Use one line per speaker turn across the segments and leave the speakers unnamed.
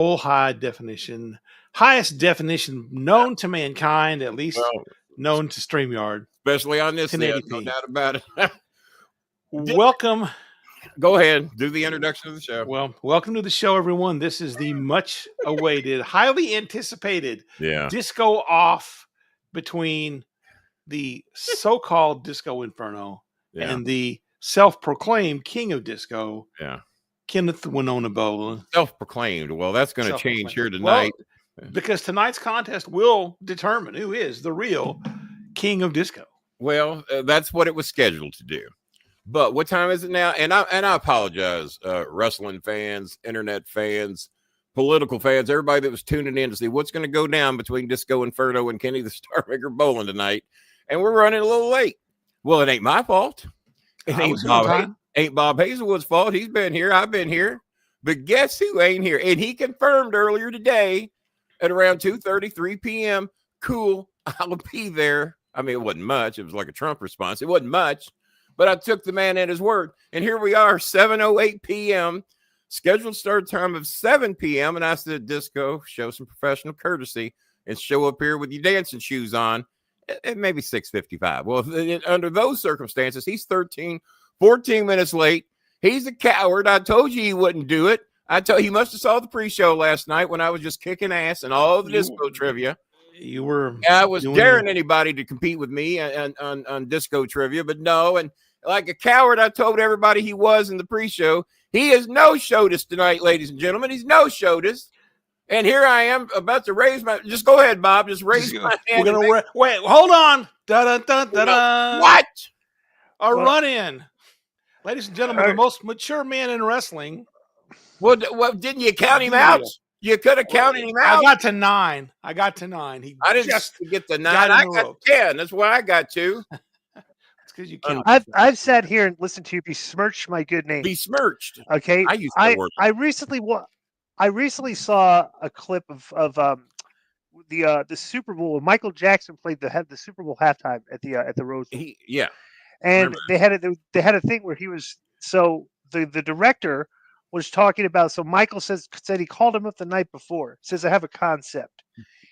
full high definition, highest definition known to mankind, at least
Well,
known to StreamYard.
especially on this, no
1080p.
doubt about it.
Welcome.
Go ahead, do the introduction of the show.
Well, welcome to the show, everyone. This is the much awaited, highly anticipated disco off between the so-called Disco Inferno and the self-proclaimed king of disco, Kenneth Winona Bolin.
Self-proclaimed. Well, that's going to change here tonight.
Well, because tonight's contest will determine who is the real king of disco.
Well, that's what it was scheduled to do. But what time is it now? And I apologize, wrestling fans, internet fans, political fans, everybody that was tuning in to see what's going to go down between Disco Inferno and Kenny the Starmaker Bolin tonight. And we're running a little late. Well, it ain't my fault. It ain't Bob Hazelwood's fault. He's been here. I've been here. But guess who ain't here? And he confirmed earlier today at around 2:33 p.m. Cool, I'll be there. I mean, it wasn't much. It was like a Trump response. It wasn't much. But I took the man at his word. And here we are, 7:08 p.m., scheduled start time of 7 p.m. And I said, Disco, show some professional courtesy and show up here with your dancing shoes on at maybe 6:55. Well, under those circumstances, he's 14 minutes late. He's a coward. I told you he wouldn't do it. He must have saw the pre-show last night when I was just kicking ass and all the disco trivia. I was daring anybody to compete with me on disco trivia, but no. And like a coward, I told everybody he was in the pre-show. He is no-showed us tonight, ladies and gentlemen. He's no-showed us. And here I am about to raise my. Just go ahead, Bob. Just raise my hand.
Wait, hold on. Da-da-da-da-da.
What?
Run in. Ladies and gentlemen, the most mature man in wrestling.
Well, didn't you count him out? You could have counted him out.
I got to 9. I didn't
just get to 9. I got 10. That's where I got to.
It's because you count.
I've sat here and listened to you besmirch my good name.
Besmirched.
Okay. I recently saw a clip of the Super Bowl when Michael Jackson played the Super Bowl halftime at the Rose Bowl. And they had a thing where he was the director was talking about. So Michael said he called him up the night before. Says, I have a concept.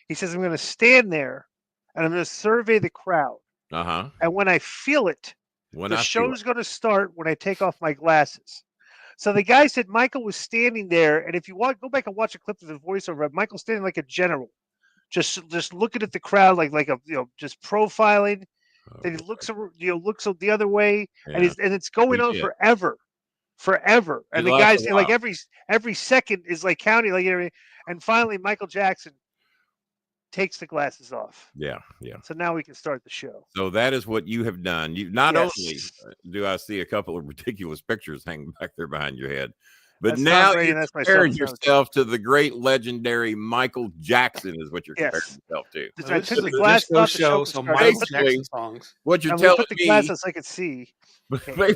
He says, I'm going to stand there and I'm going to survey the crowd. And when I feel it, the show's going to start when I take off my glasses. So the guy said Michael was standing there, and if you want, go back and watch a clip of the voiceover. Michael standing like a general, just looking at the crowd like a just profiling. Then he looks the other way, and it's going on forever. And the guys like every second is like counting, and finally Michael Jackson takes the glasses off.
Yeah.
So now we can start the show.
So that is what you have done. You not only do I see a couple of ridiculous pictures hanging back there behind your head, but now you compared yourself to the great legendary Michael Jackson is what you're comparing yourself to.
I took the glasses off the show,
so Michael Jackson songs.
What you're telling
put the glasses I could see.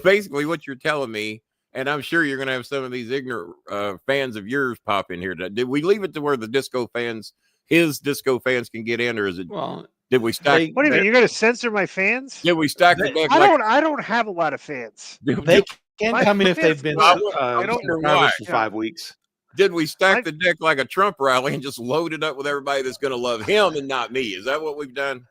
Basically, what you're telling me, and I'm sure you're going to have some of these ignorant fans of yours pop in here. Did we leave it to where the disco fans? His disco fans can get in, or is it?
Well,
did we stack?
What do you mean? You're going to censor my fans?
Did we stack the deck?
I don't have a lot of fans.
They can come in if they've been
I don't know why.
For 5 weeks.
Did we stack the deck like a Trump rally and just load it up with everybody that's going to love him and not me? Is that what we've done?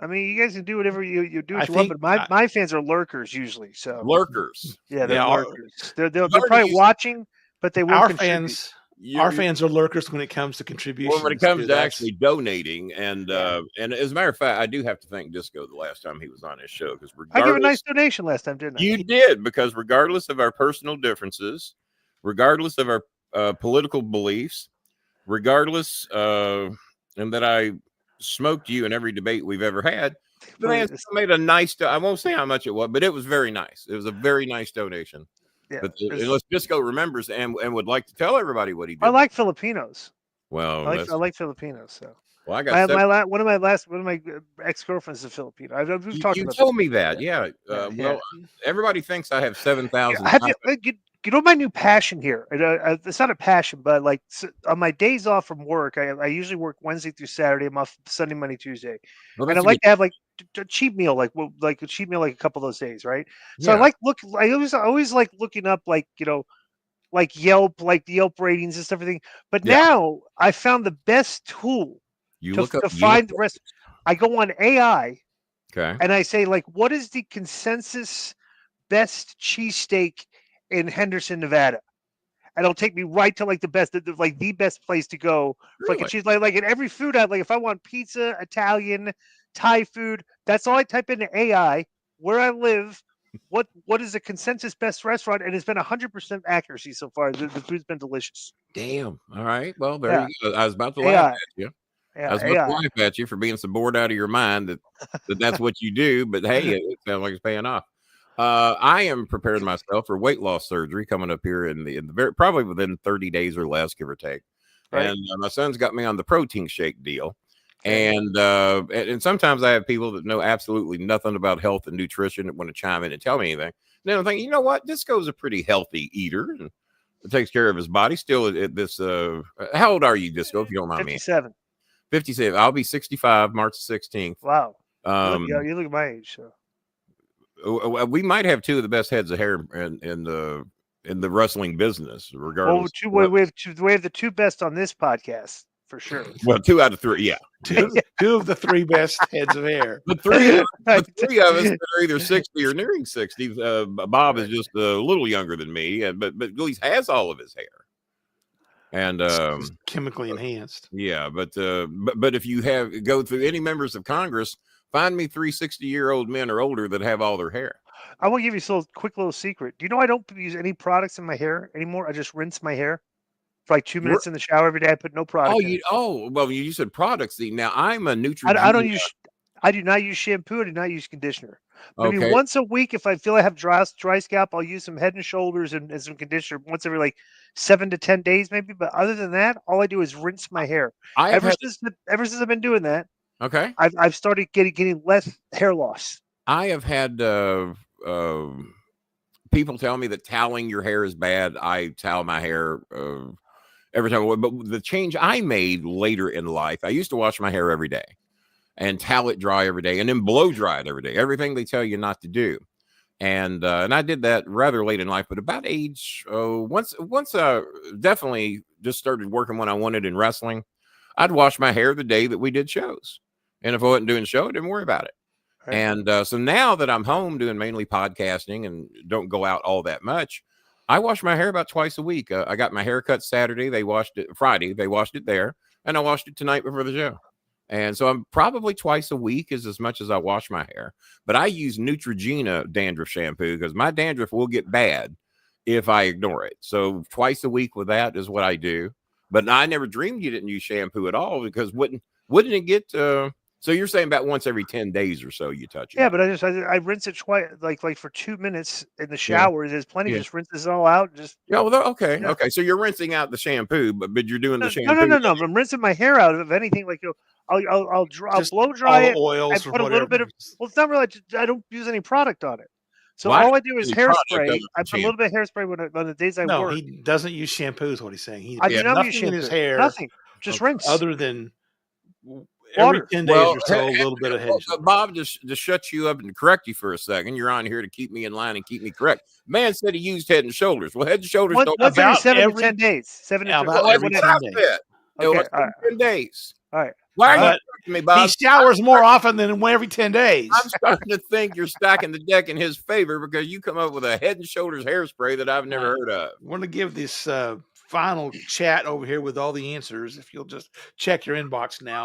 I mean, you guys can do whatever you do what you want, but my fans are lurkers usually. So
lurkers,
they're lurkers. They're probably watching, but they won't contribute.
Our fans are lurkers when it comes to contributions.
Well, when it comes to actually donating, and as a matter of fact, I do have to thank Disco the last time he was on his show, because
I gave a nice donation last time, didn't I?
You did, because regardless of our personal differences, regardless of our political beliefs, regardless, and that I smoked you in every debate we've ever had, the man made a nice. I won't say how much it was, but it was very nice. It was a very nice donation.
Yeah,
but unless Disco remembers and would like to tell everybody what he did.
I like Filipinos.
Well,
I like Filipinos. So,
well, I got
one of my ex-girlfriends is a Filipino.
You told me that, yeah. Well, everybody thinks I have 7,000.
You know my new passion here. It's not a passion, but on my days off from work, I usually work Wednesday through Saturday. I'm off Sunday, Monday, Tuesday, and I like to have a cheap meal, like a cheap meal, like a couple of those days, right? So I always like looking up like Yelp, like the Yelp ratings and stuff, everything. But now I found the best tool to find the rest. I go on AI, and I say, like, what is the consensus best cheesesteak in Henderson, Nevada? And it'll take me right to like the best place to go for like a cheese. Like in every food out, like if I want pizza, Italian, Thai food, that's all I type into AI. Where I live, what is the consensus best restaurant? And it's been 100% accuracy so far. The food's been delicious.
Damn. All right. Well, there you go. I was about to laugh at you.
Yeah,
I was about to laugh at you for being so bored out of your mind that's what you do. But hey, it sounds like it's paying off. I am preparing myself for weight loss surgery coming up here in the very probably within 30 days or less, give or take. Right. And my son's got me on the protein shake deal. And sometimes I have people that know absolutely nothing about health and nutrition that want to chime in and tell me anything. And then I'm thinking, you know what? Disco's a pretty healthy eater and takes care of his body. Still at this, how old are you, Disco, if you don't mind
57.
me? 57. I'll be 65 March 16th.
Wow. You look at my age, so.
We might have two of the best heads of hair in the wrestling business, regardless.
Well, we have the two best on this podcast for sure.
Well, 2 out of 3, yeah.
Two of the 3 best heads of hair.
The three of us are either 60 or nearing 60. Bob is just a little younger than me, but at least has all of his hair. And
it's chemically enhanced.
Yeah, but if you go through any members of Congress, find me 3 60-year-old men or older that have all their hair.
I will give you a quick little secret. Do you know I don't use any products in my hair anymore? I just rinse my hair for like 2 minutes in the shower every day. I put no product.
Well, you said products. Now I'm a Neutrogena.
I do not use shampoo. I do not use conditioner. Maybe once a week, if I feel I have dry scalp, I'll use some Head and Shoulders and some conditioner once every like 7 to 10 days, maybe. But other than that, all I do is rinse my hair. Ever since I've been doing that.
Okay.
I've started getting less hair loss.
I have had people tell me that toweling your hair is bad. I towel my hair every time. But the change I made later in life, I used to wash my hair every day and towel it dry every day and then blow dry it every day. Everything they tell you not to do. And I did that rather late in life, but about age once I definitely just started working when I wanted in wrestling, I'd wash my hair the day that we did shows. And if I wasn't doing a show, I didn't worry about it. Right. And so now that I'm home doing mainly podcasting and don't go out all that much, I wash my hair about twice a week. I got my hair cut Saturday. They washed it Friday. They washed it there. And I washed it tonight before the show. And so I'm probably twice a week is as much as I wash my hair. But I use Neutrogena dandruff shampoo because my dandruff will get bad if I ignore it. So twice a week with that is what I do. But I never dreamed you didn't use shampoo at all because wouldn't it get so you're saying about once every 10 days or so you touch it?
Yeah, but I rinse it twice, like for 2 minutes in the shower. Yeah. There's plenty. Just rinse this all out.
Okay. So you're rinsing out the shampoo, but you're doing the shampoo.
No. I'm rinsing my hair out of anything. Like I'll blow dry it.
Oils
I put a little bit of. Well, it's not really. I don't use any product on it. So all I do is hairspray. I put a little bit of hairspray on the days I work.
No, he doesn't use shampoo. Is what he's saying.
I do not use shampoo in his hair. Nothing. Just rinse.
Other than. Every 10 days or so, a little bit of head.
Bob, just shut you up and correct you for a second. You're on here to keep me in line and keep me correct. Man said he used Head and Shoulders. Well, Head and Shoulders don't
about 7 to 10 days. 7 to 10 days.
Every 10 days. Okay, 10 days.
All right.
Why are you correcting me, Bob?
He showers more often than every 10 days.
I'm starting to think you're stacking the deck in his favor because you come up with a Head and Shoulders hairspray that I've never heard of.
I want to give this final chat over here with all the answers. If you'll just check your inbox now.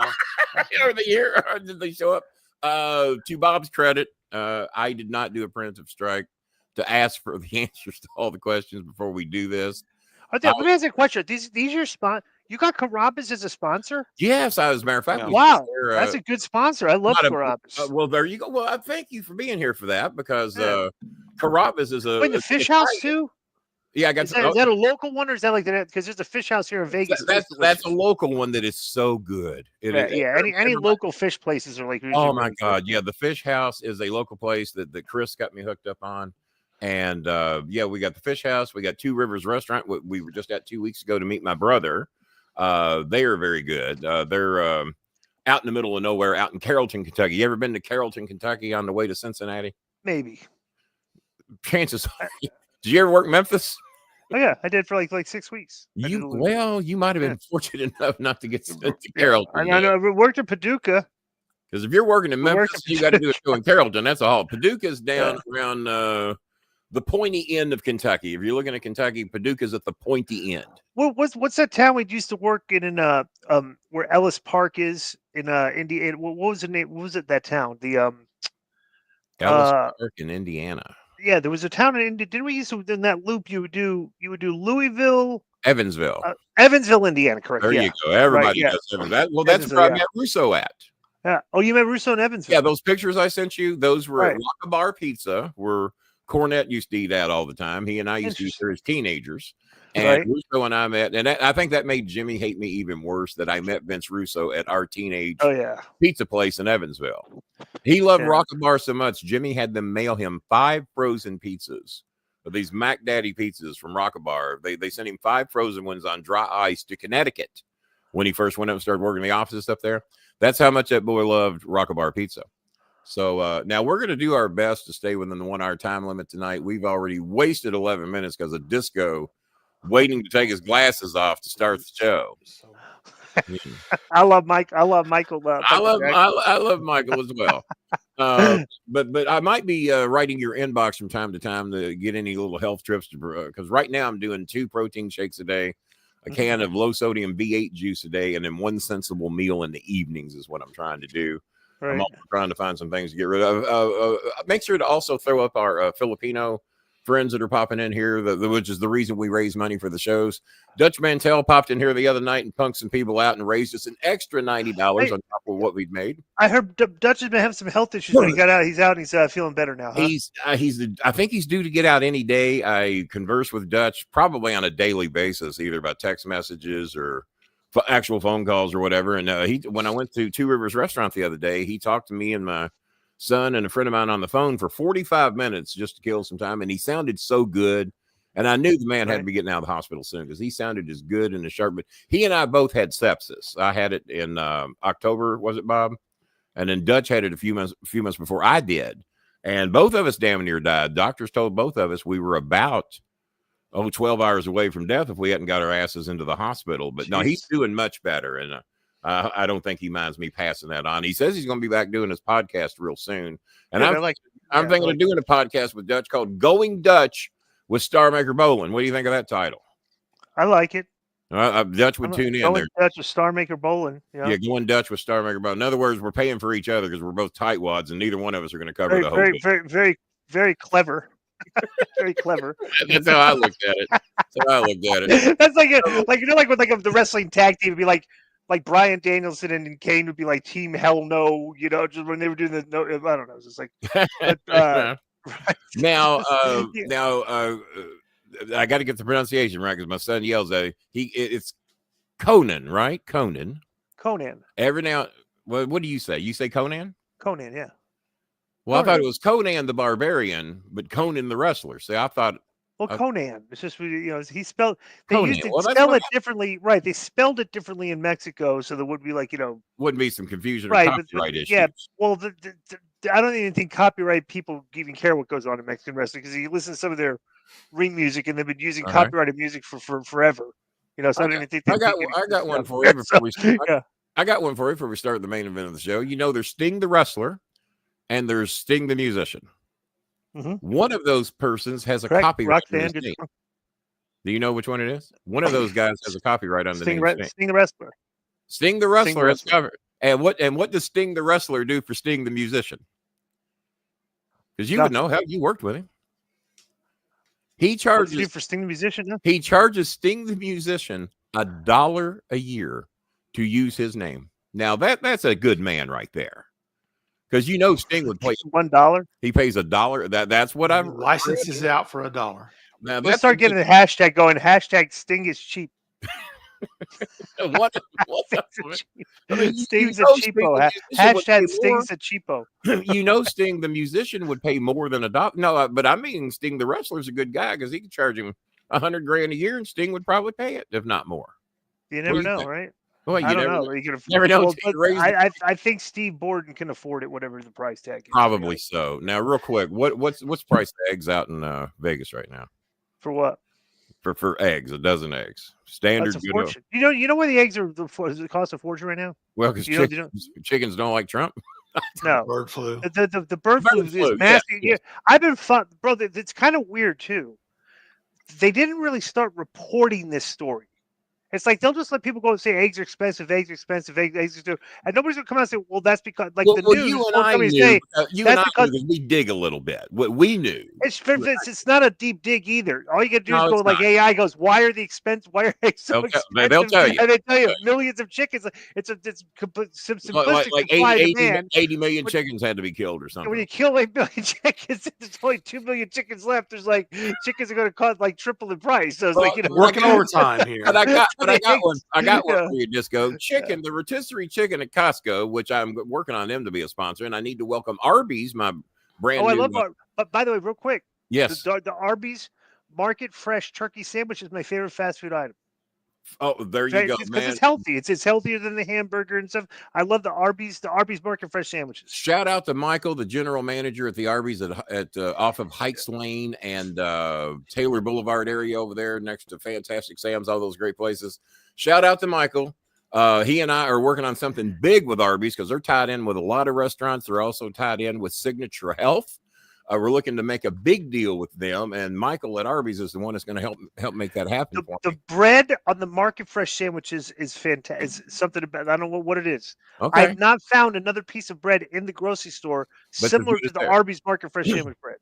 Are they here? Did they show up? To Bob's credit, I did not do a preemptive strike to ask for the answers to all the questions before we do this.
Let me ask you a question. These your sponsor. You got Carrabba's as a sponsor?
Yes, as a matter of fact.
Wow, that's a good sponsor. I love Carrabba's.
Well, there you go. Well, I thank you for being here for that because Carrabba's is a.
Wait, the Fish House too?
Yeah, I got.
Is that a local one, or is that like that? Because there's a fish house here in Vegas.
That's a local one that is so good.
Any local fish places are like.
Oh my God, yeah, the Fish House is a local place that Chris got me hooked up on, and we got the Fish House. We got Two Rivers Restaurant. We were just at 2 weeks ago to meet my brother. They are very good. They're out in the middle of nowhere, out in Carrollton, Kentucky. You ever been to Carrollton, Kentucky on the way to Cincinnati?
Maybe.
Chances. Did you ever work Memphis?
Oh yeah, I did for like 6 weeks.
You might have been fortunate enough not to get sent to Carrollton.
I know. We worked in Paducah.
Because if you're working in Memphis, you got to do a show in Carrollton. That's a haul. Paducah's down around the pointy end of Kentucky. If you're looking at Kentucky, Paducah's at the pointy end.
What's that town we used to work in where Ellis Park is in Indiana? What was the name? What was it, that town? The
Ellis Park in Indiana.
Yeah, there was a town in India. Didn't we used to, in that loop you would do Louisville,
Evansville,
Indiana, correct?
There you go. Everybody does Evansville. That's where I met Russo at.
Yeah. Oh, you met Russo in Evansville?
Yeah, those pictures I sent you, those were at Rock-A-Bar Pizza, where Cornette used to eat at all the time. He and I used to eat there as teenagers. And Russo and I met, and I think that made Jimmy hate me even worse, that I met Vince Russo at our teenage pizza place in Evansville. He loved Rock-A-Bar so much, Jimmy had them mail him 5 frozen pizzas of these Mac Daddy pizzas from Rock-A-Bar. They sent him 5 frozen ones on dry ice to Connecticut when he first went up and started working the offices up there. That's how much that boy loved Rock-A-Bar pizza. So now we're going to do our best to stay within the 1 hour time limit tonight. We've already wasted 11 minutes because of Disco waiting to take his glasses off to start the show.
I love Mike. I love Michael.
I love Michael as well. But I might be writing your inbox from time to time to get any little health trips because right now I'm doing 2 protein shakes a day, a can of low sodium V8 juice a day, and then 1 sensible meal in the evenings is what I'm trying to do. Right. I'm also trying to find some things to get rid of. Make sure to also throw up our Filipino friends that are popping in here, which is the reason we raise money for the shows. Dutch Mantel popped in here the other night and punked some people out and raised us an extra $90 on top of what we'd made.
I heard Dutch has been having some health issues, but he got out. He's out. And he's feeling better now. Huh?
I think he's due to get out any day. I converse with Dutch probably on a daily basis, either by text messages or actual phone calls or whatever. And when I went to Two Rivers Restaurant the other day, he talked to me and my son and a friend of mine on the phone for 45 minutes just to kill some time. And he sounded so good. And I knew the man had to be getting out of the hospital soon because he sounded as good and as sharp. But he and I both had sepsis. I had it in October, was it, Bob? And then Dutch had it a few months before I did. And both of us damn near died. Doctors told both of us we were about 12 hours away from death if we hadn't got our asses into the hospital. But no, he's doing much better. And I don't think he minds me passing that on. He says he's going to be back doing his podcast real soon. And I'm thinking of doing a podcast with Dutch called Going Dutch with Star Maker Bolin. What do you think of that title?
I like it.
Dutch would tune in there.
Dutch with Star Maker Bolin.
Yeah, Going Dutch with Star Maker Bolin. In other words, we're paying for each other because we're both tightwads and neither one of us are going to cover the whole thing.
Very clever. Very clever.
That's how I looked at it.
That's like with the wrestling tag team would be like Bryan Danielson and Kane would be like Team Hell No, just when they were doing the no, I don't know. It's just like
now I got to get the pronunciation right because my son yells at it. It's Conan, right? Conan. Every now, what do you say? You say Conan?
Conan, yeah.
Well, I thought it was Conan the Barbarian, but Conan the wrestler. See, I thought.
Well, Conan. It's just he spelled. They used to spell it differently, right? They spelled it differently in Mexico, so there would be
wouldn't be some confusion or copyright issues.
Yeah. Well, I don't even think copyright people even care what goes on in Mexican wrestling because you listen to some of their ring music and they've been using copyrighted music for forever. So I don't even think.
I got one for you before we start. I got one for you before we start the main event of the show. There's Sting the wrestler. And there's Sting the musician. Mm-hmm. One of those persons has a copyright on his name. Do you know which one it is? One of those guys has a copyright on the name
Sting the wrestler.
Sting the wrestler is covered. And what does Sting the wrestler do for Sting the musician? Because you would know how you worked with him. He charges
for Sting the musician. Huh?
He charges Sting the musician $1 a year to use his name. Now that's a good man right there. Because Sting would pay
$1.
He pays $1. That's what I'm
licenses out for $1.
Now let's start getting the hashtag going. Hashtag Sting is cheap.
What
Sting's a cheapo. Hashtag Sting's a cheapo.
Sting the musician would pay more than $1. No, but I mean Sting the wrestler's a good guy because he could charge him $100,000 a year, and Sting would probably pay it, if not more.
You never know, right?
Well,
I don't know. You can
never know.
I think Steve Borden can afford it, whatever the price tag is.
Probably so. Now, real quick, what's price tags out in Vegas right now?
For what?
for eggs, a dozen eggs. Standard.
That's a fortune. You know where the eggs are? The cost of fortune right now.
Well, because chickens don't like Trump.
No,
bird flu.
The bird flu is massive. Yeah. I've been fun, bro. It's kind of weird too. They didn't really start reporting this story. It's like they'll just let people go and say eggs are expensive, eggs are expensive, eggs are expensive. And nobody's going to come out and say, well, that's because, like, the news.
You and I knew, because we dig a little bit. What we knew.
It's not a deep dig either. All you got to do is go, like, AI goes, why are eggs so expensive?
They'll tell you.
And they tell you millions of chickens. It's simplistic
like
supply demand.
80 million chickens had to be killed or something.
When you kill 8 million chickens, there's only 2 million chickens left. There's like, chickens are going to cost like triple the price. So it's like,
working overtime here.
I got one for you, Disco. Chicken, the rotisserie chicken at Costco, which I'm working on them to be a sponsor, and I need to welcome Arby's, my brand new.
I love but by the way, real quick.
Yes.
The Arby's Market Fresh Turkey Sandwich is my favorite fast food item.
Oh, there you go, man.
Because it's healthy. It's healthier than the hamburger and stuff. I love the Arby's Market Fresh sandwiches.
Shout out to Michael, the general manager at the Arby's at off of Heights Lane and Taylor Boulevard area over there next to Fantastic Sam's, all those great places. Shout out to Michael. He and I are working on something big with Arby's because they're tied in with a lot of restaurants. They're also tied in with Signature Health. We're looking to make a big deal with them, and Michael at Arby's is the one that's going to help make that happen.
The bread on the Market Fresh sandwiches is fantastic. Is something about, I don't know what it is.
Okay.
I've not found another piece of bread in the grocery store similar to the Arby's Market Fresh sandwich bread.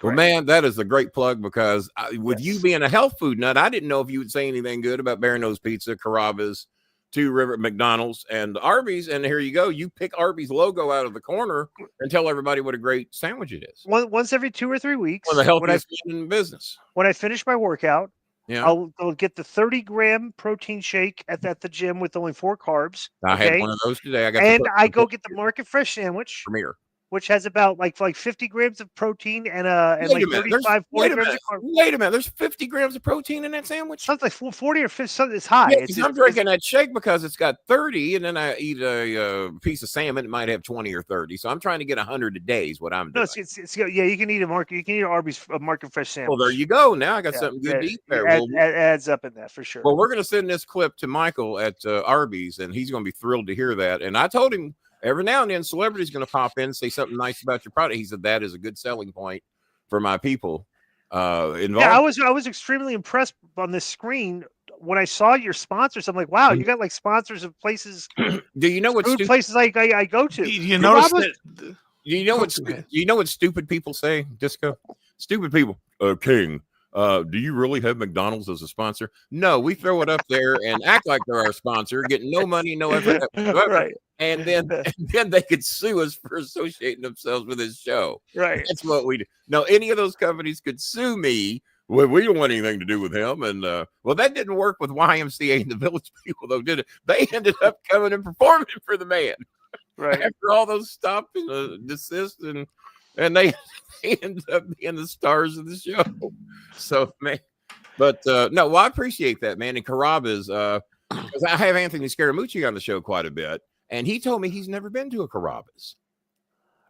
Well, man, that is a great plug because you being a health food nut, I didn't know if you would say anything good about Bear Nose Pizza, Carrabba's, Two River, McDonald's, and Arby's. And here you go. You pick Arby's logo out of the corner and tell everybody what a great sandwich it is.
Once every 2 or 3 weeks.
One of the healthiest in the business.
When I finish my workout,
yeah,
I'll get the 30-gram protein shake at the gym with only 4 carbs.
I had one of those today.
I go get the Market Fresh sandwich.
Premier.
Which has about like 50 grams of protein and like 35, 40 grams of carbs.
Wait a minute, there's 50 grams of protein in that sandwich?
Something like 40 or 50, something. It's high.
Yeah, I'm drinking that shake because it's got 30, and then I eat a piece of salmon. It might have 20 or 30. So I'm trying to get 100 a day is what I'm doing.
No, you can eat an Arby's Market Fresh sandwich.
Well, there you go. Now I got something good to eat there.
It adds up in that for sure.
Well, we're going to send this clip to Michael at Arby's, and he's going to be thrilled to hear that. And I told him, every now and then, celebrities going to pop in and say something nice about your product. He said that is a good selling point for my people involved.
Yeah, I was extremely impressed on this screen when I saw your sponsors. I'm like, wow, you got like sponsors of places.
Do you know what
places I go to?
You notice that?
You know what stupid people say, Disco? Stupid people. King. Do you really have McDonald's as a sponsor? No, we throw it up there and act like they're our sponsor, getting no money, no effort whatsoever.
Right.
And then they could sue us for associating themselves with this show.
Right.
That's what we do. No, any of those companies could sue me. Well, we don't want anything to do with him. And well, that didn't work with YMCA and the Village People, though, did it? They ended up coming and performing for the man.
Right.
After all those stop and desist, and they ended up being the stars of the show. So, man, but no, well, I appreciate that, man. And Carrabba's, because I have Anthony Scaramucci on the show quite a bit, and he told me he's never been to a Carrabba's.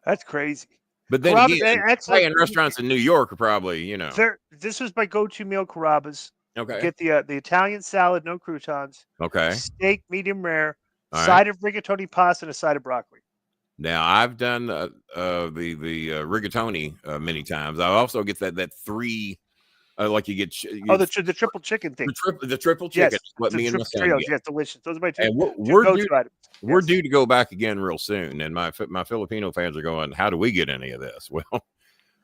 That's crazy.
But then again, in restaurants in New York are probably,
This was my go-to meal, Carrabba's.
Okay.
Get the Italian salad, no croutons.
Okay.
Steak, medium rare,
all
side of rigatoni pasta, and a side of broccoli.
Now I've done the rigatoni many times. I also get that 3. Like you get
the triple chicken thing.
The triple chicken.
Yes,
what me and my son get.
Yes, delicious. Those are my two.
And we're due to go back again real soon. And my Filipino fans are going, how do we get any of this? Well,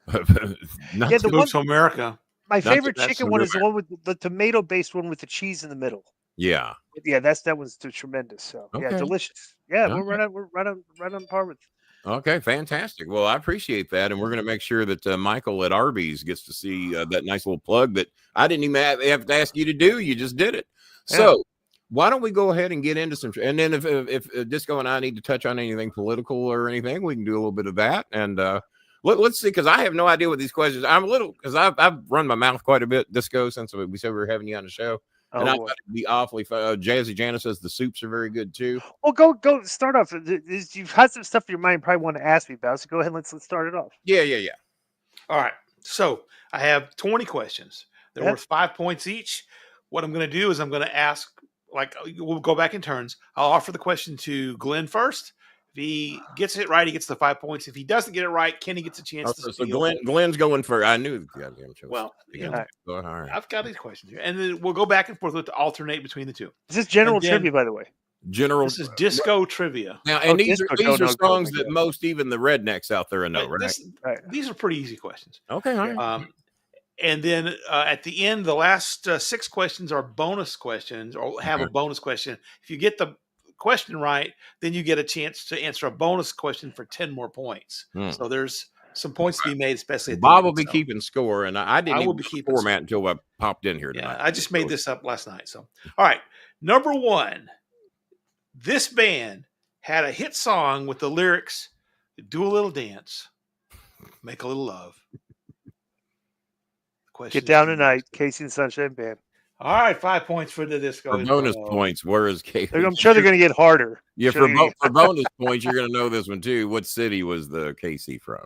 the one to America.
My favorite chicken one is the one with the tomato-based one with the cheese in the middle.
Yeah.
Yeah, that one's tremendous. So yeah, delicious. Yeah, okay. we're right on par with.
Okay, fantastic. Well, I appreciate that, and we're going to make sure that Michael at Arby's gets to see that nice little plug that I didn't even have to ask you to do. You just did it. Yeah. So why don't we go ahead and get into some? And then if Disco and I need to touch on anything political or anything, we can do a little bit of that. And let's see, because I have no idea what these questions. I'm a little because I've run my mouth quite a bit, Disco, since we said we were having you on the show. And I'm going to be awfully Jazzy Janice says the soups are very good too.
Well, go start off. You've had some stuff in your mind probably want to ask me about. So go ahead, let's start it off.
Yeah.
All right. So I have 20 questions. They're worth 5 points each. What I'm going to do is I'm going to ask, we'll go back in turns. I'll offer the question to Glenn first. If he gets it right, he gets the 5 points. If he doesn't get it right, Kenny gets a chance to
steal. So Glenn's going for. I knew the goddamn show.
Well,
all right.
I've got these questions here, and then we'll go back and forth to alternate between the two.
Is this general trivia, by the way?
This is disco trivia.
Now, and these are songs that most even the rednecks out there know, right?
These are pretty easy questions.
Okay, all right.
And then at the end, the last 6 questions are bonus questions, or have a bonus question. If you get the question right, then you get a chance to answer a bonus question for 10 more points. So there's some points to be made, especially.
Bob will be keeping score, and I didn't even
keep
format until I popped in here tonight.
Yeah, I just made this up last night. So, all right, number 1. This band had a hit song with the lyrics, "Do a little dance, make a little love."
Get down tonight, Casey and Sunshine Band.
All right, 5 points for the disco.
For bonus points, where is Casey?
I'm sure they're going to get harder.
Yeah, for bonus points, you're going to know this one too. What city was the Casey from?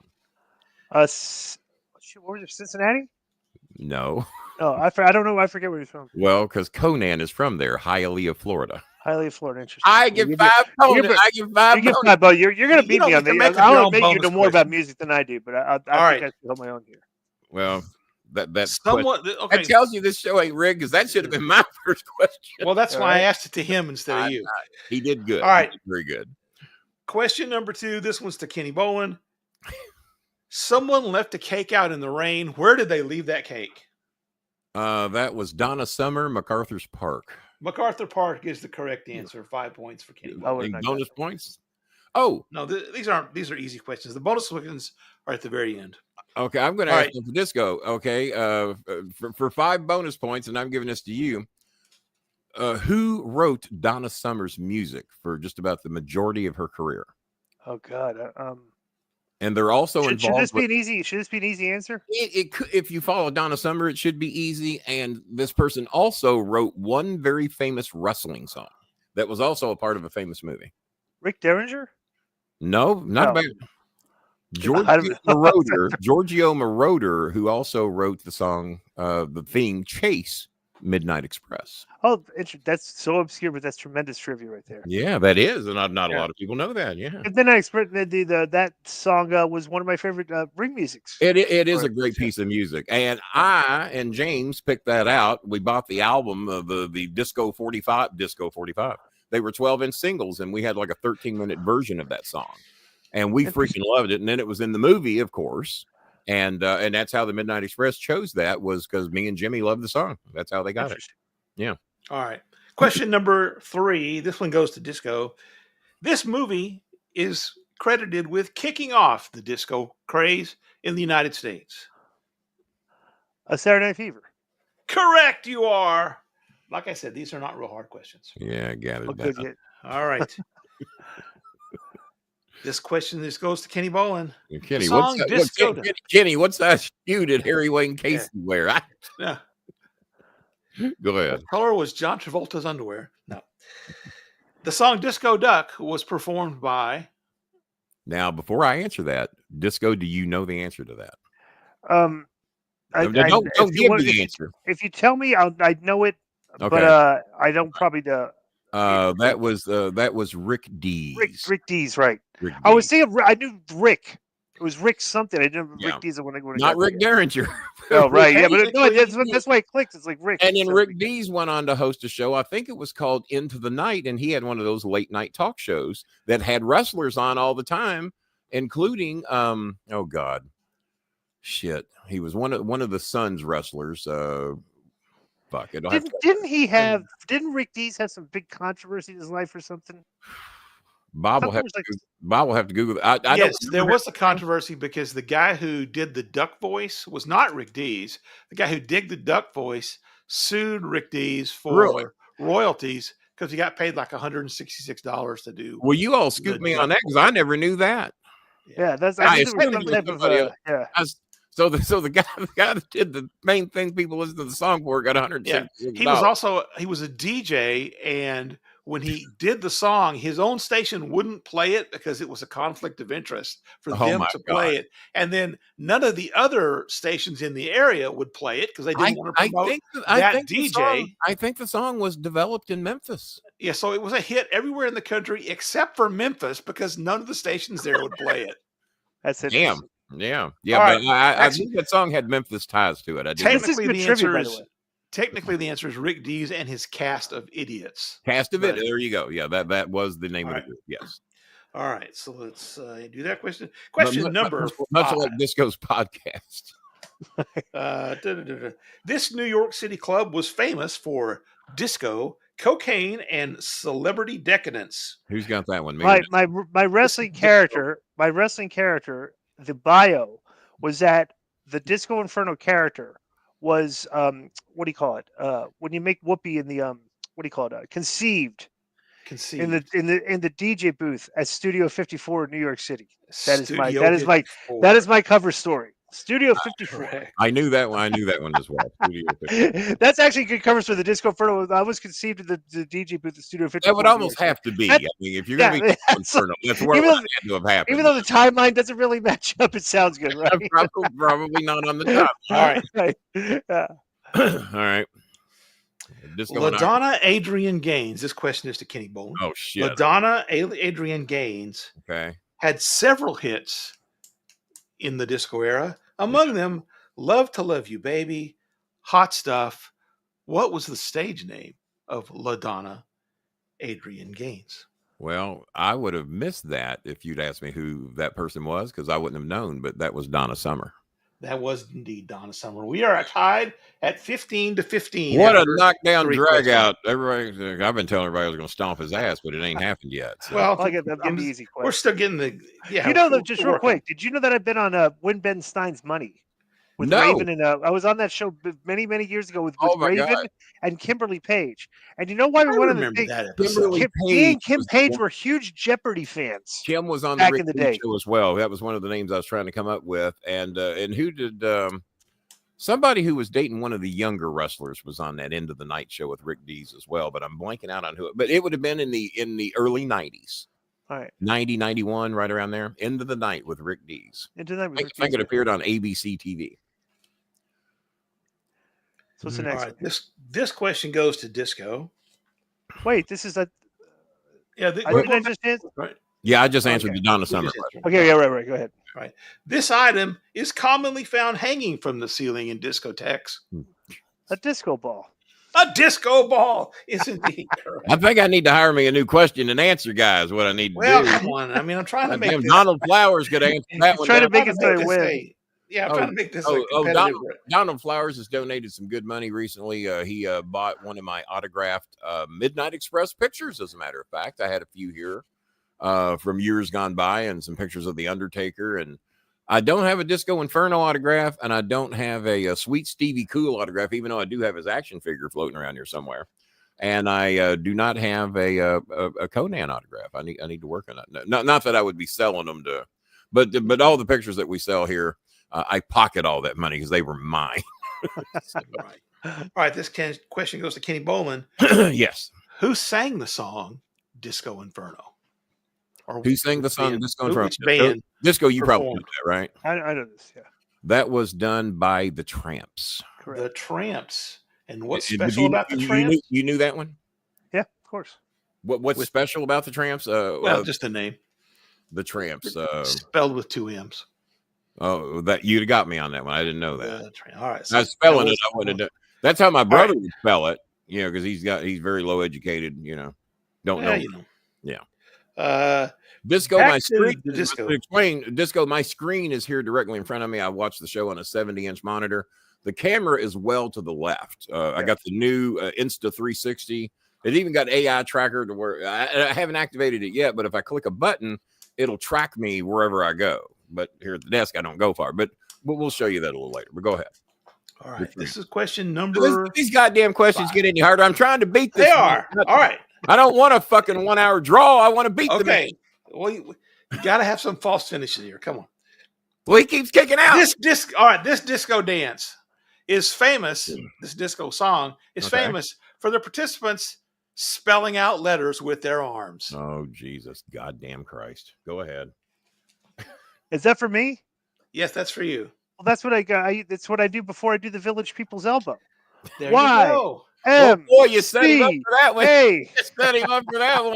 What was it, Cincinnati?
No.
Oh, I don't know. I forget where he's from.
Well, because Conan is from there, Hialeah, Florida.
Hialeah, Florida. Interesting.
I give 5 points. I give 5
points. But you're going to beat me on that. I'll admit you know more about music than I do, but I think I should hold my own here.
Well, that's
somewhat okay.
That tells you this show ain't rigged, because that should have been my first question.
Well, that's why I asked it to him instead of you.
He did good.
All right,
very good.
Question number 2. This one's to Kenny Bolin. Someone left a cake out in the rain. Where did they leave that cake?
That was Donna Summer, MacArthur's Park.
MacArthur Park is the correct answer. 5 points for Kenny Bolin.
Bonus points? Oh
no, these are easy questions. The bonus questions are at the very end.
Okay, I'm going to ask for Disco. Okay, for 5 bonus points, and I'm giving this to you. Who wrote Donna Summer's music for just about the majority of her career?
Oh God.
And they're also involved.
Should this be an easy answer?
It could, if you follow Donna Summer, it should be easy. And this person also wrote one very famous wrestling song that was also a part of a famous movie.
Rick Derringer?
No, not about Giorgio Moroder, who also wrote the song, the theme "Chase Midnight Express."
Oh, that's so obscure, but that's tremendous trivia right there.
Yeah, that is, and not a lot of people know that. Yeah,
and then that song was one of my favorite ring musics.
It is a great piece of music, and I and James picked that out. We bought the album of the Disco 45. They were 12-inch singles, and we had like a 13-minute version of that song. And we freaking loved it. And then it was in the movie, of course. And that's how the Midnight Express chose that, was because me and Jimmy loved the song. That's how they got it. Yeah.
All right. Question number 3. This one goes to Disco. This movie is credited with kicking off the disco craze in the United States.
A Saturday Night Fever.
Correct, you are. Like I said, these are not real hard questions.
Yeah, I got it.
All right. This question goes to Kenny Bolin.
Kenny, what size shoe did Harry Wayne Casey wear?
Yeah.
Go ahead.
The color was John Travolta's underwear. No. The song Disco Duck was performed by.
Now, before I answer that, Disco, do you know the answer to that?
Don't
give me the answer.
If you tell me, I know it, okay. But I don't probably know.
That was Rick Dees.
Rick Dees, right? I was thinking. I knew Rick. It was Rick something. I didn't Rick Dees when
not Rick Derringer.
Oh, right. Yeah, but that's why it clicks. It's like Rick.
And then Rick Dees went on to host a show. I think it was called Into the Night, and he had one of those late night talk shows that had wrestlers on all the time, including oh God, shit. He was one of the Suns wrestlers. Fuck.
Didn't Rick Dees have some big controversy in his life or something?
Bob will have to Google that.
Yes, there was a controversy because the guy who did the duck voice was not Rick Dees. The guy who did the duck voice sued Rick Dees for royalties because he got paid like $166 to do.
Well, you all scooped me on that because I never knew that.
Yeah, that's
So the guy that did the main thing people listen to the song for got $160.
Yeah. He was a DJ, and when he did the song, his own station wouldn't play it because it was a conflict of interest for them to play it. And then none of the other stations in the area would play it because they didn't want to promote that DJ.
I think the song was developed in Memphis.
Yeah, so it was a hit everywhere in the country except for Memphis because none of the stations there would play it.
That's interesting.
Yeah. But I think that song had Memphis ties to it.
Technically, the answer is Rick Dees and his Cast of Idiots.
Cast of Idiots. There you go. Yeah, that was the name of the group. Yes.
All right, so let's do that question. Question number 5.
Much like Disco's podcast.
This New York City club was famous for disco, cocaine, and celebrity decadence.
Who's got that one?
My wrestling character, the bio was that the Disco Inferno character was what do you call it? When you make Whoopi in the what do you call it? Conceived in the DJ booth at Studio 54 in New York City. That is my cover story. Studio 54.
I knew that one. I knew that one as well. Studio 54.
That's actually good covers for the Disco Inferno. I was conceived in the DJ booth at Studio 54.
That would almost have to be. I mean, if you're going to be Inferno, that's where it had to have happened.
Even though the timeline doesn't really match up, it sounds good, right?
Probably not on the top.
All right.
All right.
LaDonna Adrian Gaines. This question is to Kenny Bolin.
Oh, shit.
LaDonna Adrian Gaines had several hits in the disco era. Among them, Love to Love You, Baby, Hot Stuff. What was the stage name of LaDonna Adrian Gaines?
Well, I would have missed that if you'd asked me who that person was because I wouldn't have known, but that was Donna Summer.
That was indeed Donna Summer. We are tied at 15-15.
What a knockdown drag out. Everybody, I've been telling everybody I was going to stomp his ass, but it ain't happened yet. So.
Well, I'll give the easy question.
We're still getting the,
You know, just real quick, did you know that I've been on Win Ben Stein's Money? With Raven and I was on that show many, many years ago with Raven and Kimberly Page. And you know why we wanted to Kim Page were huge Jeopardy fans.
Kim was on the Rick Dees show as well. That was one of the names I was trying to come up with. And who did somebody who was dating one of the younger wrestlers was on that End of the Night show with Rick Dees as well, but I'm blanking out on who. But it would have been in the early 90s. All right. 90, 91, right around there. End of the Night with Rick Dees. I think it appeared on ABC TV.
So what's the next?
All right, this question goes to Disco.
Wait, this is a
I
just answer?
Right.
Yeah, I just answered the Donna Summer question.
Okay, yeah, right. Go ahead.
Right. This item is commonly found hanging from the ceiling in discotheques.
A disco ball.
A disco ball is indeed correct.
I think I need to hire me a new question and answer, guys. What I need to do.
Well, come on. I mean, I'm trying to make
Donald Flowers could answer that one.
Trying to make it so he wins.
Yeah, I'm trying to make this competitive.
Donald Flowers has donated some good money recently. He bought one of my autographed Midnight Express pictures, as a matter of fact. I had a few here from years gone by and some pictures of The Undertaker. And I don't have a Disco Inferno autograph, and I don't have a Sweet Stevie Cool autograph, even though I do have his action figure floating around here somewhere. And I do not have a Conan autograph. I need to work on that. Not that I would be selling them to, but all the pictures that we sell here, I pocket all that money because they were mine.
All right. This question goes to Kenny Bolin.
Yes.
Who sang the song Disco Inferno?
Or who sang the song Disco Inferno?
Which band?
Disco, you probably know that, right?
I know this, yeah.
That was done by the Tramps.
Correct. The Tramps. And what's special about the Tramps?
You knew that one?
Yeah, of course.
What's special about the Tramps?
Well, just the name.
The Tramps.
Spelled with 2 M's.
Oh, that you'd have got me on that one. I didn't know that.
All right.
So I was spelling it. I wouldn't have done. That's how my brother would spell it, because he's very low educated, don't know.
Yeah.
Disco, my screen. To explain, Disco, my screen is here directly in front of me. I watch the show on a 70-inch monitor. The camera is well to the left. I got the new Insta 360. It even got AI tracker to where I haven't activated it yet, but if I click a button, it'll track me wherever I go. But here at the desk, I don't go far. But we'll show you that a little later. But go ahead.
All right. This is question number.
These goddamn questions 5. Get any harder. I'm trying to beat this.
They are. All right.
I don't want a fucking 1 hour draw. I want to beat them.
Okay. Well, you got to have some false finishes here. Come on.
Well, he keeps kicking out.
This disco dance is famous. This disco song is famous for the participants spelling out letters with their arms.
Oh, Jesus. Goddamn Christ. Go ahead.
Is that for me?
Yes, that's for you.
Well, that's what I got. That's what I do before I do the Village People's Elbow.
There you go.
Boy, you set him up for that one.
Hey,
you set him up for that one.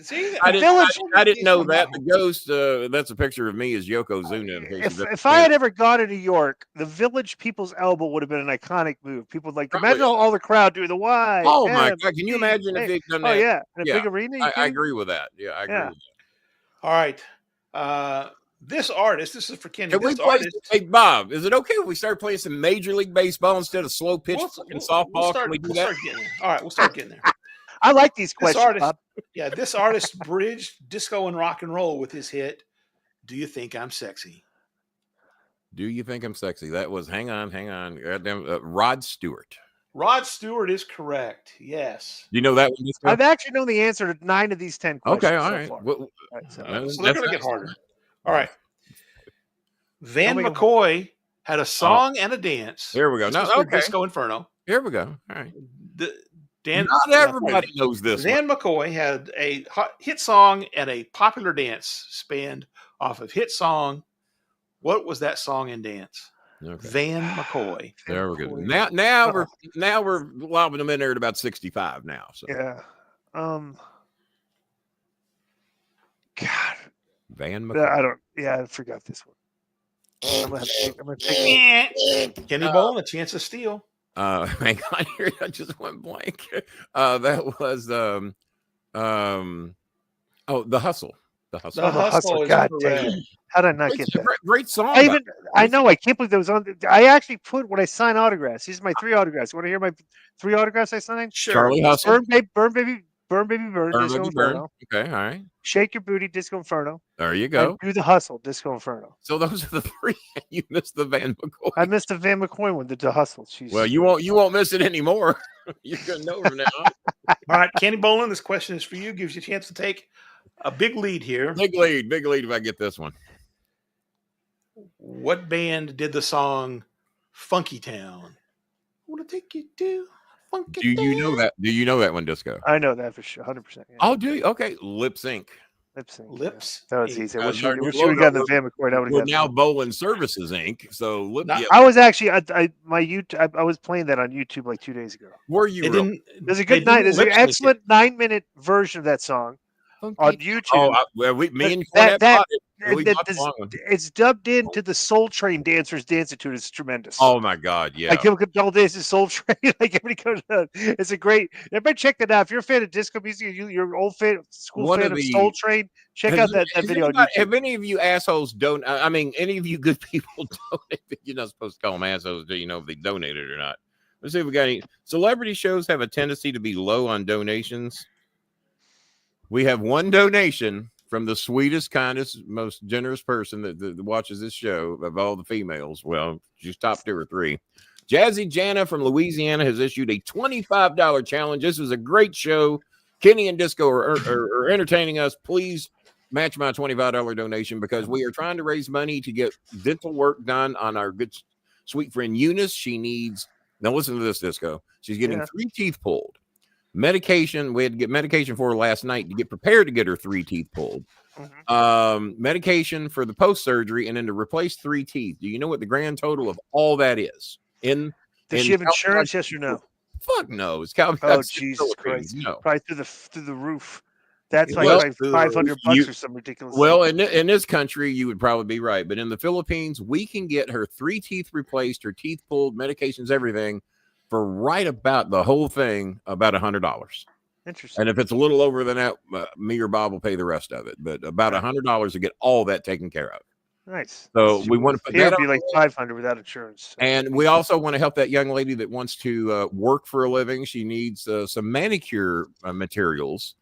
See,
I didn't know that. The ghost, that's a picture of me as Yokozuna.
If I had ever gone to New York, the Village People's Elbow would have been an iconic move. People would imagine all the crowd doing the Y.
Oh, my God. Can you imagine if they'd done that?
Oh, yeah. In a big arena?
I agree with that. Yeah, I agree with that.
All right. This artist, this is for Kenny.
Hey, Bob, is it okay if we start playing some Major League Baseball instead of slow pitch softball?
We'll start getting there. All right, we'll start getting there.
I like these questions, Bob.
This artist bridged disco and rock and roll with his hit, Do You Think I'm Sexy?
Do You Think I'm Sexy? That was, hang on. Goddamn, Rod Stewart.
Rod Stewart is correct. Yes.
You know that one?
I've actually known the answer to 9 of these 10 questions.
Okay, all right.
So they're going to get harder. All right. Van McCoy had a song and a dance.
Here we go.
Disco Inferno.
Here we go. All right.
Not
everybody knows this.
Van McCoy had a hit song and a popular dance spanned off of hit song. What was that song and dance?
Okay.
Van McCoy.
There we go. Now we're lobbing them in there at about 65 now. So.
Yeah. God.
Van McCoy.
I forgot this one. I'm gonna take
Kenny Bolin, A Chance of Steel.
Hang on here. I just went blank. That was The Hustle. The
Hustle. God damn. How did I not get that?
Great song.
I know. I can't believe that was on. I actually put when I sign autographs. These are my 3 autographs. You want to hear my 3 autographs I signed?
Sure. Charlie Hustle.
Burn Baby Disco Inferno.
Okay, all right.
Shake Your Booty, Disco Inferno.
There you go.
Do the Hustle, Disco Inferno.
So those are the 3. You missed the Van McCoy.
I missed the Van McCoy one, the Hustle. Jeez.
Well, you won't miss it anymore. You're gonna know from now on.
All right, Kenny Bolin, this question is for you. Gives you a chance to take a big lead here.
Big lead if I get this one.
What band did the song Funky Town? I want to take you to Funky Town.
You know that? Do you know that one, Disco?
I know that for sure, 100%. Yeah.
Oh, do you? Okay, Lip Sync.
Lips.
That was easy. Wish we got the Van McCoy.
We're now Bolin Services Inc. So
I was actually my YouTube. I was playing that on YouTube like 2 days ago.
Were you?
There's a good night. There's an excellent 9-minute version of that song on YouTube.
Oh, me and Cornette
it's dubbed into the Soul Train dancers dancing to it. It's tremendous.
Oh my God, yeah!
Like all days is Soul Train. Like everybody goes. It's a great. Everybody check that out. If you're a fan of disco music, you're an old fan of Soul Train. Check out that video on YouTube.
Have any of you assholes any of you good people donate? You're not supposed to call them assholes. Do you know if they donated or not? Let's see if we got any. Celebrity shows have a tendency to be low on donations. We have one donation from the sweetest, kindest, most generous person that watches this show of all the females. Well, she's top 2 or 3. Jazzy Jana from Louisiana has issued a $25 challenge. This is a great show. Kenny and Disco are entertaining us. Please match my $25 donation because we are trying to raise money to get dental work done on our good, sweet friend Eunice. She needs, now listen to this, Disco. She's getting 3 teeth pulled. Medication, we had to get medication for her last night to get prepared to get her 3 teeth pulled. Medication for the post-surgery and then to replace 3 teeth. Do you know what the grand total of all that is? Does
she have insurance, yes or no?
Fuck no. It's
Jesus Christ. No. Probably through the roof. That's like $500 or some ridiculous.
Well, in this country, you would probably be right. But in the Philippines, we can get her 3 teeth replaced, her teeth pulled, medications, everything, for right about the whole thing, about $100.
Interesting.
And if it's a little over than that, me or Bob will pay the rest of it. But about $100 to get all that taken care of.
Nice.
So we want to put that.
It'd be like $500 without insurance.
And we also want to help that young lady that wants to work for a living. She needs some manicure materials.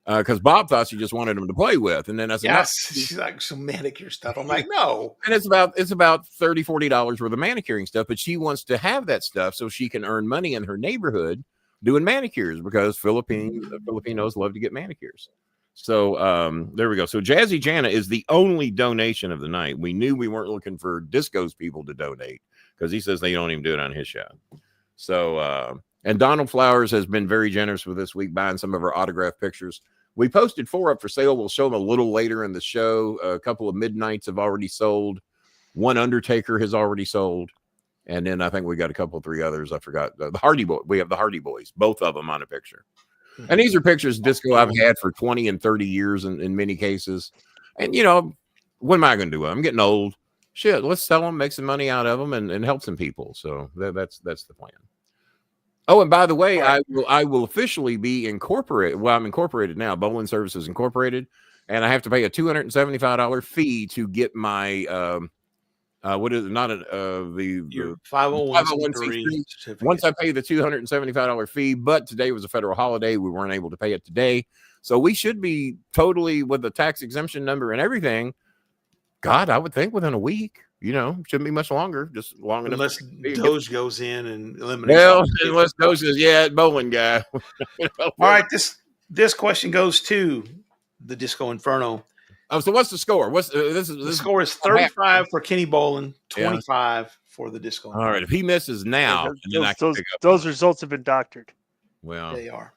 Because Bob thought she just wanted him to play with, and then I said,
"Yes, she's like some manicure stuff." I'm like, "No,"
and it's about $30-$40 worth of manicuring stuff, but she wants to have that stuff so she can earn money in her neighborhood doing manicures because Filipinos love to get manicures. So there we go. So Jazzy Jana is the only donation of the night. We knew we weren't looking for Disco's people to donate because he says they don't even do it on his show. So And Donald Flowers has been very generous with this week, buying some of our autographed pictures. We posted 4 up for sale. We'll show them a little later in the show. A couple of Midnights have already sold. One Undertaker has already sold. And then I think we got a couple, 3 others. I forgot. The Hardy Boy. We have the Hardy Boys, both of them on a picture. And these are pictures of Disco I've had for 20 and 30 years in many cases. And, you know, what am I going to do? I'm getting old. Shit, let's sell them, make some money out of them, and help some people. So that's the plan. Oh, and by the way, I will officially be incorporated. Well, I'm incorporated now. Bolin Services Incorporated. And I have to pay a $275 fee to get my what is it? Not the 501c3. Once I pay the $275 fee, but today was a federal holiday, we weren't able to pay it today, so we should be totally with the tax exemption number and everything. God, I would think within a week. You know, shouldn't be much longer. Just long enough.
Unless Doge goes in and eliminates.
Well, unless Doge says, "Yeah, Bolin guy."
All right, this question goes to the Disco Inferno.
Oh, so what's the score?
The score is 35 for Kenny Bolin, 25 for the Disco Inferno.
All right, if he misses now,
those results have been doctored.
Well,
they are.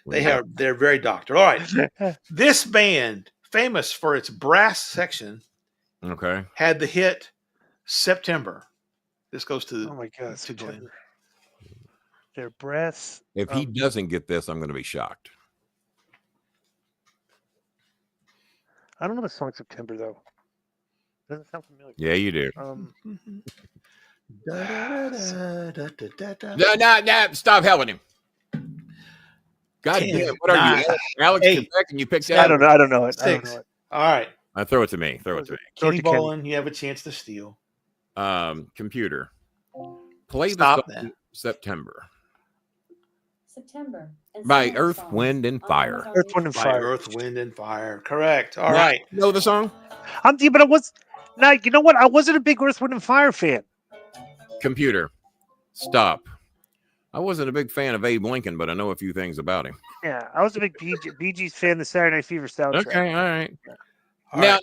They're very doctored. All right, this band, famous for its brass section, had the hit September. This goes to
oh my God, September. Their brass.
If he doesn't get this, I'm going to be shocked.
I don't know the song September though. Doesn't sound familiar.
Yeah, you do. No, stop helping him. God damn, what are you, Alex? Quebec, and you picked that?
I don't know it.
6. All right.
Throw it to me.
Kenny Bolin, you have a chance to steal.
Computer. Play the song September. By Earth, Wind, and Fire.
Earth, Wind, and Fire.
Earth, Wind, and Fire. Correct. All right.
You know the song?
But I was not. You know what? I wasn't a big Earth, Wind, and Fire fan.
Computer, stop. I wasn't a big fan of Abe Lincoln, but I know a few things about him.
Yeah, I was a big Bee Gees fan. The Saturday Night Fever soundtrack.
Okay, all right. Now,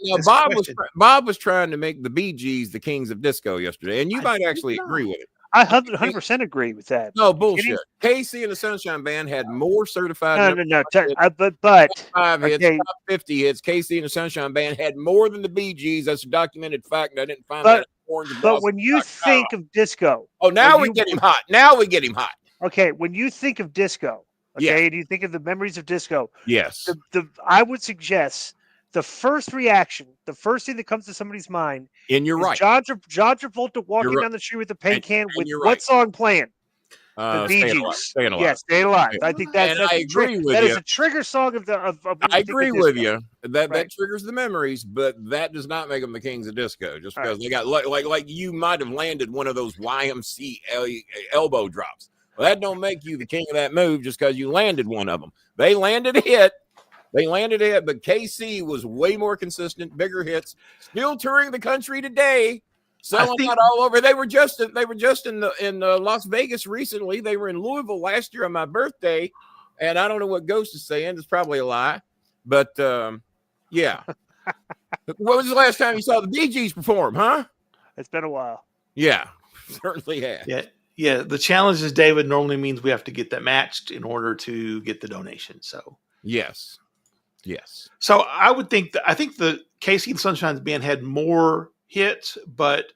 Bob was trying to make the Bee Gees the kings of disco yesterday, and you might actually agree with it.
I 100% agree with that.
No bullshit. Casey and the Sunshine Band had more certified.
No.
But 5 hits, top 50 hits. Casey and the Sunshine Band had more than the Bee Gees. That's a documented fact. I didn't find that.
But when you think of disco,
now we get him hot.
Okay, when you think of disco, and you think of the memories of disco,
yes,
I would suggest the first reaction, the first thing that comes to somebody's mind,
and you're right,
John Travolta walking down the street with a paint can with what song playing? The Bee Gees.
Staying Alive.
Yes, Staying Alive. I think I agree with you. That is a trigger song of
I agree with you. That triggers the memories, but that does not make them the kings of disco. Just because they got like you might have landed one of those YMCA elbow drops. Well, that don't make you the king of that move just because you landed one of them. They landed a hit. But KC was way more consistent, bigger hits, still touring the country today, selling out all over. They were just in Las Vegas recently. They were in Louisville last year on my birthday, and I don't know what Ghost is saying. It's probably a lie, but yeah. When was the last time you saw the Bee Gees perform? Huh?
It's been a while.
Yeah, certainly has.
Yeah. The challenge is David normally means we have to get that matched in order to get the donation. So
yes.
So I think the Casey and Sunshine's Band had more hits, but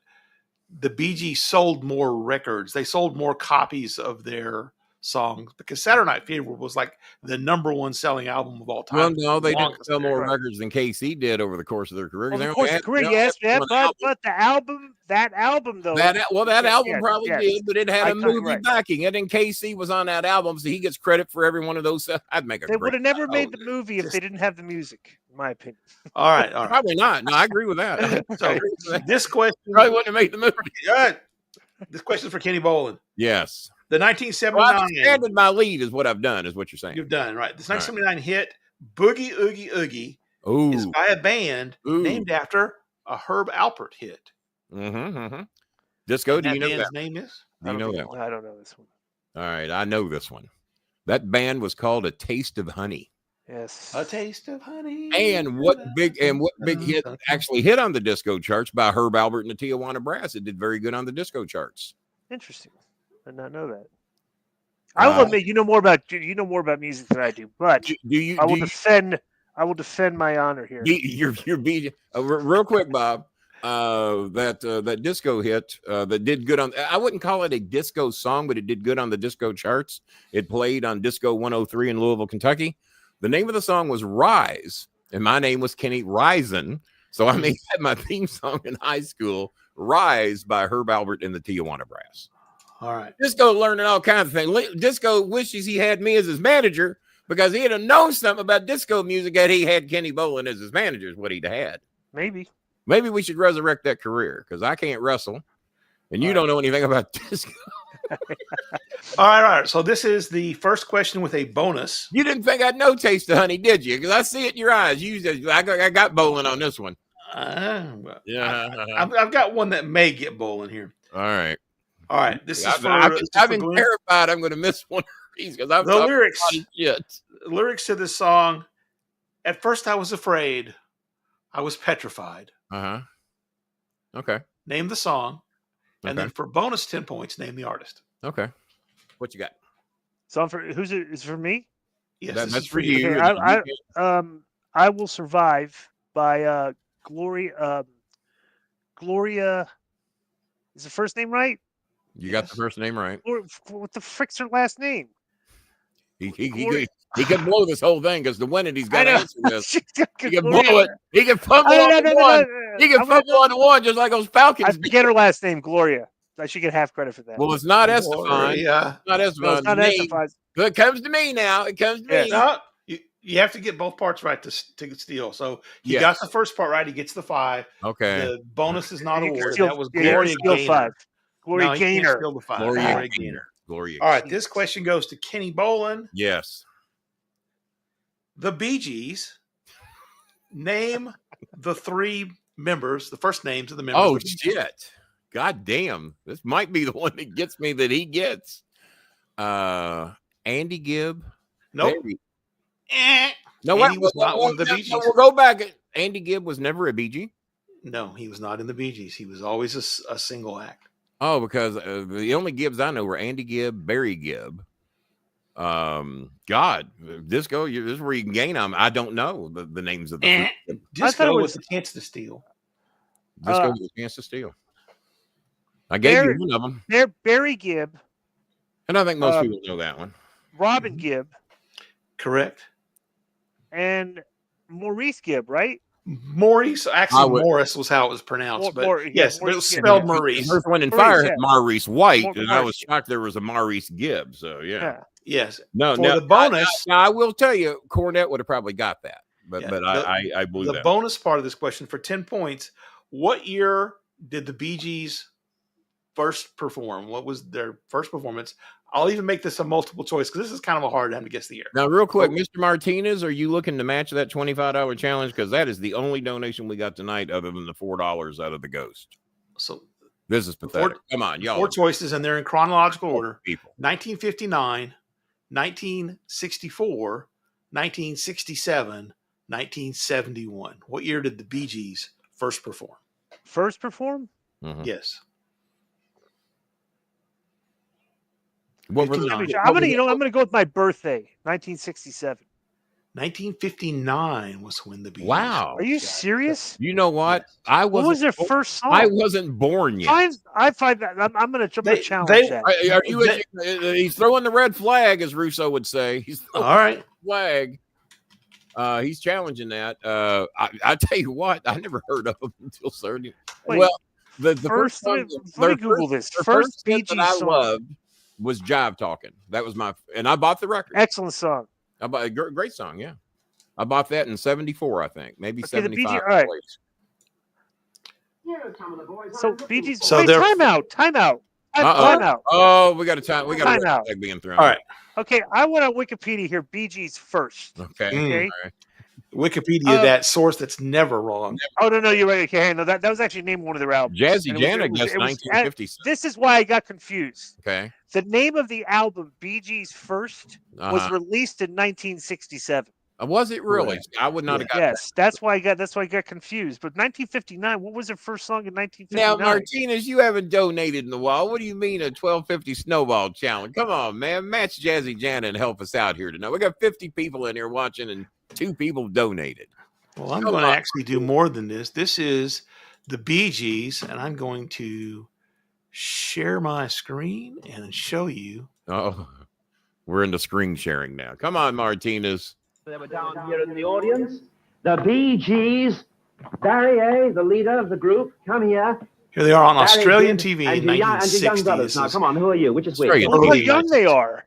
the Bee Gees sold more records. They sold more copies of their songs because Saturday Night Fever was like the #1 selling album of all time.
Well, no, they didn't sell more records than KC did over the course of their career.
But that album though.
That album probably did, but it had a movie backing it, and KC was on that album, so he gets credit for every one of those. I'd make
They would have never made the movie if they didn't have the music, in my opinion.
All right.
Probably not. No, I agree with that.
So this question
probably wouldn't have made the movie.
Good. This question is for Kenny Bolin.
Yes.
The 1979.
Well, I've expanded my lead is what I've done, is what you're saying.
You've done, right. This 1979 hit, Boogie Oogie Oogie, is by a band named after a Herb Alpert hit.
Disco, do you know that?
Band's name is?
Do you know that one?
I don't know this one.
All right, I know this one. That band was called A Taste of Honey.
Yes.
A Taste of Honey.
And what big hit actually hit on the disco charts by Herb Alpert and the Tijuana Brass? It did very good on the disco charts.
Interesting. I did not know that. I will admit, you know more about music than I do, but I will defend my honor here.
You're real quick, Bob. That disco hit that did good on. I wouldn't call it a disco song, but it did good on the disco charts. It played on Disco 103 in Louisville, Kentucky. The name of the song was Rise, and my name was Kenny Risen. So I made that my theme song in high school. Rise by Herb Albert and the Tijuana Brass.
All right.
Disco learning all kinds of things. Disco wishes he had me as his manager because he'd have known something about disco music that he had Kenny Bolin as his manager is what he'd had.
Maybe
we should resurrect that career because I can't wrestle and you don't know anything about disco.
All right. So this is the first question with a bonus.
You didn't think I'd no taste of honey, did you? Because I see it in your eyes. I got Bolin on this one.
Yeah. I've got one that may get Bolin here.
All right.
This is
I've been terrified I'm going to miss one of these because I've
the lyrics to this song. At first, I was afraid. I was petrified.
Okay.
Name the song, and then for bonus 10 points, name the artist.
Okay. What you got?
Song for who's it? Is it for me?
Yes,
that's for you.
Okay, I Will Survive by Gloria. Gloria. Is the first name right?
You got the first name right.
What the frick's her last name?
He could blow this whole thing because the winning he's got to answer this. He can blow it. He can fumble on one. He can fumble on one just like those Falcons.
I forget her last name, Gloria. I should get half credit for that.
Well, it's not Estefan.
Yeah,
not Estefan.
No, it's not Estefan.
But it comes to me now. It comes to me.
No, you have to get both parts right to steal. So he got the first part right. He gets the 5.
Okay.
The bonus is not awarded. That was Gloria Gaynor.
5. Gloria Gaynor.
Gloria Gaynor. All right, this question goes to Kenny Bolin.
Yes.
The Bee Gees. Name the 3 members, the first names of the members.
Oh, shit. God damn. This might be the one that gets me that he gets. Andy Gibb.
Nope.
No,
Andy was not one of the Bee Gees.
We'll go back. Andy Gibb was never a Bee Gee?
No, he was not in the Bee Gees. He was always a single act.
Oh, because the only Gibbs I know were Andy Gibb, Barry Gibb. God, Disco, this is where you can gain them. I don't know the names of the
Disco was a chance to steal.
Disco was a chance to steal. I gave you one of them.
Barry Gibb.
And I think most people know that one.
Robin Gibb.
Correct.
And Maurice Gibb, right?
Maurice, actually, Morris was how it was pronounced, yes, but it was spelled Maurice.
Earth, Wind, and Fire had Maurice White, and I was shocked there was a Maurice Gibb. So
yes.
No,
the bonus.
Now I will tell you, Cornette would have probably got that, but I believe
the bonus part of this question for 10 points. What year did the Bee Gees first perform? What was their first performance? I'll even make this a multiple choice because this is kind of a hard time to guess the year.
Now, real quick, Mr. Martinez, are you looking to match that $25 challenge? Because that is the only donation we got tonight other than the $4 out of the Ghost.
So
this is pathetic. Come on, y'all.
4 choices, and they're in chronological order.
People.
1959, 1964, 1967, 1971. What year did the Bee Gees first perform?
First perform?
Mm-hmm.
Yes.
I'm gonna go with my birthday, 1967.
1959 was when the Bee Gees.
Wow.
Are you serious?
You know what?
What was their first song?
I wasn't born yet.
I find that I'm gonna challenge that.
He's throwing the red flag, as Russo would say. He's
all right.
Flag. He's challenging that. I tell you what, I never heard of him until 30. Well, the first song,
let me Google this. First Bee Gees
that I
song
loved was Jive Talking. That was and I bought the record.
Excellent song.
I bought a great song. Yeah, I bought that in '74, I think, maybe '75.
All right. So Bee Gees.
So
time out. Time out.
Oh, we got a time. We got a
time
being thrown.
All right.
Okay, I went on Wikipedia here. Bee Gees first.
Okay.
Right. Wikipedia, that source that's never wrong.
Oh no, you're right. Okay, no, that was actually named one of their albums.
Jazzy Janet guessed 1950s.
This is why I got confused.
Okay.
The name of the album, Bee Gees First, was released in 1967.
Was it really? I would not have got
Yes, that's why I got confused. But 1959, what was their first song in 1959?
Now, Martinez, you haven't donated in a while. What do you mean a 1250 snowball challenge? Come on, man. Match Jazzy Jana and help us out here tonight. We got 50 people in here watching and 2 people donated.
Well, I'm going to actually do more than this. This is the Bee Gees, and I'm going to share my screen and show you.
Oh, we're into screen sharing now. Come on, Martinez.
They were down here in the audience. The Bee Gees. Barry A., the leader of the group, come here.
Here they are on Australian TV in 1960s.
And your young brothers. Now, come on, who are you? Which is which?
Look how young they are.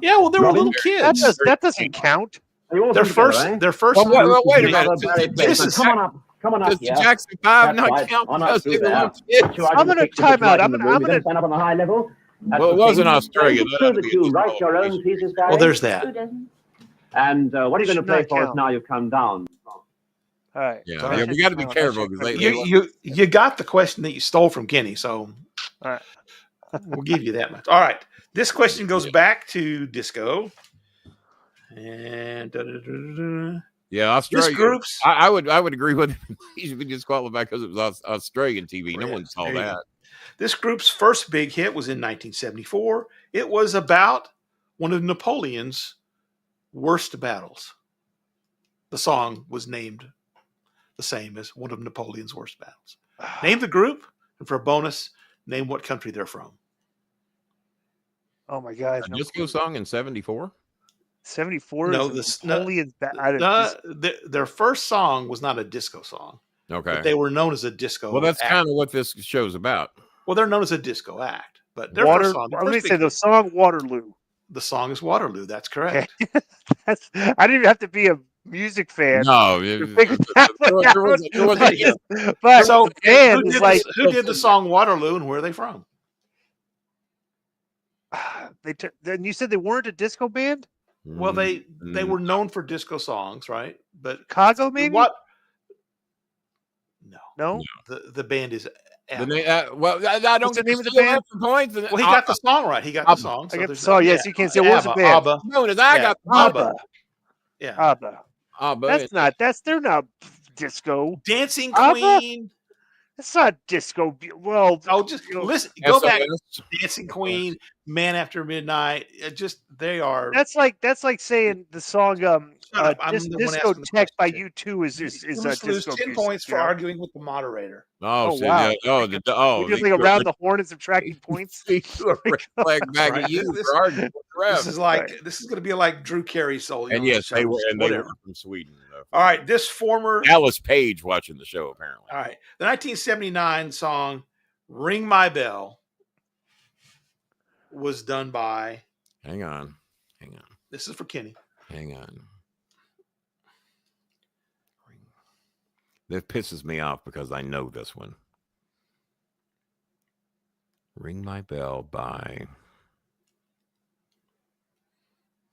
Yeah, well, they were little kids.
That doesn't count.
Their first.
Well, wait a minute.
Come on up.
Does the Jackson 5 not count?
I'm going to time out. I'm going to
stand up on the high level.
Well, it wasn't Australia.
Write your own pieces, Barry.
Well, there's that.
And what are you going to play for us now you've come down?
All right.
Yeah, we got to be careful because
you got the question that you stole from Kenny, so
all right.
We'll give you that much. All right, this question goes back to Disco, and
yeah, Australia.
This group's
I would agree with him. He should be disqualified because it was Australian TV. No one saw that.
This group's first big hit was in 1974. It was about one of Napoleon's worst battles. The song was named the same as one of Napoleon's worst battles. Name the group, and for a bonus, name what country they're from.
Oh my God!
A disco song in 74.
74.
No,
Napoleon's
their first song was not a disco song.
Okay,
but they were known as a disco.
Well, that's
act.
Kind of what this show's about.
Well, they're known as a disco act, but their first song.
Let me say the song Waterloo.
The song is Waterloo. That's correct.
Okay. I didn't even have to be a music fan.
No,
but
so
the band is like,
who did the song Waterloo and where are they from?
Then you said they weren't a disco band.
Well, they were known for disco songs, right? But
Chicago, maybe.
What?
No.
The band is.
I don't get
the name of the band.
Points.
Well, he got the song right. He got the song.
I got the song. Yes, you can say it was a band.
ABBA.
No, I got
ABBA.
Yeah, ABBA. They're not disco.
Dancing Queen.
It's not disco. Well,
just listen. Go back. Dancing Queen, Man After Midnight. They are.
That's like saying the song Disco Tech by U2 is
just lose 10 points for arguing with the moderator.
Wow.
You're
just like around the horn and subtracting points.
Flag back at you for arguing with the ref.
This is going to be like Drew Carey's solo.
And yes, they were from Sweden.
All right, this former
Alice Page watching the show apparently.
All right, the 1979 song "Ring My Bell" was done by.
Hang on.
This is for Kenny.
Hang on. That pisses me off because I know this one. Ring My Bell by.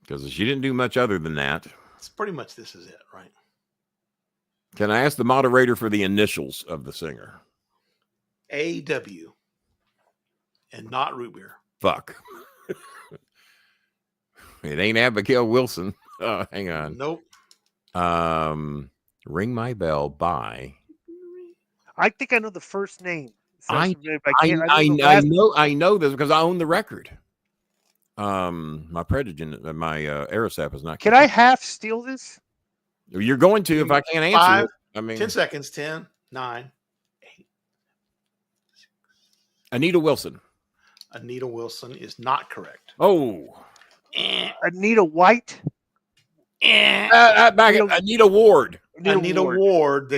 Because she didn't do much other than that.
It's pretty much this is it, right?
Can I ask the moderator for the initials of the singer?
A.W. and not root beer.
Fuck. It ain't Abigail Wilson. Hang on.
Nope.
Ring My Bell by.
I think I know the first name.
I know this because I own the record. My Predigent, my Aerosap is not.
Can I half steal this?
You're going to if I can't answer.
5,
it. I mean,
10 seconds. 10, 9, 8.
Anita Wilson.
Anita Wilson is not correct.
Oh.
Anita White.
Anita Ward.
Anita Ward.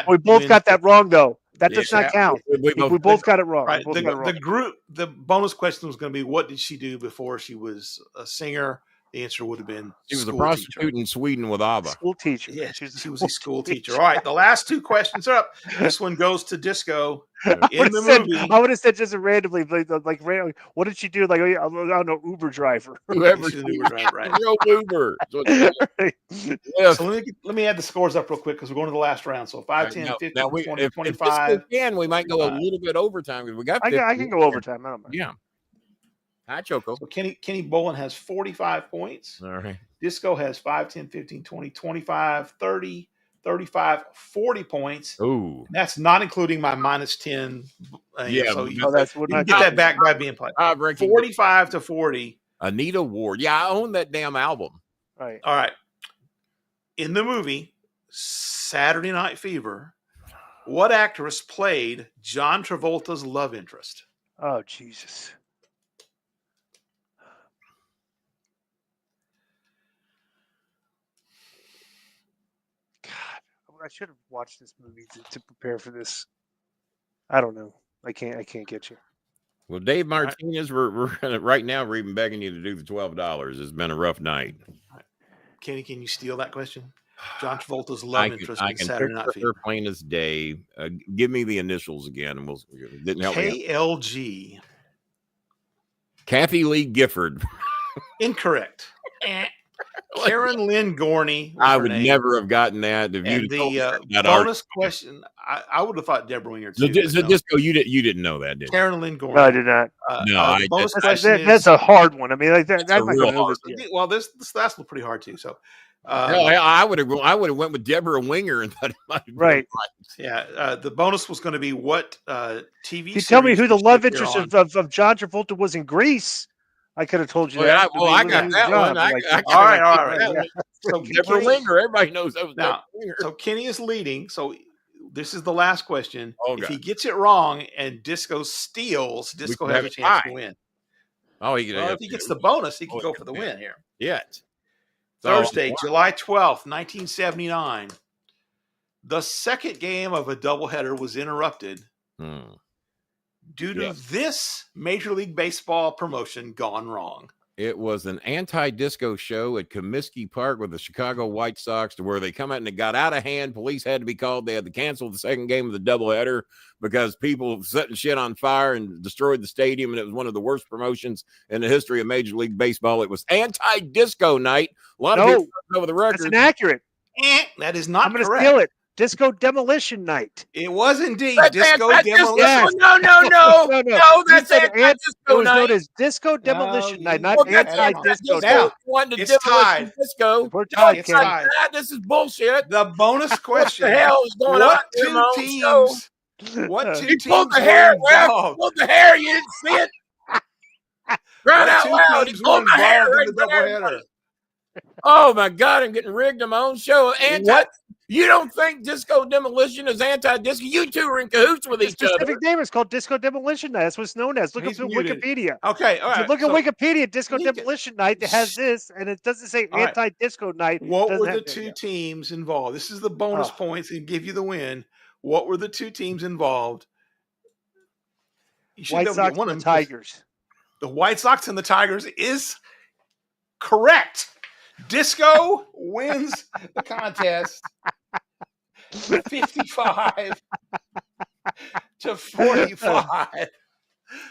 We both got that wrong, though. That does not count. We both got it wrong.
Right. The bonus question was going to be, what did she do before she was a singer? The answer would have been
she was a prostitute in Sweden with ABBA.
School teacher.
Yeah, she was a school teacher. All right, the last 2 questions are up. This one goes to Disco. In the movie,
I would have said just randomly, like randomly, what did she do? Like, I don't know, Uber driver.
Whoever
Uber driver, right?
Real Uber.
So let me add the scores up real quick because we're going to the last round. So 5, 10, 15, 20, 25.
If we might go a little bit overtime because we got.
I can go overtime. I don't mind.
Yeah. Hi, Choco.
So Kenny Bolin has 45 points.
All right.
Disco has 5, 10, 15, 20, 25, 30, 35, 40 points.
Ooh.
That's not including my minus 10. So you can get that back by being played. 45 to 40.
Anita Ward. Yeah, I own that damn album.
Right.
All right. In the movie Saturday Night Fever, what actress played John Travolta's love interest?
Oh, Jesus. God, I should have watched this movie to prepare for this. I don't know. I can't get you.
Well, Dave Martinez, we're right now we're even begging you to do the $12. It's been a rough night.
Kenny, can you steal that question? John Travolta's love interest in Saturday Night Fever.
Plain as day. Give me the initials again, and didn't help me.
KLG.
Kathy Lee Gifford.
Incorrect. Karen Lynn Gorney.
I would never have gotten that. If
and the bonus question, I would have thought Deborah Winger too.
So Disco, you didn't know that, did you?
Karen Lynn Gorney.
No, I did not.
No,
bonus question
that's a hard one. I mean, like that.
I'm not gonna know
this. Well, this last one's pretty hard too. So,
I would have went with Deborah Winger and thought it might have been
right.
Yeah, the bonus was going to be what TV.
You tell me who the love interest of John Travolta was in Grease. I could have told you that.
I got that one.
All right.
Yeah. So Deborah Winger, everybody knows that was Deborah Winger.
So Kenny is leading. So this is the last question.
Oh,
if he gets it wrong and Disco steals, Disco has a chance to win.
Oh,
if he gets the bonus, he can go for the win here.
Yeah.
Thursday, July 12th, 1979. The second game of a doubleheader was interrupted due to this Major League Baseball promotion gone wrong.
It was an anti-disco show at Comiskey Park with the Chicago White Sox, to where they come out and it got out of hand. Police had to be called. They had to cancel the second game of the doubleheader because people setting shit on fire and destroyed the stadium. And it was one of the worst promotions in the history of Major League Baseball. It was anti-disco night. A lot of people over the record.
That's inaccurate.
That is not correct.
I'm going to steal it. Disco Demolition Night.
It was indeed Disco Demolition.
Yes.
No, that's anti-disco night.
It was known as Disco Demolition Night, not anti-disco.
Now, it's tied.
Disco.
We're tied.
It's tied.
This is bullshit.
The bonus question.
What the hell is going on?
What two teams?
You pulled the hair, Webb. You pulled the hair. You didn't see it. Crying out loud. He pulled the hair right there. Oh, my God. I'm getting rigged on my own show.
What?
You don't think Disco Demolition is anti-disco? You two are in cahoots with each other.
The specific name is called Disco Demolition Night. That's what it's known as. Look up Wikipedia.
Okay, all right.
If you look at Wikipedia, Disco Demolition Night, it has this, and it doesn't say anti-disco night.
What were the two teams involved? This is the bonus points and give you the win. What were the two teams involved?
White Sox and the Tigers.
The White Sox and the Tigers is correct. Disco wins the contest 55 to 45.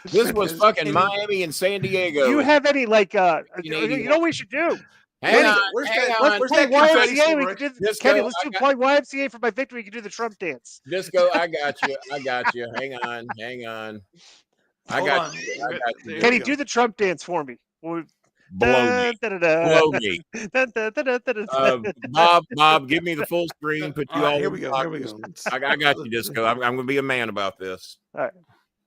This was fucking Miami and San Diego.
Do you have any you know what we should do?
Hang on.
Let's play YMCA. Kenny, let's play YMCA for my victory. You can do the Trump dance.
Disco, I got you. Hang on. I got you.
Kenny, do the Trump dance for me.
Blow me. Bob, give me the full screen. Put you all.
Here we go.
I got you, Disco. I'm going to be a man about this.
All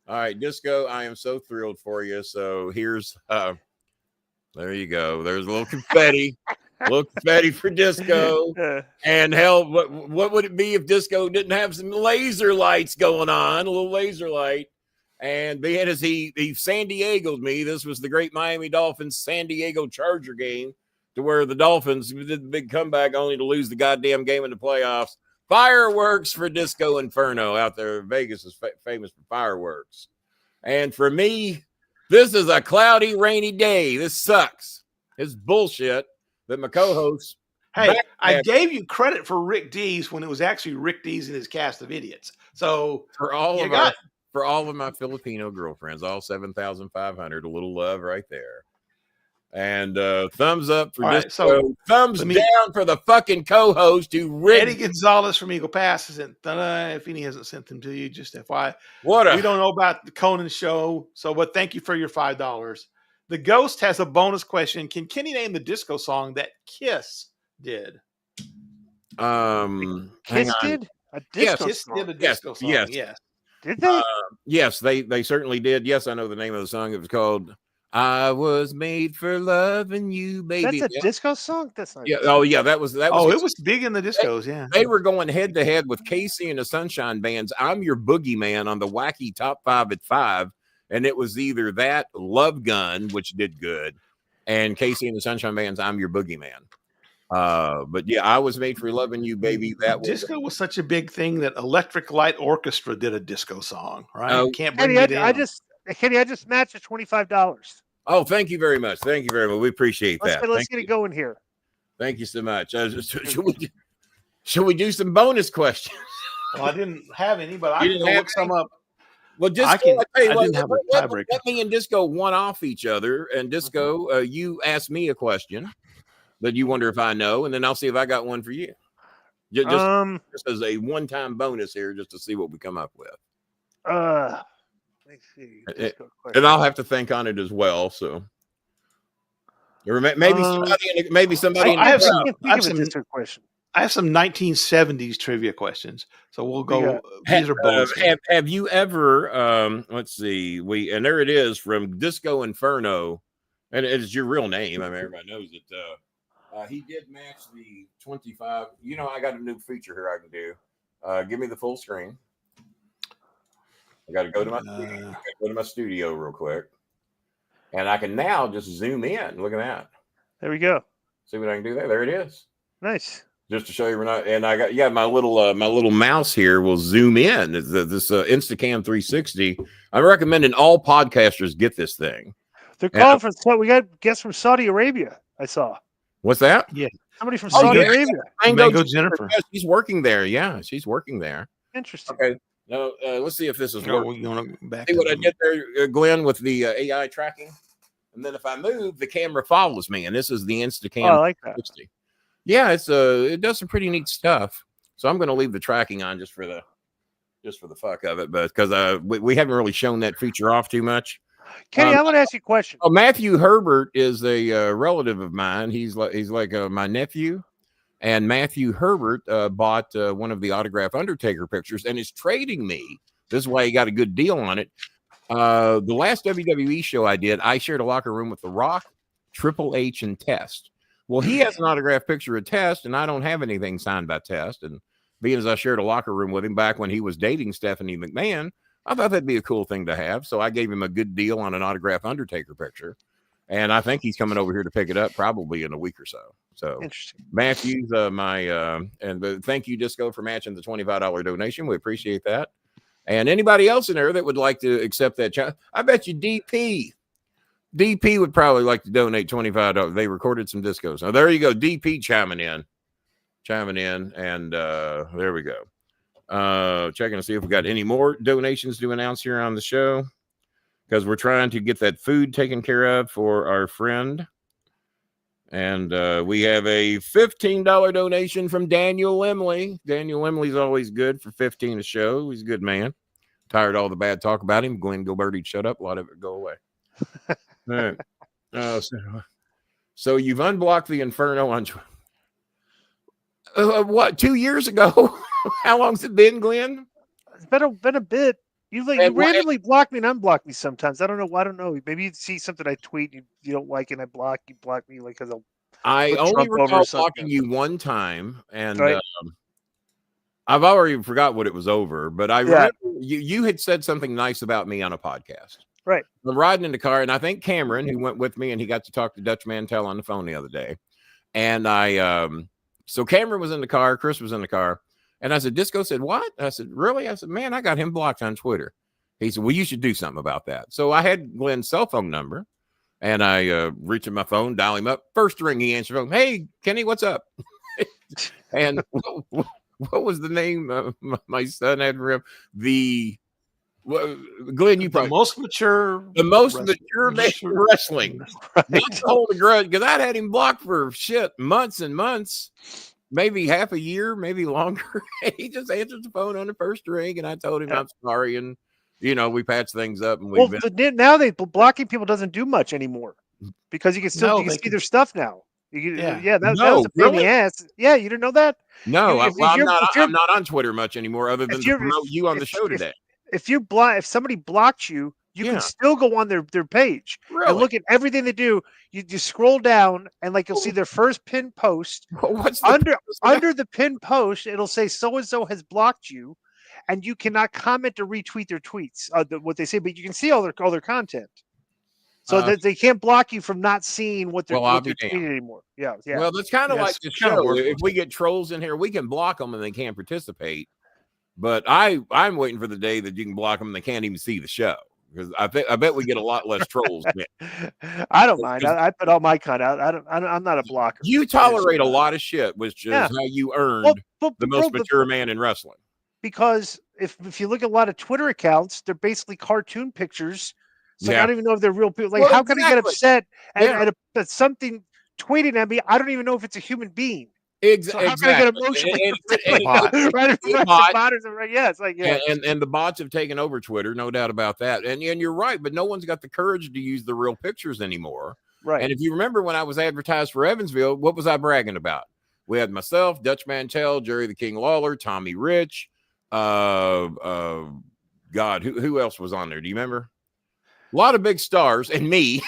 right, Disco. I am so thrilled for you. So here's, there you go. There's a little confetti. For Disco. And hell, what would it be if Disco didn't have some laser lights going on? A little laser light. And being as he San Diego'd me, this was the great Miami Dolphins San Diego Charger game, to where the Dolphins did the big comeback only to lose the goddamn game in the playoffs. Fireworks for Disco Inferno out there. Vegas is famous for fireworks. And for me, this is a cloudy, rainy day. This sucks. It's bullshit that my co-hosts.
Hey, I gave you credit for Rick Dees when it was actually Rick Dees and his cast of idiots. So
for all of my Filipino girlfriends, all 7,500, a little love right there. And thumbs up for this. So thumbs down for the fucking co-host who
Eddie Gonzalez from Eagle Pass hasn't. If he hasn't sent them to you, just FYI. We don't know about the Conan show, but thank you for your $5. The Ghost has a bonus question. Can Kenny name the disco song that Kiss did?
Kiss did a disco
Kiss
song.
did a disco song. Yes.
Did they?
Yes, they certainly did. Yes, I know the name of the song. It was called "I Was Made for Loving You, Baby."
That's a disco song. That's not.
Yeah. Oh, yeah. That was.
Oh, it was big in the discos.
They were going head to head with Casey and the Sunshine Band's "I'm Your Boogeyman" on the wacky Top 5 at 5, and it was either that, Love Gun, which did good, and Casey and the Sunshine Band's "I'm Your Boogeyman." But yeah, I Was Made for Loving You, Baby. That
disco was such a big thing that Electric Light Orchestra did a disco song, right? Can't bring it in.
Kenny, I just matched at $25.
Oh, thank you very much. Thank you very much. We appreciate that.
Let's get it going here.
Thank you so much. Should we do some bonus questions?
Well, I didn't have any, but I can look some up.
Well, Disco, let me and Disco one off each other. And Disco, you ask me a question that you wonder if I know, and then I'll see if I got one for you. Just as a one-time bonus here, just to see what we come up with.
Let me see.
And I'll have to think on it as well. So, or maybe somebody.
I have some question. I have some 1970s trivia questions. So we'll go. These are bonus.
Have you ever? Let's see. And there it is from Disco Inferno, and it's your real name. I mean, everybody knows it. He did match the 25. You know, I got a new feature here I can do. Give me the full screen. I got to go to my studio real quick, and I can now just zoom in. Look at that.
There we go.
See what I can do there. There it is.
Nice.
Just to show you we're not. And I got my little mouse here will zoom in. This Instacam 360. I'm recommending all podcasters get this thing.
They're calling for what we got guests from Saudi Arabia. I saw.
What's that?
Yeah,
somebody from Saudi Arabia.
Mango Jennifer.
Yeah, she's working there. Yeah, she's working there.
Interesting.
Okay. Now, let's see if this is working.
You want to back
see what I did there, Glenn, with the AI tracking? And then if I move, the camera follows me. And this is the Instacam.
Oh, I like that.
60. Yeah, it does some pretty neat stuff. So I'm going to leave the tracking on just for the fuck of it, but because we haven't really shown that feature off too much.
Kenny, I want to ask you a question.
Oh, Matthew Herbert is a relative of mine. He's like my nephew. And Matthew Herbert bought one of the autographed Undertaker pictures and is trading me. This is why he got a good deal on it. The last WWE show I did, I shared a locker room with The Rock, Triple H, and Test. Well, he has an autographed picture of Test, and I don't have anything signed by Test. And being as I shared a locker room with him back when he was dating Stephanie McMahon, I thought that'd be a cool thing to have. So I gave him a good deal on an autographed Undertaker picture. And I think he's coming over here to pick it up probably in a week or so. So Matthew's and thank you, Disco, for matching the $25 donation. We appreciate that. And anybody else in there that would like to accept that I bet you DP would probably like to donate $25. They recorded some discos. So there you go. DP chiming in. And there we go. Checking to see if we got any more donations to announce here on the show, because we're trying to get that food taken care of for our friend. And we have a $15 donation from Daniel Lemley. Daniel Lemley's always good for $15 a show. He's a good man. Tired of all the bad talk about him. Glenn Gilbertti, shut up. A lot of it go away. All right. So you've unblocked the Inferno on what, 2 years ago? How long's it been, Glenn?
It's been a bit. You randomly block me and unblock me sometimes. I don't know. Maybe you see something I tweet you don't like and you block me like because
I only recall blocking you one time, and I've already forgot what it was over. But I remember you had said something nice about me on a podcast.
Right.
I'm riding in the car, and I think Cameron, who went with me, and he got to talk to Dutch Mantel on the phone the other day. And so Cameron was in the car, Chris was in the car. And I said, Disco said, what? I said, really? I said, man, I got him blocked on Twitter. He said, well, you should do something about that. So I had Glenn's cell phone number, and I reached in my phone, dial him up. First ring, he answered the phone. Hey, Kenny, what's up? And what was the name my son had for him? Glenn, you probably the most mature man in wrestling. Right. Not to hold a grudge, because I'd had him blocked for months and months. Maybe half a year, maybe longer. He just answered the phone on the first ring, and I told him I'm sorry, and we patch things up. And
now blocking people doesn't do much anymore because you can still see their stuff now. That was a pain in the ass. Yeah, you didn't know that?
No, I'm not on Twitter much anymore, other than to promote you on the show today.
If somebody blocked you, you can still go on their page and look at everything they do. You scroll down and you'll see their first pinned post. Under the pinned post, it'll say so and so has blocked you, and you cannot comment or retweet their tweets. What they say, but you can see all their content. So that they can't block you from not seeing what they're tweeting anymore. Yeah.
Well, that's kind of like the show. If we get trolls in here, we can block them and they can't participate. But I'm waiting for the day that you can block them and they can't even see the show. Because I bet we get a lot less trolls.
I don't mind. I put all my content out. I'm not a blocker.
You tolerate a lot of shit, which is how you earned the most mature man in wrestling.
Because if you look at a lot of Twitter accounts, they're basically cartoon pictures. So I don't even know if they're real people. How can I get upset at something tweeting at me? I don't even know if it's a human being.
Exactly.
So how can I get emotionally?
And the bots have taken over Twitter, no doubt about that. And you're right, but no one's got the courage to use the real pictures anymore.
Right.
And if you remember when I was advertised for Evansville, what was I bragging about? We had myself, Dutch Mantell, Jerry the King Lawler, Tommy Rich. God, who else was on there? Do you remember? A lot of big stars and me.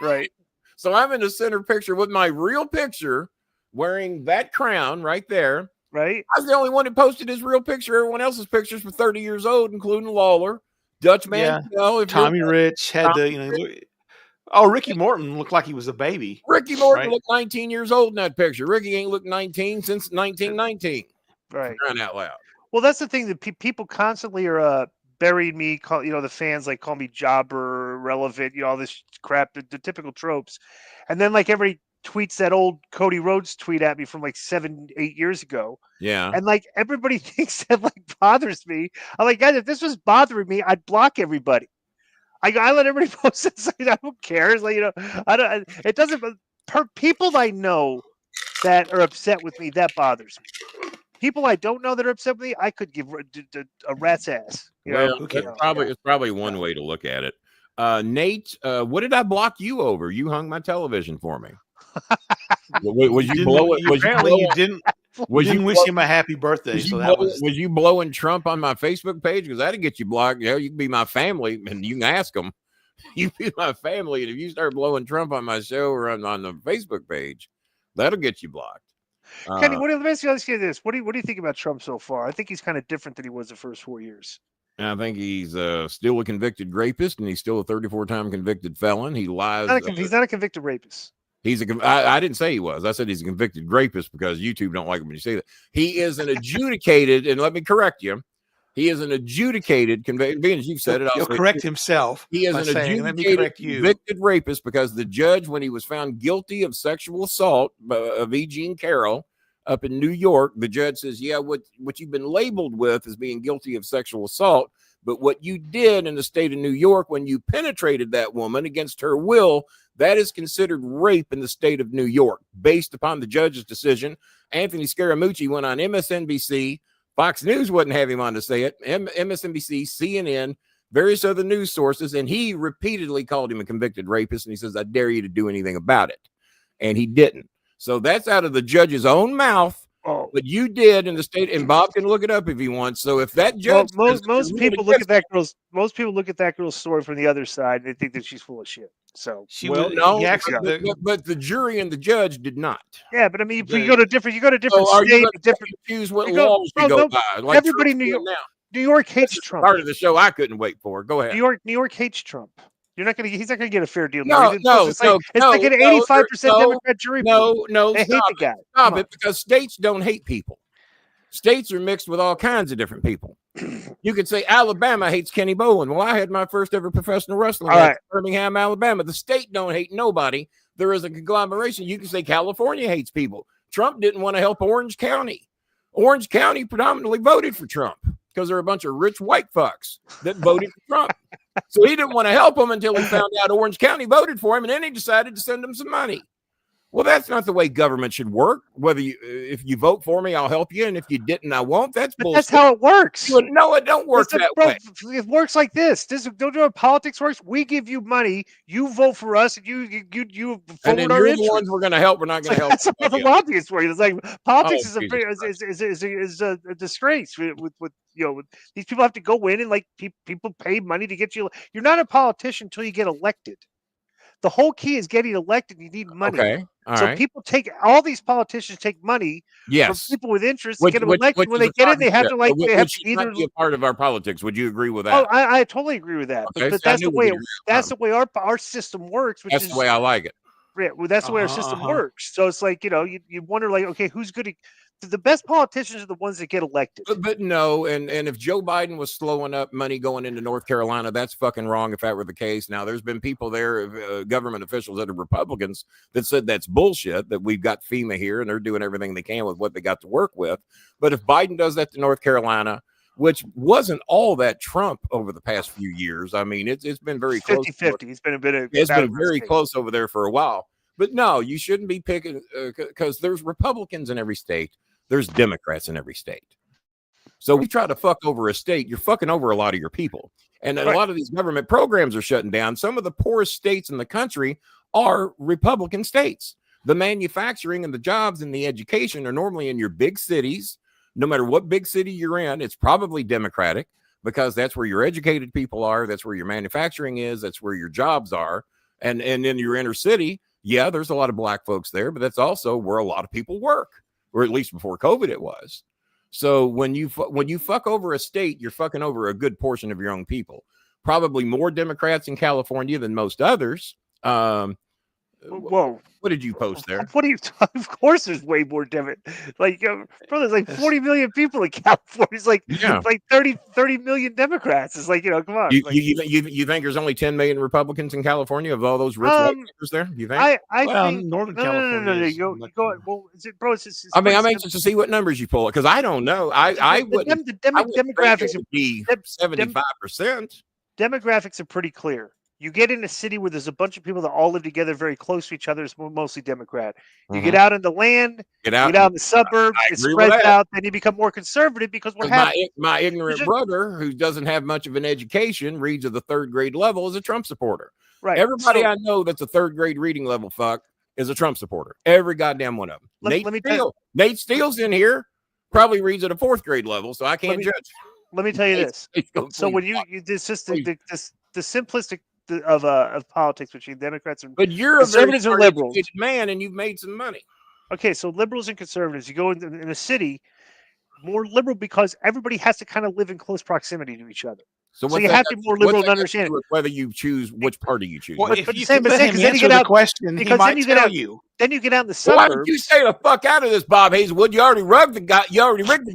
Right.
So I'm in the center picture with my real picture wearing that crown right there.
Right.
I was the only one who posted his real picture. Everyone else's pictures were 30 years old, including Lawler, Dutch Mantell.
Tommy Rich had Ricky Morton looked like he was a baby.
Ricky Morton looked 19 years old in that picture. Ricky ain't looked 19 since 1919.
Right.
Crying out loud.
Well, that's the thing that people constantly are burying me. The fans call me jobber, irrelevant, all this crap, the typical tropes. And then everybody tweets that old Cody Rhodes tweet at me from 7-8 years ago.
Yeah.
And everybody thinks that bothers me. I'm like, guys, if this was bothering me, I'd block everybody. I let everybody post it. I don't care. It's I don't. It doesn't. People I know that are upset with me, that bothers me. People I don't know that are upset with me, I could give a rat's ass.
It's probably one way to look at it. Nate, what did I block you over? You hung my television for me. Was you blowing?
You didn't wish him a happy birthday.
Was you blowing Trump on my Facebook page? Because that'd get you blocked. You can be my family, and you can ask them. You be my family, and if you start blowing Trump on my show or on the Facebook page, that'll get you blocked.
Kenny, let me ask you this: what do you think about Trump so far? I think he's kind of different than he was the first 4 years.
I think he's still a convicted rapist, and he's still a 34-time convicted felon. He lies.
He's not a convicted rapist.
I didn't say he was. I said he's a convicted rapist because YouTube don't like him when you say that. He is an adjudicated, and let me correct you. He is an adjudicated convicted. Being as you've said it,
he'll correct himself.
He is an adjudicated convicted rapist because the judge, when he was found guilty of sexual assault of E. Jean Carroll up in New York, the judge says, "Yeah, what you've been labeled with is being guilty of sexual assault, but what you did in the state of New York when you penetrated that woman against her will." That is considered rape in the state of New York. Based upon the judge's decision, Anthony Scaramucci went on MSNBC. Fox News wouldn't have him on to say it. MSNBC, CNN, various other news sources, and he repeatedly called him a convicted rapist, and he says, "I dare you to do anything about it." And he didn't. So that's out of the judge's own mouth.
Oh.
But you did in the state, and Bob can look it up if he wants. So if that judge,
most people look at that girl's story from the other side, and they think that she's full of shit. So
but the jury and the judge did not.
Yeah, but I mean, you go to different state, different.
Choose what laws to go by.
Everybody in New York hates Trump.
Part of the show I couldn't wait for. Go ahead.
New York hates Trump. He's not gonna get a fair deal.
It's
an 85% Democrat jury.
No,
they hate the guy.
Stop it, because states don't hate people. States are mixed with all kinds of different people. You could say Alabama hates Kenny Bolin. Well, I had my first ever professional wrestling match in Birmingham, Alabama. The state don't hate nobody. There is a conglomeration. You can say California hates people. Trump didn't want to help Orange County. Orange County predominantly voted for Trump because they're a bunch of rich white fucks that voted for Trump. So he didn't want to help them until he found out Orange County voted for him, and then he decided to send them some money. Well, that's not the way government should work. If you vote for me, I'll help you, and if you didn't, I won't. That's bullshit.
That's how it works.
No, it don't work that way.
It works like this. Don't know how politics works. We give you money, you vote for us, and you vote
and then
our
you're the ones we're going to help. We're not going to help.
That's how the lobbyists work. It's like politics is a disgrace. With these people have to go in and like people pay money to get you. You're not a politician until you get elected. The whole key is getting elected. You need money.
Okay.
People all these politicians take money from people with interest to get them elected. When they get it, they have to they have to either
be a part of our politics. Would you agree with that?
Oh, I totally agree with that.
Okay,
but that's the way our system works.
That's the way I like it.
Yeah, well, that's the way our system works. So it's like you wonder like, okay, who's good? The best politicians are the ones that get elected.
But no, and if Joe Biden was slowing up money going into North Carolina, that's fucking wrong if that were the case. Now, there's been people there, government officials that are Republicans, that said that's bullshit, that we've got FEMA here and they're doing everything they can with what they got to work with. But if Biden does that to North Carolina, which wasn't all that Trump over the past few years, I mean, it's been very
50-50. It's been
very close over there for a while. But no, you shouldn't be picking because there's Republicans in every state. There's Democrats in every state. So we try to fuck over a state, you're fucking over a lot of your people. And a lot of these government programs are shutting down. Some of the poorest states in the country are Republican states. The manufacturing and the jobs and the education are normally in your big cities. No matter what big city you're in, it's probably Democratic because that's where your educated people are. That's where your manufacturing is. That's where your jobs are. And in your inner city, yeah, there's a lot of black folks there, but that's also where a lot of people work. Or at least before COVID it was. So when you fuck over a state, you're fucking over a good portion of your own people. Probably more Democrats in California than most others.
Whoa!
What did you post there?
What are you talking? Of course, there's way more Democrats. Like, bro, there's like 40 million people in California. It's like 30 million Democrats. It's like, come on.
You think there's only 10 million Republicans in California of all those rich white makers there? You think?
I think
Northern California.
No. Well, is it, bro? It's
I'm anxious to see what numbers you pull because I don't know. I wouldn't.
The demographics
would be 75%.
Demographics are pretty clear. You get in a city where there's a bunch of people that all live together very close to each other. It's mostly Democrat. You get out in the land, get out in the suburbs, it spreads out, then you become more conservative because what happens?
My ignorant brother, who doesn't have much of an education, reads at the third grade level, is a Trump supporter.
Right.
Everybody I know that's a third grade reading level is a Trump supporter. Every goddamn one of them. Nate Steele's in here, probably reads at a fourth grade level, so I can't judge.
Let me tell you this. So when it's just the simplistic of politics between Democrats and conservatives and liberals,
man, and you've made some money.
Okay, so liberals and conservatives, you go in a city more liberal because everybody has to kind of live in close proximity to each other. So you have to be more liberal to understand
whether you choose which party you choose.
Well, if you can let him answer the question, he might tell you.
Then you get out in the suburbs.
Why don't you stay the fuck out of this, Bob Hazelwood? You already rigged the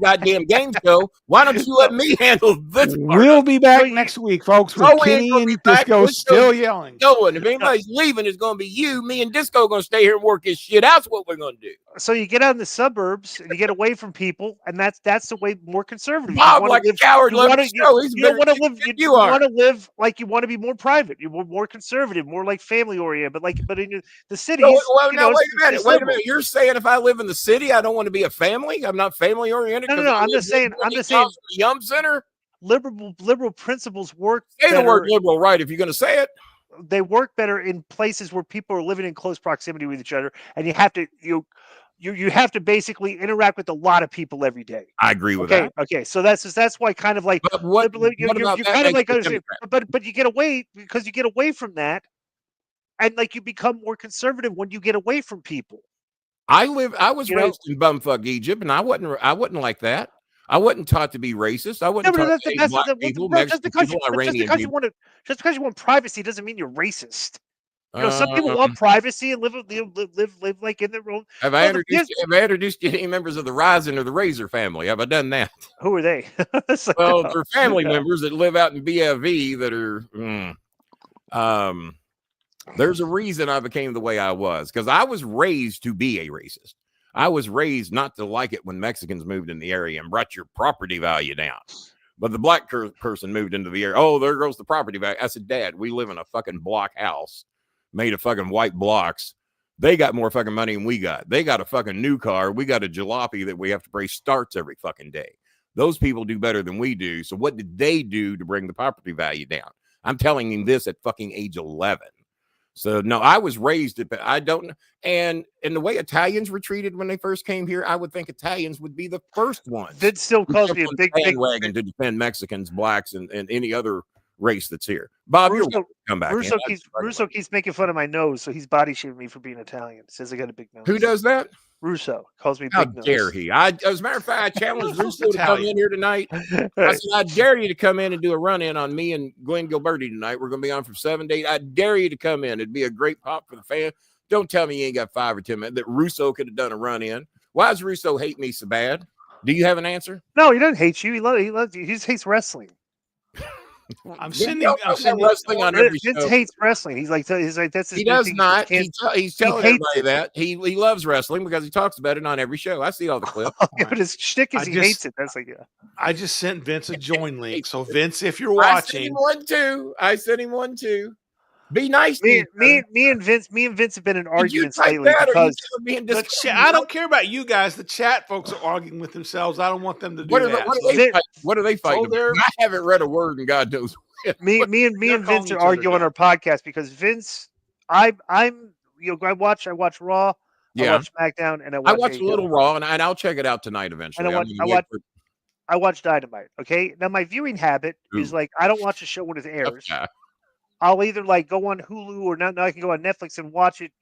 goddamn game show. Why don't you let me handle this part?
We'll be back next week, folks, with Kenny and Disco still yelling.
And if anybody's leaving, it's going to be you. Me and Disco going to stay here and work this shit. That's what we're going to do.
So you get out in the suburbs and you get away from people, and that's the way more conservative.
Bob, like a coward, you don't want to live.
You want to live like you want to be more private. You're more conservative, more like family oriented. But in the cities,
wait a minute. You're saying if I live in the city, I don't want to be a family? I'm not family oriented?
No. I'm just saying.
Yum Center.
Liberal principles work.
Say the word liberal, right? If you're going to say it,
they work better in places where people are living in close proximity with each other, and you have to you have to basically interact with a lot from people every day.
I agree with that.
Okay, so that's why kind of like
but
you get away because you get away from that, and like you become more conservative when you get away from people.
I was raised in bumfuck Egypt, and I wasn't like that. I wasn't taught to be racist. I wasn't taught to hate black people, Mexican people, Iranian people.
Just because you want privacy doesn't mean you're racist. Some people want privacy and live like in their own.
Have I introduced you to any members of the Rising or the Razor family? Have I done that?
Who are they?
Well, they're family members that live out in BFE that are. There's a reason I became the way I was because I was raised to be a racist. I was raised not to like it when Mexicans moved in the area and brought your property value down. But the black person moved into the area. Oh, there goes the property value. I said, Dad, we live in a fucking block house made of fucking white blocks They got more fucking money than we got. They got a fucking new car. We got a jalopy that we have to pray starts every fucking day. Those people do better than we do. So what did they do to bring the property value down? I'm telling him this at fucking age 11. So no, I was raised, but I don't know. And the way Italians were treated when they first came here, I would think Italians would be the first ones.
That still calls me a big
bandwagon to defend Mexicans, blacks, and any other race that's here. Bob, you're come back.
Russo keeps making fun of my nose, so he's body shaming me for being Italian. Says I got a big nose.
Who does that?
Russo calls me
How
big nose.
How dare he? As a matter of fact, I challenged Russo to come in here tonight. I said, I dare you to come in and do a run-in on me and Glenn Gilbertti tonight. We're going to be on from 7 to 8. I dare you to come in. It'd be a great pop for the fan. Don't tell me you ain't got 5 or 10 minutes. That Russo could have done a run-in. Why does Russo hate me so bad? Do you have an answer?
No, he doesn't hate you. He loves you. He just hates wrestling.
I'm sending
wrestling on every show.
Vince hates wrestling. He's like that's his
he does not. He's telling everybody that he loves wrestling because he talks about it on every show. I see all the clips.
But his shtick is he hates it. That's like
I just sent Vince a join link. So Vince, if you're watching,
I sent him one too. Be nice.
Me and Vince have been in arguments lately because
I don't care about you guys. The chat folks are arguing with themselves. I don't want them to do
that. What are they fighting? I haven't read a word, and God knows.
me and Vince are arguing on our podcast because Vince, I watch Raw, I watch SmackDown, and I watch
a little Raw, and I'll check it out tonight eventually.
And I watch Dynamite. Okay, now my viewing habit is like I don't watch a show when it airs. Okay. I'll either like go on Hulu or now I can go on Netflix and watch it,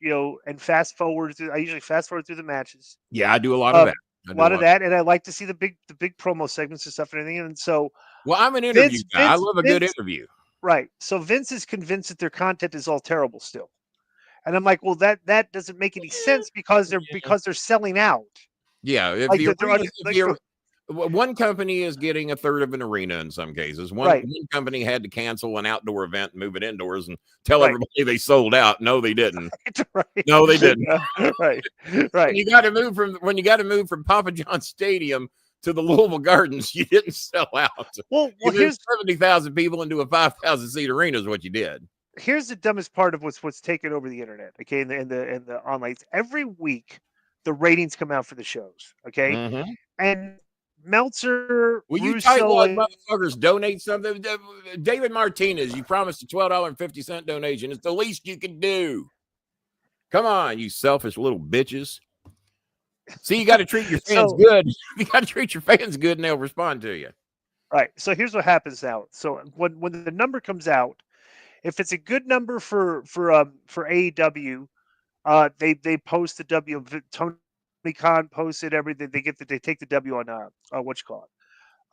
and fast forward through. I usually fast forward through the matches.
Yeah, I do a lot of that.
A lot of that, and I like to see the big promo segments and stuff and everything. And so,
well, I'm an interview guy. I love a good interview.
Right. So Vince is convinced that their content is all terrible still, and I'm like, well, that doesn't make any sense because they're selling out.
Yeah, one company is getting a third of an arena in some cases. One company had to cancel an outdoor event and move it indoors and tell everybody they sold out. No, they didn't. No, they didn't.
Right.
When you got to move from Papa John's Stadium to the Louisville Gardens, you didn't sell out.
Well
here's 70,000 people into a 5,000 seat arena is what you did.
Here's the dumbest part of what's taken over the internet. Okay, and the online. Every week, the ratings come out for the shows. Okay, and Meltzer,
will you tightwad motherfuckers donate something? David Martinez, you promised a $12.50 donation. It's the least you can do. Come on, you selfish little bitches. See, you got to treat your fans good. You got to treat your fans good, and they'll respond to you.
Right. So here's what happens now. So when the number comes out, if it's a good number for AEW, they post the W. Tony Khan posted everything. They take the W on what you call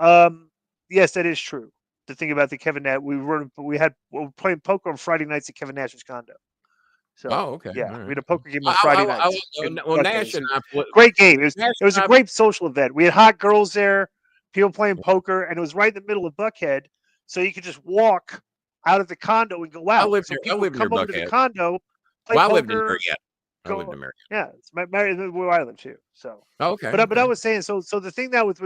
it. Yes, that is true. The thing about the Kevin Nash, we were playing poker on Friday nights at Kevin Nash's condo. So,
okay.
Yeah, we had a poker game on Friday nights.
Nash and I
great game. It was a great social event. We had hot girls there, people playing poker, and it was right in the middle of Buckhead, so you could just walk out of the condo and go out. People would come over to the condo, play poker.
I lived in Marietta.
Yeah, it's where I live too. So
okay.
But I was saying so the thing now with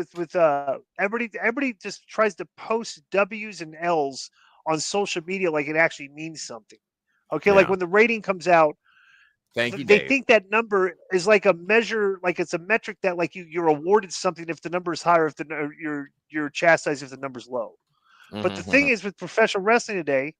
everybody just tries to post W's and L's on social media like it actually means something. Okay, like when the rating comes out, they think that number is like a measure, like it's a metric that like you're awarded something if the number is higher, if you're chastised if the number's low. But the thing is with professional wrestling today,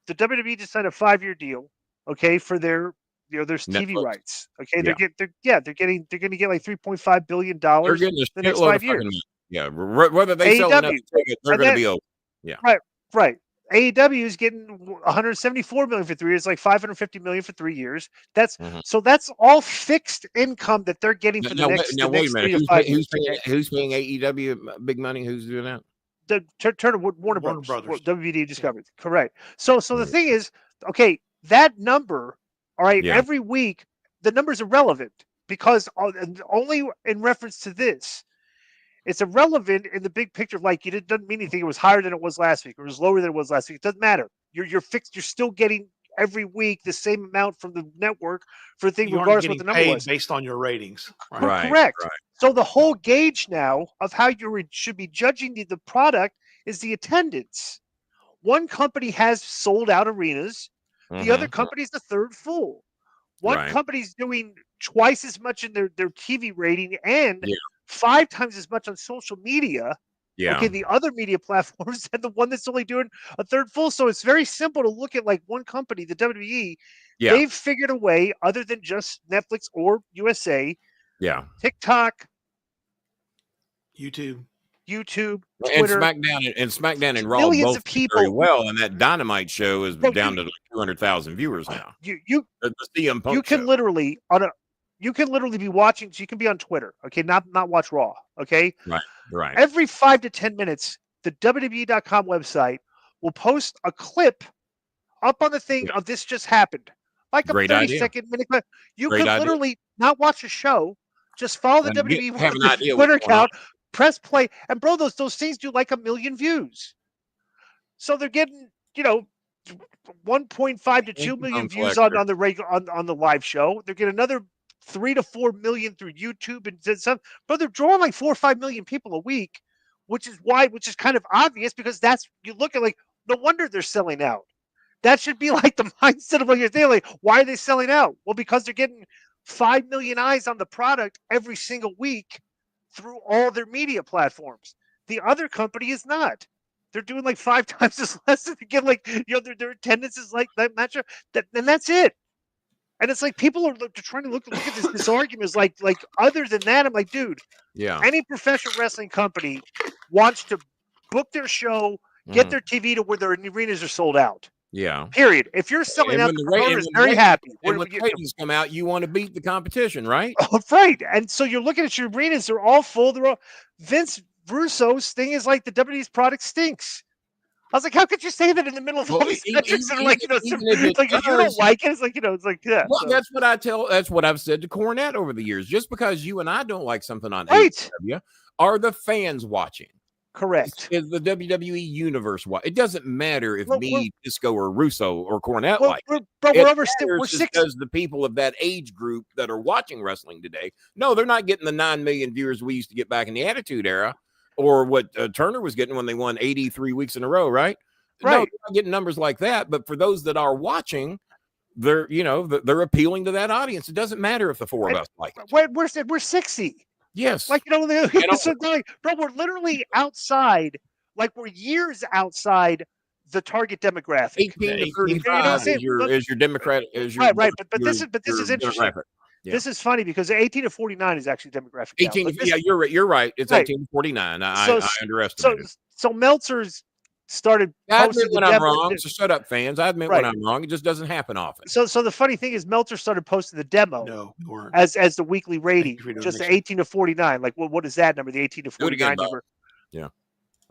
the WWE just signed a 5-year deal, okay, for their there's TV
Netflix
rights. Okay, they're going to get like $3.5 billion
they're getting
the next 5 years.
Whether they sell enough tickets, they're going to be open. Yeah,
right. AEW is getting $174 million for 3 years, like $550 million for 3 years. That's all fixed income that they're getting for the next 3 to 5 years.
Who's paying AEW big money? Who's doing that?
The Turner Warner Brothers. WD Discovery. Correct. So the thing is, okay, that number. All right, every week the number's irrelevant because only in reference to this. It's irrelevant in the big picture. Like it doesn't mean anything. It was higher than it was last week, or it was lower than it was last week. It doesn't matter. You're fixed. You're still getting every week the same amount from the network for the thing, regardless of what the number was.
Based on your ratings.
Right. Correct. Right. So the whole gauge now of how you should be judging the product is the attendance. One company has sold out arenas. The other company is the third full. One company's doing twice as much in their TV rating and 5 times as much on social media.
Yeah.
Okay, the other media platforms and the one that's only doing a third full. So it's very simple to look at like one company, the WWE.
Yeah.
They've figured a way other than just Netflix or USA.
Yeah.
TikTok,
YouTube,
Twitter,
and SmackDown and Raw
millions
both
of people
very well, and that Dynamite show is down to like 200,000 viewers now.
You
the CM Punk
you can
show.
literally be watching. So you can be on Twitter, okay, not watch Raw, okay.
Right.
Every 5 to 10 minutes, the WWE.com website will post a clip up on the thing of this just happened, like a 30-second minute clip. You could literally not watch a show, just follow the WWE Twitter account, press play, and bro, those things do like 1 million views. So they're getting 1.5 to 2 million views on the regular on the live show. They're getting another 3 to 4 million through YouTube and stuff. But they're drawing like 4 or 5 million people a week, which is kind of obvious because you look at like no wonder they're selling out. That should be like the mindset of what you're saying. Like, why are they selling out? Well, because they're getting 5 million eyes on the product every single week through all their media platforms. The other company is not. They're doing like 5 times as less. Again, like their attendance is like that matchup. And that's it. And it's like people are trying to look at this argument is like other than that, I'm like, dude, any professional wrestling company wants to book their show, get their TV to where their arenas are sold out.
Yeah.
Period. If you're selling out, the promoter is very happy.
When ratings come out, you want to beat the competition, right?
Oh, right. And so you're looking at your arenas; they're all full. Vince Russo's thing is like the WWE's product stinks. I was like, how could you say that in the middle of all these metrics? And like, it's like if you don't like it, it's like it's like
Well, that's what I've said to Cornette over the years. Just because you and I don't like something on
AEW,
are the fans watching?
Correct.
Is the WWE universe what? It doesn't matter if Disco or Russo or Cornette like it.
But we're 6
because the people of that age group that are watching wrestling today, no, they're not getting the 9 million viewers we used to get back in the Attitude Era, or what Turner was getting when they won 83 weeks in a row, right? No, they're not getting numbers like that. But for those that are watching, they're appealing to that audience. It doesn't matter if the 4 of us like it.
We're 60.
Yes.
Like, bro, we're literally outside, like we're years outside the target demographic.
18 to 35 is your Democrat.
Right. But this is interesting. Yeah. This is funny because 18 to 49 is actually demographic.
18, you're right. It's 18 to 49. I underestimated.
So Meltzer's started.
I admit when I'm wrong. So shut up, fans. I admit when I'm wrong. It just doesn't happen often.
So the funny thing is, Meltzer started posting the demo as the weekly rating, just the 18 to 49. Like, what is that number? The 18 to 49 number.
Yeah.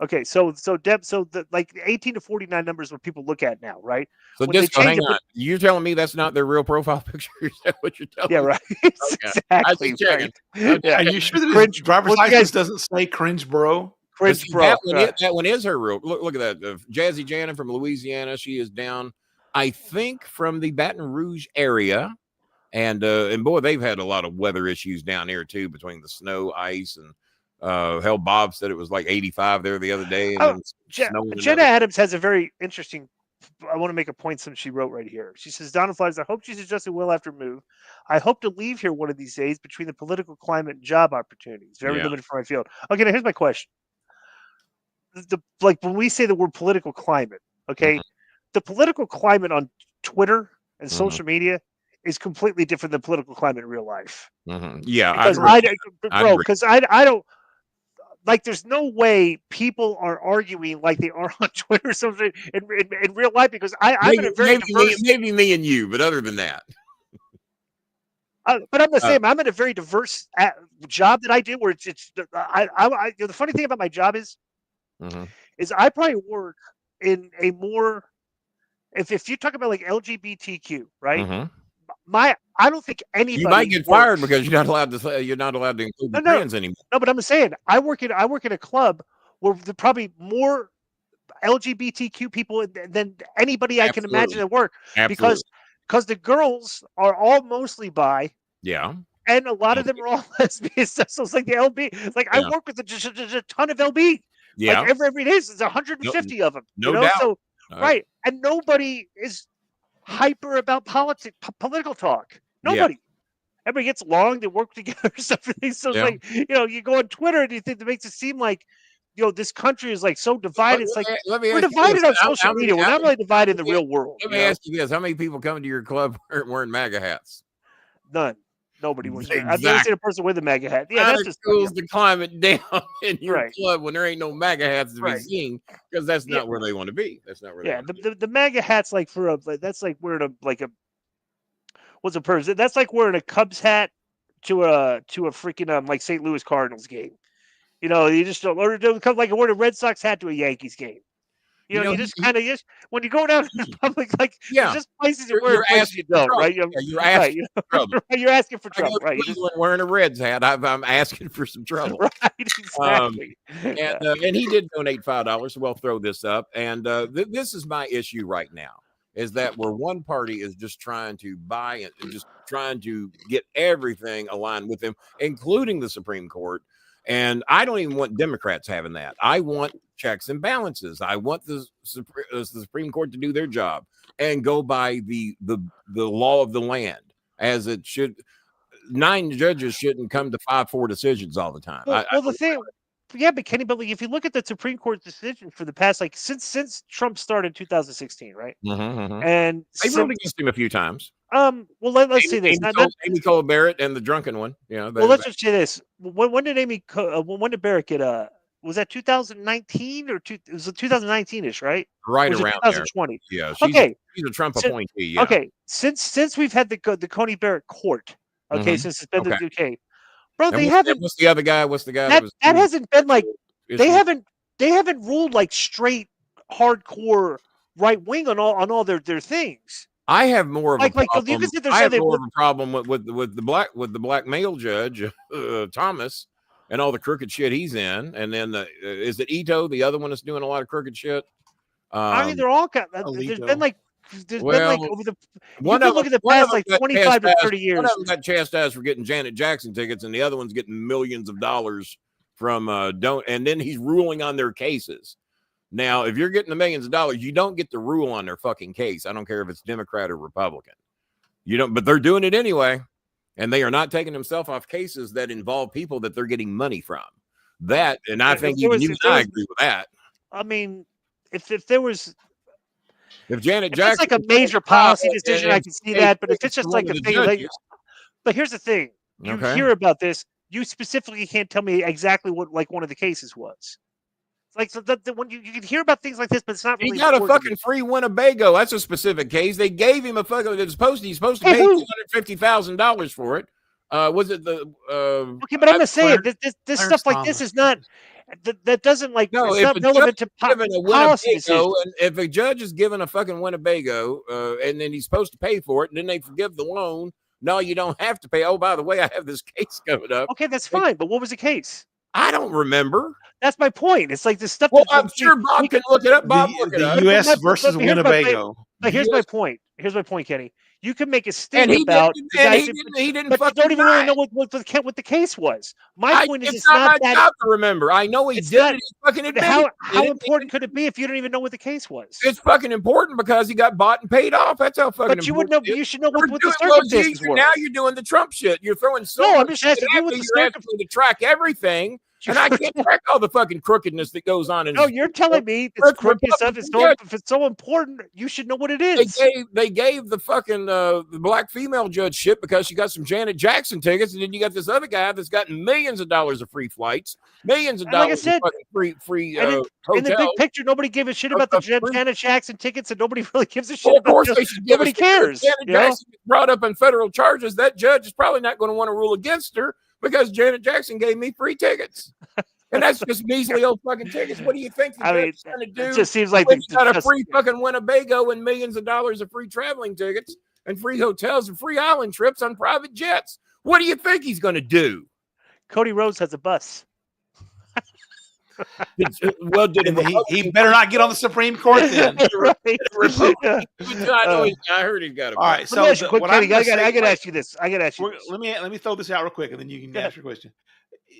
Okay, so the 18 to 49 numbers what people look at now, right?
So Disco, hang on. You're telling me that's not their real profile picture? Is that what you're telling me?
Yeah, right.
Okay.
Exactly.
Right.
Okay. Are you sure that his driver's license doesn't say cringe bro?
Cringe bro.
That one is her real. Look at that. Jazzy Janet from Louisiana. She is down, I think, from the Baton Rouge area. And boy, they've had a lot of weather issues down there too, between the snow, ice, and hell, Bob said it was like 85 there the other day. And
Jenna Adams has a very interesting. I want to make a point. Something she wrote right here. She says, "Donna Flowers, I hope she's adjusted well after move. I hope to leave here one of these days between the political climate and job opportunities. Very limited for my field." Okay, now here's my question. When we say the word political climate, okay, the political climate on Twitter and social media is completely different than political climate in real life.
Yeah,
because I don't like. There's no way people are arguing like they are on Twitter or something in real life. Because I'm in a very diverse.
Maybe me and you, but other than that.
But I'm the same. I'm in a very diverse job that I do. Where it's the funny thing about my job is I probably work in a more. If you talk about like LGBTQ, right? I don't think anybody.
You might get fired because you're not allowed to say, include the trans anymore.
No, but I'm saying I work in a club where there are probably more LGBTQ people than anybody I can imagine at work. Because the girls are all mostly bi.
Yeah.
And a lot of them are all lesbians. So it's like the LB. Like I work with a ton of LB.
Yeah.
Like every day there's 150 of them.
No doubt.
So, right. And nobody is hyper about political talk. Nobody. Everybody gets along. They work together. Stuff. So it's like, you go on Twitter and you think that makes it seem like, this country is like so divided. It's like we're divided on social media. We're not really divided in the real world.
Let me ask you this: how many people come to your club wearing MAGA hats?
None. Nobody was there.
Exactly.
I've never seen a person with a MAGA hat. Yeah, that's just
cools to climb it down in your club when there ain't no MAGA hats to be seen, because that's not where they want to be. That's not where.
Yeah, the MAGA hat's like that's like wearing what's a person? That's like wearing a Cubs hat to a freaking like St. Louis Cardinals game. You just don't, or it come like wearing a Red Sox hat to a Yankees game. You just kind of when you go down in the public, like there's just places you wear, places you don't, right?
You're asking for trouble.
You're asking for trouble, right?
Wearing a Reds hat, I'm asking for some trouble,
right? Exactly.
And he did donate $5. So we'll throw this up, and this is my issue right now. Is that where one party is just trying to buy and just trying to get everything aligned with them, including the Supreme Court. And I don't even want Democrats having that. I want checks and balances. I want the Supreme Court to do their job and go by the law of the land as it should. 9 judges shouldn't come to 5-4 decisions all the time.
The thing. Yeah, but Kenny, but if you look at the Supreme Court decision for the past, like since Trump started in 2016, right? And
they ruled against him a few times.
Well, let's see this.
Amy Cole Barrett and the drunken one.
Well, let's just say this. When did when did Barrett get was that 2019 or it was 2019ish, right?
Right around
2020.
There. Yeah. She's a Trump appointee. Yeah.
Okay. Since we've had the Coney Barrett court, okay, since it's been the UK. Bro, they haven't.
What's the other guy? What's the guy
that hasn't been like they haven't ruled like straight hardcore right wing on all their things.
I have more of a problem.
You can sit there
I have more of a problem with the black male judge Thomas and all the crooked shit he's in, and then is it Ito, the other one that's doing a lot of crooked shit?
I mean, they're all there's been like. There's been like over the look at the past like 25 to 30 years.
One of them got chastised for getting Janet Jackson tickets, and the other one's getting millions of dollars from and then he's ruling on their cases. Now, if you're getting the millions of dollars, you don't get to rule on their fucking case. I don't care if it's Democrat or Republican. You don't, but they're doing it anyway, and they are not taking themselves off cases that involve people that they're getting money from. That, and I think you and I agree with that.
I mean, if there was.
If Janet Jackson,
it's like a major policy decision, I can see that. But if it's just like a thing, but here's the thing: you hear about this, you specifically can't tell me exactly what like one of the cases was. It's like so when you can hear about things like this, but it's not really.
He got a fucking free Winnebago. That's a specific case. They gave him a fucking. He's supposed to pay $250,000 for it. Was it the?
Okay, but I'm just saying this stuff like this is not. That doesn't like
no.
It's not relevant to policy decisions.
And if a judge is given a fucking Winnebago, and then he's supposed to pay for it, and then they forgive the loan, no, you don't have to pay. Oh, by the way, I have this case coming up.
Okay, that's fine. But what was the case?
I don't remember.
That's my point. It's like this stuff.
Well, I'm sure Bob can look it up. Bob, look it up.
The U.S. versus Winnebago.
But here's my point. Here's my point, Kenny. You can make a statement about
he didn't
but you don't even really know what the case was. My point is, it's not
my job to remember. I know he did it. He's fucking admitted.
How important could it be if you don't even know what the case was?
It's fucking important because he got bought and paid off. That's how fucking.
But you would know. You should know what the circumstances were.
Now you're doing the Trump shit. You're throwing so
much.
No,
I'm just asking you what the circumstances
to track everything. And I can't track all the fucking crookedness that goes on.
No, you're telling me this crooked stuff is so. If it's so important, you should know what it is.
They gave the fucking the black female judge shit because she got some Janet Jackson tickets, and then you got this other guy that's gotten millions of dollars of free flights, millions of dollars of free
in the big picture, nobody gave a shit about the Janet Jackson tickets, and nobody really gives a shit about. Of course, nobody cares.
Janet Jackson brought up on federal charges. That judge is probably not going to want to rule against her. Because Janet Jackson gave me free tickets. And that's just measly old fucking tickets. What do you think the judge is going to do?
It just seems like
he's got a free fucking Winnebago and millions of dollars of free traveling tickets and free hotels and free island trips on private jets. What do you think he's going to do?
Cody Rhodes has a bus.
He better not get on the Supreme Court then.
Right.
I heard he got a.
All right, so
I got to ask you this.
Let me throw this out real quick, and then you can ask your question.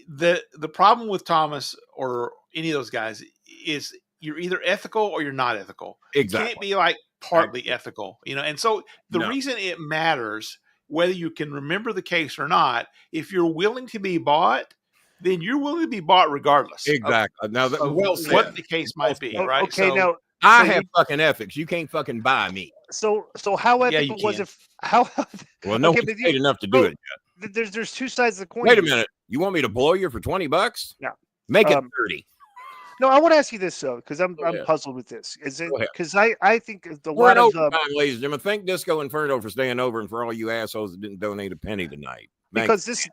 The problem with Thomas or any of those guys is you're either ethical or you're not ethical.
Exactly.
You can't be like partly ethical, And so the reason it matters whether you can remember the case or not. If you're willing to be bought, then you're willing to be bought regardless.
Exactly. Now,
what the case might be, right?
Okay, now
I have fucking ethics. You can't fucking buy me.
So how ethical was it? How?
Well, no one's paid enough to do it
yet. There's two sides of the coin.
Wait a minute. You want me to blow you for $20?
Yeah.
Make it 30.
No, I want to ask you this though, because I'm puzzled with this. Is it because I think
we're ladies and gentlemen. Thank Disco Inferno for staying over, and for all you assholes that didn't donate a penny tonight.
Because this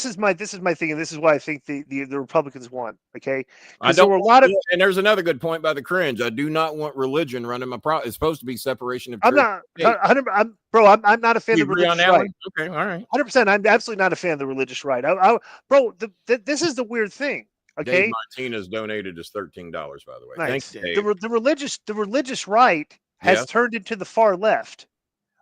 is my thing, and this is why I think the Republicans won. Okay,
because there were a lot of, and there's another good point by the cringe. I do not want religion running my It's supposed to be separation of church.
I'm not a fan of the religious right.
Okay, all right,
100%. I'm absolutely not a fan of the religious right. This is the weird thing. Okay,
Dave Martinez donated us $13, by the way.
Nice.
Thanks, Dave.
The religious right has turned into the far left.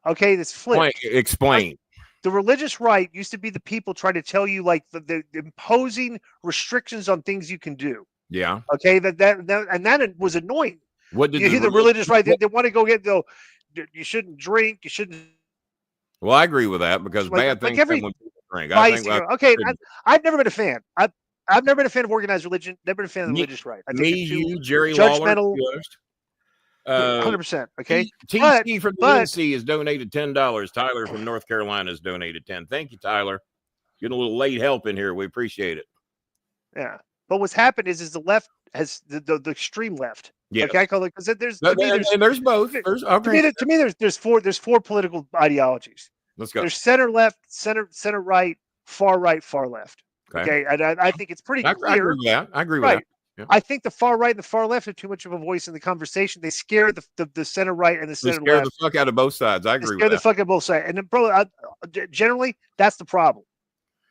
Okay, that's flipped.
Explain.
The religious right used to be the people trying to tell you like the imposing restrictions on things you can do.
Yeah.
Okay. That was annoying.
What did
you hear the religious right? They want to go. You shouldn't drink. You shouldn't.
Well, I agree with that because bad things come when people drink.
I've never been a fan. I've never been a fan of organized religion. Never been a fan of the religious right. I think
you, Jerry
judgmental.
Lawler.
100%. Okay.
TC from the NC has donated $10. Tyler from North Carolina has donated $10. Thank you, Tyler. Getting a little late help in here. We appreciate it.
Yeah. But what's happened is the left has the extreme left.
Yeah.
Okay. I call it because there's
both.
To me, there's four political ideologies.
Let's go.
There's center left, center right, far left. Okay. And I think it's pretty clear.
I agree with that. Yeah.
I think the far right and the far left have too much of a voice in the conversation. They scare the center right and the center left.
They scare the fuck out of both sides. I agree with that.
Scare the fuck out of both sides. And then, bro, generally, that's the problem.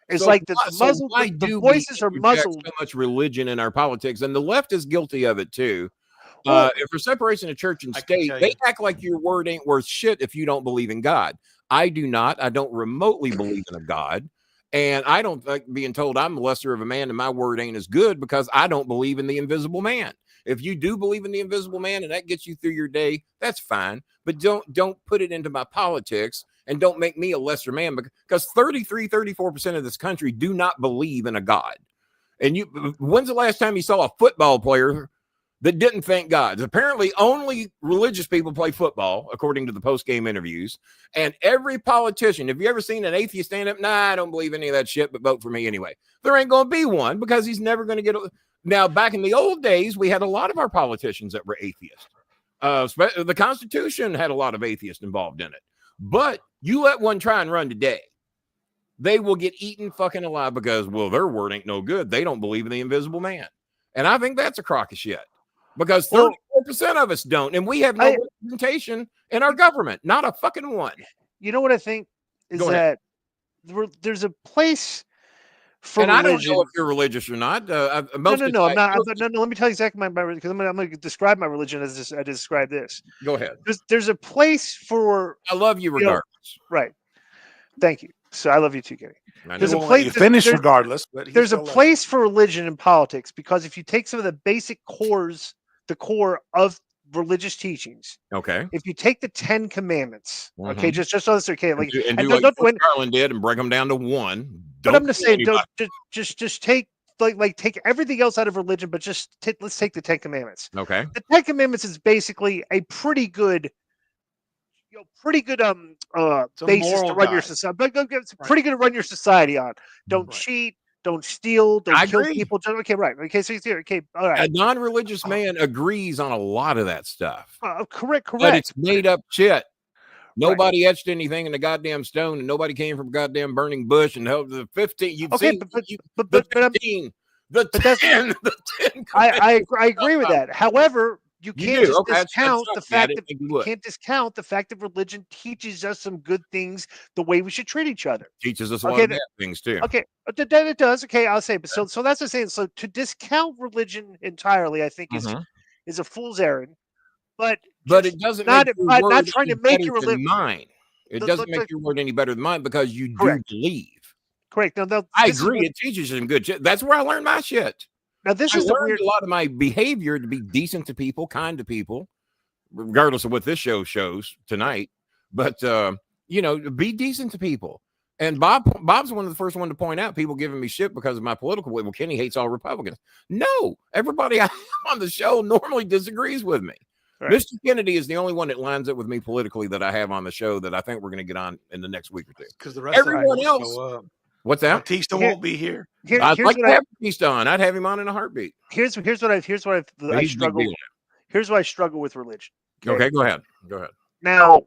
It's like the voices are muzzled.
So much religion in our politics, and the left is guilty of it too. If for separation of church and state, they act like your word ain't worth shit if you don't believe in God. I do not. I don't remotely believe in a God. And I don't like being told I'm lesser of a man and my word ain't as good because I don't believe in the invisible man. If you do believe in the invisible man and that gets you through your day, that's fine. But don't put it into my politics and don't make me a lesser man because 34% of this country do not believe in a God. And when's the last time you saw a football player that didn't thank God? Apparently only religious people play football, according to the post-game interviews. And every politician, have you ever seen an atheist stand up? Nah, I don't believe any of that shit, but vote for me anyway. There ain't going to be one because he's never going to get Now, back in the old days, we had a lot of our politicians that were atheists. The Constitution had a lot of atheists involved in it. But you let one try and run today, they will get eaten fucking alive because, well, their word ain't no good. They don't believe in the invisible man. And I think that's a crock of shit. Because 34% of us don't, and we have no representation in our government, not a fucking one.
You know what I think is that there's a place for
and
religion.
I don't know if you're religious or not.
No, I'm not. No, let me tell you exactly my because I'm going to describe my religion as I describe this.
Go ahead.
There's a place for.
I love you regardless.
Right. Thank you. So I love you too, Kenny.
There's a place. Finish regardless, but
there's a place for religion in politics because if you take some of the basic the core of religious teachings.
Okay.
If you take the 10 Commandments, okay, just so this okay, like
and do what Garland did and break them down to one.
But I'm going to say, just take take everything else out of religion, but let's take the 10 Commandments.
Okay.
The 10 Commandments is basically a pretty good basis to run your society. It's pretty good to run your society on. Don't cheat. Don't steal. Don't kill people. Okay, right. Okay, so here. Okay, all right.
A non-religious man agrees on a lot of that stuff.
Correct.
But it's made up shit. Nobody etched anything in the goddamn stone, and nobody came from a goddamn burning bush. And the 15, you've seen the 15, the 10, the 10.
I agree with that. However, you can't discount the fact that you can't discount the fact that religion teaches us some good things, the way we should treat each other.
Teaches us a lot of bad things too.
Okay, it does. Okay, I'll say, but so that's what I'm saying. So to discount religion entirely, I think is a fool's errand. But
it doesn't not
trying to make your religion
mine. It doesn't make your word any better than mine because you do believe.
Correct. Now,
I agree. It teaches you some good shit. That's where I learned my shit.
Now, this is
a lot of my behavior to be decent to people, kind to people, regardless of what this show shows tonight. But be decent to people. And Bob's one of the first one to point out people giving me shit because of my political way. Well, Kenny hates all Republicans. No, everybody on the show normally disagrees with me. Right. Mr. Kennedy is the only one that lines up with me politically that I have on the show that I think we're going to get on in the next week or two.
Because the rest
everyone else, what's that?
Batista won't be here.
I'd like to have Batista on. I'd have him on in a heartbeat.
Here's what I struggle. Here's why I struggle with religion.
Okay, go ahead.
Now,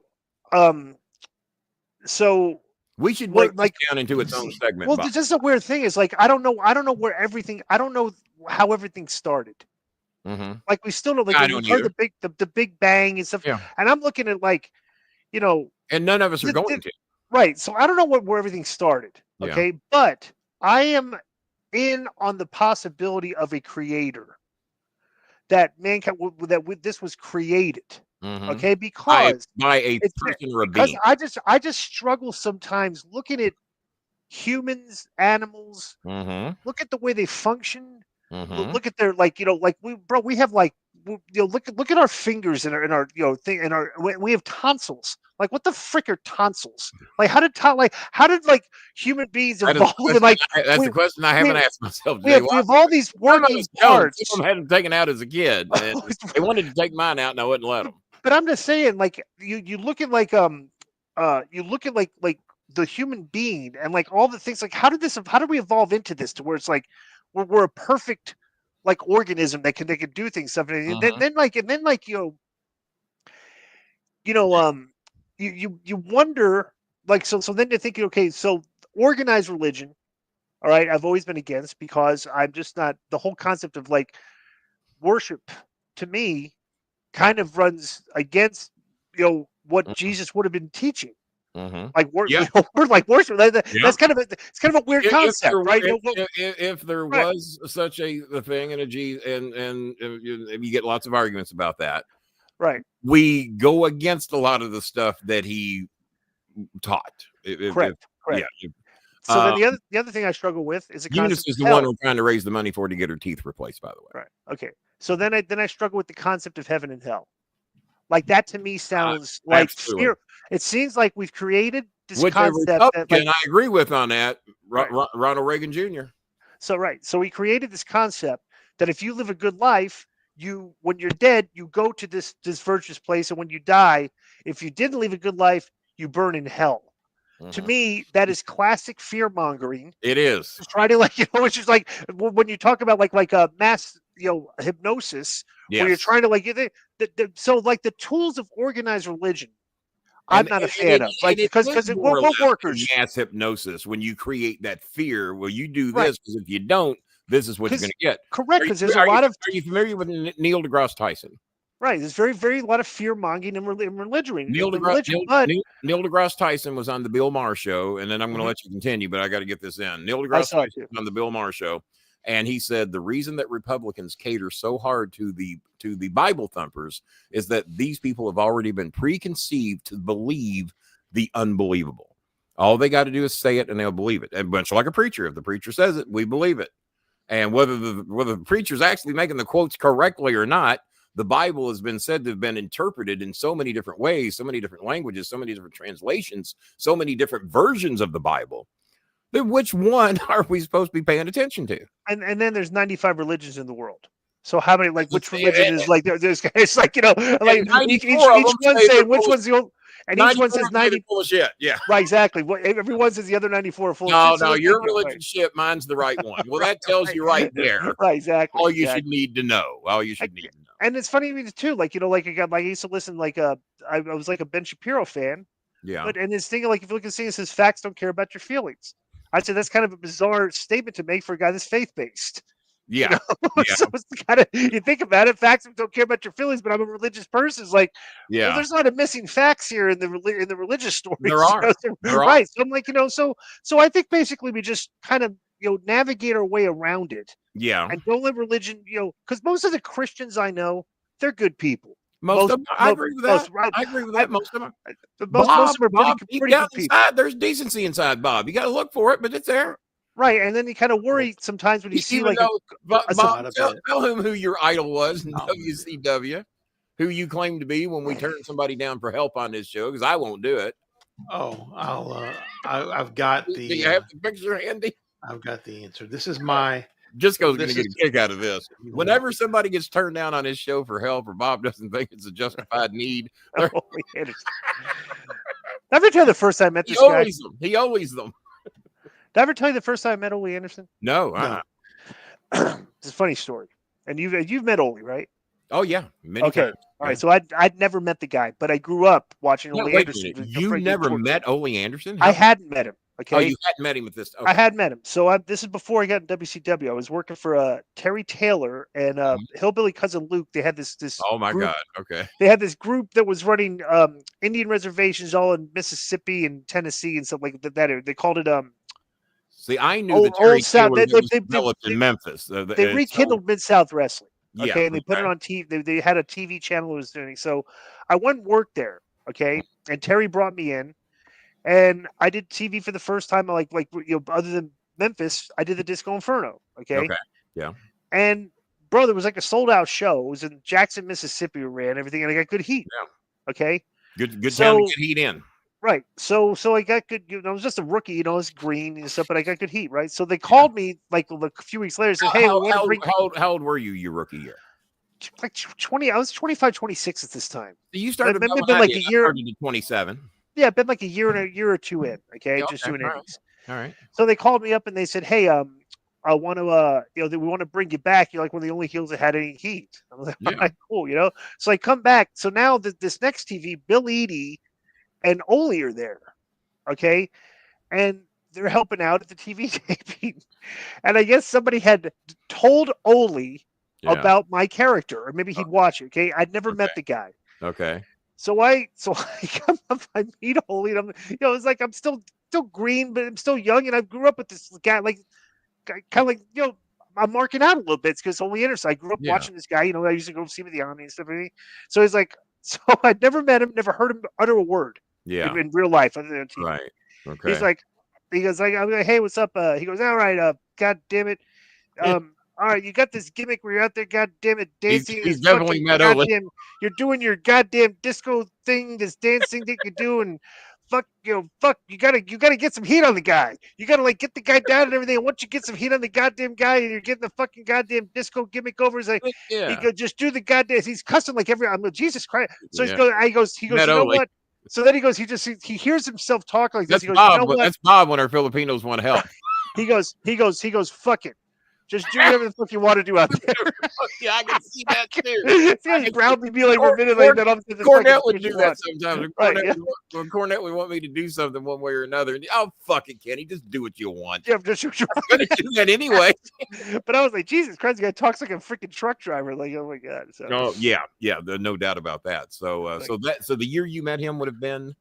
so
we should break this down into its own segment.
Well, this is a weird thing. Is like I don't know where everything. I don't know how everything started.
Mm-hmm.
Like we still don't. Like we heard the Big Bang and stuff.
Yeah.
And I'm looking at
and none of us are going to.
Right. So I don't know where everything started. Okay, yeah. But I am in on the possibility of a creator. That mankind this was created.
Mm-hmm.
Okay, because
by a person or a being.
I just struggle sometimes looking at humans, animals.
Mm-hmm.
Look at the way they function.
Mm-hmm.
Look at their we have look at our fingers and our thing and we have tonsils. Like what the frick are tonsils? Like how did human beings evolve?
That's the question I haven't asked myself.
We have all these working parts.
Some of them had them taken out as a kid. And they wanted to take mine out, and I wouldn't let them.
But I'm just saying, like you look at like the human being and like all the things. Like how did we evolve into this to where it's like we're a perfect like organism that can do things stuff and then you wonder like so then you're thinking, okay, so organized religion, all right, I've always been against because I'm just not the whole concept of like worship to me kind of runs against what Jesus would have been teaching.
Mm-hmm.
Like we're like worship. That's kind of a weird concept, right?
If there was such a thing in a Jesus, and you get lots of arguments about that,
right?
We go against a lot of the stuff that he taught.
Correct. Yeah. So then the other thing I struggle with is
Eunice is the one we're trying to raise the money for to get her teeth replaced. By the way,
right? Okay. So then I struggle with the concept of heaven and hell. Like that to me sounds like fear. It seems like we've created this concept that
I agree with on that. Ronald Reagan Jr.
So we created this concept that if you live a good life, when you're dead, you go to this virtuous place, and when you die, if you didn't live a good life, you burn in hell. Mm-hmm. To me, that is classic fear mongering.
It is.
To try to it's just like when you talk about like a mass hypnosis. Yes. Where you're trying to so like the tools of organized religion, I'm not a fan of. Like because we're workers.
Mass hypnosis when you create that fear. Well, you do this because if you don't, this is what you're going to get.
Correct, because there's a lot of.
Are you familiar with Neil deGrasse Tyson?
Right, there's very a lot of fear mongering in religion.
Neil deGrasse Tyson was on the Bill Maher show, and then I'm going to let you continue, but I got to get this in. Neil deGrasse Tyson was on the Bill Maher show. And he said the reason that Republicans cater so hard to the Bible thumpers is that these people have already been preconceived to believe the unbelievable. All they got to do is say it and they'll believe it. And much like a preacher, if the preacher says it, we believe it. And whether the preacher's actually making the quotes correctly or not, the Bible has been said to have been interpreted in so many different ways, so many different languages, so many different translations, so many different versions of the Bible. Then which one are we supposed to be paying attention to?
And then there's 95 religions in the world. So how many, like, which religion is like, there's, it's like, like each one saying which one's the old, and each one says 90
bullshit. Yeah.
Right, exactly. Everyone says the other 94 are full of shit.
No, your religion shit, mine's the right one. Well, that tells you right there.
Right, exactly.
All you should need to know. All you should need to know.
And it's funny to me too, like, I used to listen, I was like a Ben Shapiro fan.
Yeah.
But and this thing, like, if you look at it says facts don't care about your feelings. I said that's kind of a bizarre statement to make for a guy that's faith-based.
Yeah. Yeah.
So it's kind of, you think about it, facts don't care about your feelings, but I'm a religious person. It's like, well, there's not a missing facts here in the religious story.
There are.
Right. So I'm like, so I think basically we just kind of, navigate our way around it.
Yeah.
And don't let religion, because most of the Christians I know, they're good people.
Most of them, I agree with that. I agree with that. Most of them.
Most of them are pretty good people.
There's decency inside Bob. You got to look for it, but it's there.
Right, and then you kind of worry sometimes when you see
Bob, tell him who your idol was in WCW, who you claim to be when we turn somebody down for help on this show, because I won't do it.
Oh, I've got the.
Do you have the picture handy?
I've got the answer. This is my.
Disco's going to get a kick out of this. Whenever somebody gets turned down on his show for help, or Bob doesn't think it's a justified need,
Did I ever tell you the first time I met this guy?
He always them.
Did I ever tell you the first time I met Ole Anderson?
No.
It's a funny story. And you've met Ole, right?
Oh yeah, many times.
All right, so I'd never met the guy, but I grew up watching Ole Anderson.
You never met Ole Anderson?
I hadn't met him. Okay.
Oh, you hadn't met him at this. Okay.
I had met him. So this is before I got in WCW. I was working for Terry Taylor and Hillbilly Cousin Luke. They had this.
Oh my
group.
God. Okay.
They had this group that was running Indian reservations all in Mississippi and Tennessee and stuff like that. They called it
See, I knew that Terry Taylor was developed in Memphis.
They rekindled Mid-South Wrestling. Okay, and they put it on TV. They had a TV channel that was doing. So I went and worked there. Okay, and Terry brought me in, and I did TV for the first time. Like other than Memphis, I did the Disco Inferno. Okay,
yeah.
And bro, there was like a sold out show. It was in Jackson, Mississippi. We ran everything, and I got good heat.
Yeah.
Okay.
Good time to get heat in.
Right. So I got good, I was just a rookie, it's green and stuff, but I got good heat, right? So they called me like a few weeks later and said, hey,
how old were you your rookie year?
Like 20, I was 25, 26 at this time.
You started
been like a year.
27.
Yeah, been like a year or two in. Okay. Just doing it.
All right.
So they called me up and they said, hey, I want to, we want to bring you back. You're like one of the only heels that had any heat. I was like, all right, cool, So I come back. So now this next TV, Bill Eadie and Ole are there, okay? And they're helping out at the TV taping. And I guess somebody had told Ole about my character, or maybe he'd watch it, okay? I'd never met the guy.
Okay.
So I come up, I meet Ole, and I'm, it's like I'm still green, but I'm still young, and I grew up with this guy, like, kind of like, I'm marking out a little bit because Ole Anderson. I grew up watching this guy, I used to go see him at the Omni and stuff. So he's like, so I'd never met him, never heard him utter a word.
Yeah,
in real life, other than TV.
Right. Okay.
He goes, I'm like, hey, what's up? He goes, all right, God damn it. All right, you got this gimmick where you're out there, God damn it, dancing.
He's definitely met Ole.
You're doing your goddamn disco thing, this dancing that you do, and fuck, you gotta get some heat on the guy. You gotta like get the guy down and everything. And once you get some heat on the goddamn guy, and you're getting the fucking goddamn disco gimmick over, he's like, he goes, just do the goddamn. He's cussing like I'm like, Jesus Christ. So he goes, you know what? So then he goes, he hears himself talk like this. He goes,
that's Bob when our Filipinos want help.
he goes, fuck it. Just do whatever the fuck you want to do out there.
Yeah, I can see that too.
He'd proudly be like,
Cornette would do that sometimes. When Cornette would want me to do something one way or another. Oh, fuck it, Kenny. Just do what you want.
Yeah, I'm just
going to do that anyway.
But I was like, Jesus Christ, the guy talks like a freaking truck driver. Like, oh my God. So.
Oh, yeah. There's no doubt about that. So, so the year you met him would have been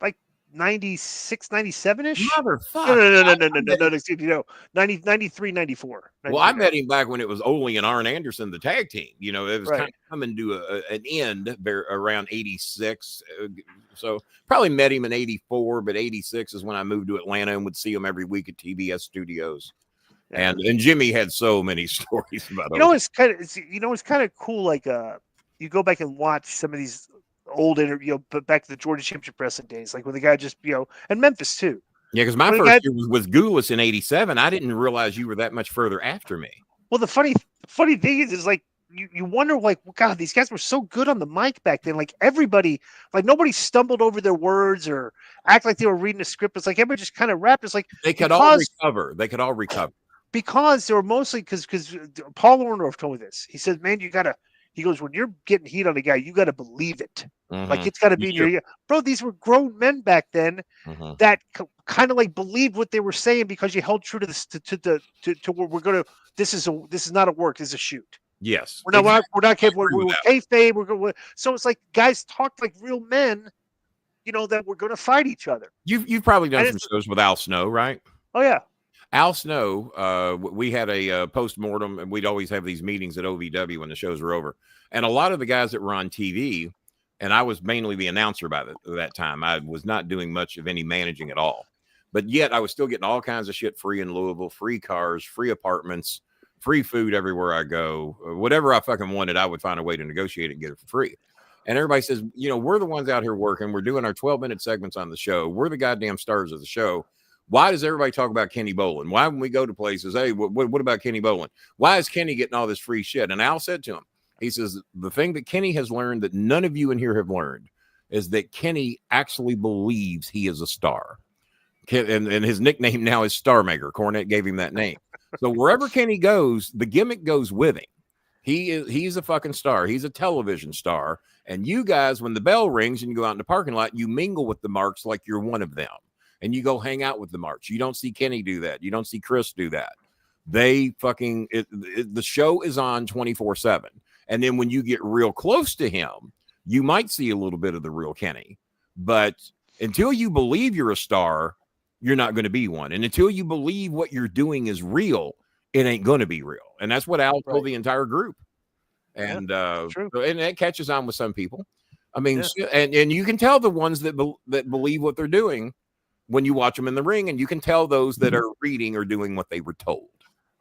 like 96, 97 ish.
Motherfucker.
No. Excuse me, 93, 94.
Well, I met him back when it was Ole and Arn Anderson, the tag team. It was kind of coming to an end around 86. So probably met him in 84, but 86 is when I moved to Atlanta and would see him every week at TBS Studios. Yeah. And Jimmy had so many stories about it.
It's kind of cool. Like you go back and watch some of these old interview, but back to the Georgia Championship Wrestling days, like when the guy just, and Memphis too.
Yeah, because my first year was with Goulas in 87. I didn't realize you were that much further after me.
Well, the funny thing is like you wonder, like, God, these guys were so good on the mic back then. Like everybody, like nobody stumbled over their words or act like they were reading a script. It's like everybody just kind of rapped. It's like
they could all recover.
Because they were mostly because Paul Orndorff told me this. He said, man, he goes, when you're getting heat on a guy, you got to believe it. Mm-hmm. Like it's got to be in your bro. These were grown men back then that kind of like believed what they were saying because you held true to this to where we're gonna. This is not a work. This is a shoot.
Yes,
we're not capable. We're kayfabe. So it's like guys talked like real men. That we're going to fight each other.
You've probably done some shows with Al Snow, right?
Oh yeah.
Al Snow, we had a post-mortem, and we'd always have these meetings at OVW when the shows were over. And a lot of the guys that were on TV, and I was mainly the announcer by that time. I was not doing much of any managing at all. But yet I was still getting all kinds of shit free in Louisville, free cars, free apartments, free food everywhere I go. Whatever I fucking wanted, I would find a way to negotiate it and get it for free. And everybody says, we're the ones out here working. We're doing our 12-minute segments on the show. We're the goddamn stars of the show. Why does everybody talk about Kenny Bolin? Why, when we go to places, hey, what about Kenny Bolin? Why is Kenny getting all this free shit? And Al said to him, he says, the thing that Kenny has learned that none of you in here have learned is that Kenny actually believes he is a star. And his nickname now is Star Maker. Cornette gave him that name. So wherever Kenny goes, the gimmick goes with him. He's a fucking star. He's a television star. And you guys, when the bell rings and you go out in the parking lot, you mingle with the marks like you're one of them. And you go hang out with the marks. You don't see Kenny do that. You don't see Chris do that. They fucking, the show is on 24/7. And then when you get real close to him, you might see a little bit of the real Kenny. But until you believe you're a star, you're not going to be one. And until you believe what you're doing is real, it ain't going to be real. And that's what Al told the entire group. And and that catches on with some people. I mean, and you can tell the ones that believe what they're doing when you watch them in the ring, and you can tell those that are reading or doing what they were told.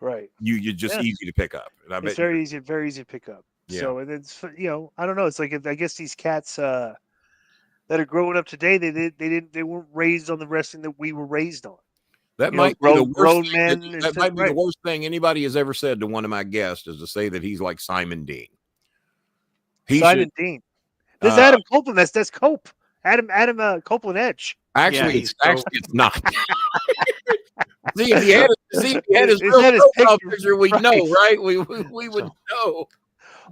Right.
You're just easy to pick up. And
it's very easy to pick up. Yeah. So and it's I don't know. It's like I guess these cats that are growing up today, they weren't raised on the wrestling that we were raised on.
That might be the worst thing. That might be the worst thing anybody has ever said to one of my guests is to say that he's like Simon Dean.
Dean. This Adam Copeland. That's Cope. Adam Copeland Edge.
Actually, it's not. See, if he had his real profile picture, we'd know, right? We would know.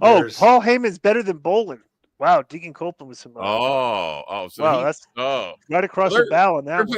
Oh, Paul Heyman's better than Bolin. Wow, Deacon Copeland with some.
So wow,
that's right across the bow on that.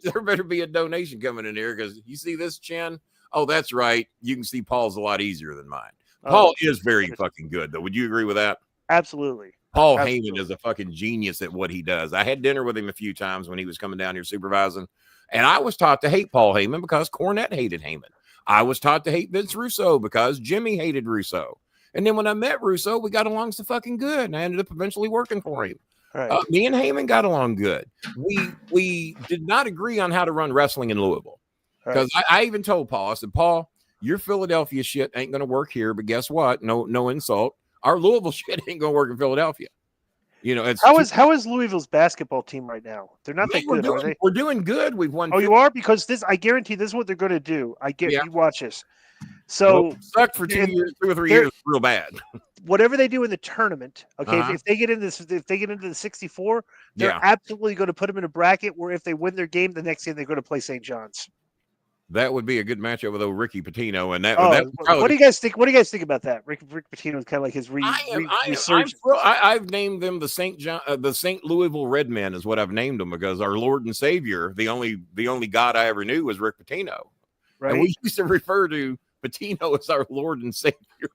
There better be a donation coming in here because you see this chin. Oh, that's right. You can see Paul's a lot easier than mine. Paul is very fucking good, though. Would you agree with that?
Absolutely.
Paul Heyman is a fucking genius at what he does. I had dinner with him a few times when he was coming down here supervising, and I was taught to hate Paul Heyman because Cornette hated Heyman. I was taught to hate Vince Russo because Jimmy hated Russo. And then when I met Russo, we got along so fucking good, and I ended up eventually working for him. Right. Me and Heyman got along good. We did not agree on how to run wrestling in Louisville because I even told Paul, I said, Paul, your Philadelphia shit ain't going to work here, but guess what? No insult. Our Louisville shit ain't going to work in Philadelphia. It's
how is Louisville's basketball team right now? They're not that good, are they?
We're doing good. We've won.
Oh, you are? Because I guarantee this is what they're going to do. You watch this. So
sucked for 2 or 3 years, real bad.
Whatever they do in the tournament, okay. If they get into the 64, they're absolutely going to put them in a bracket where if they win their game, the next game they're going to play St. John's.
That would be a good matchup with Ricky Pitino, and that.
What do you guys think? What do you guys think about that? Rick Pitino is kind of like his resurgence.
I've named them the St. Louisville Redmen is what I've named them because our Lord and Savior, the only God I ever knew was Rick Pitino, right? And we used to refer to Pitino as our Lord and Savior.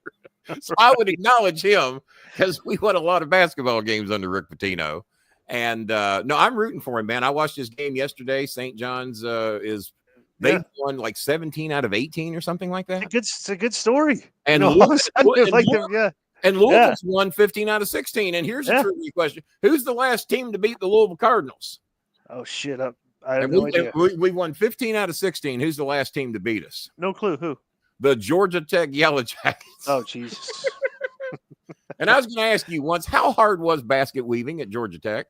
So I would acknowledge him because we won a lot of basketball games under Rick Pitino, and no, I'm rooting for him, man. I watched his game yesterday. St. John's They won like 17 out of 18 or something like that.
It's a good story.
And Louisville's won 15 out of 16. And here's a trivia question: who's the last team to beat the Louisville Cardinals?
Oh shit! I have no idea.
We won 15 out of 16. Who's the last team to beat us?
No clue. Who?
The Georgia Tech Yellow Jackets.
Oh Jesus!
And I was going to ask you once, how hard was basket weaving at Georgia Tech?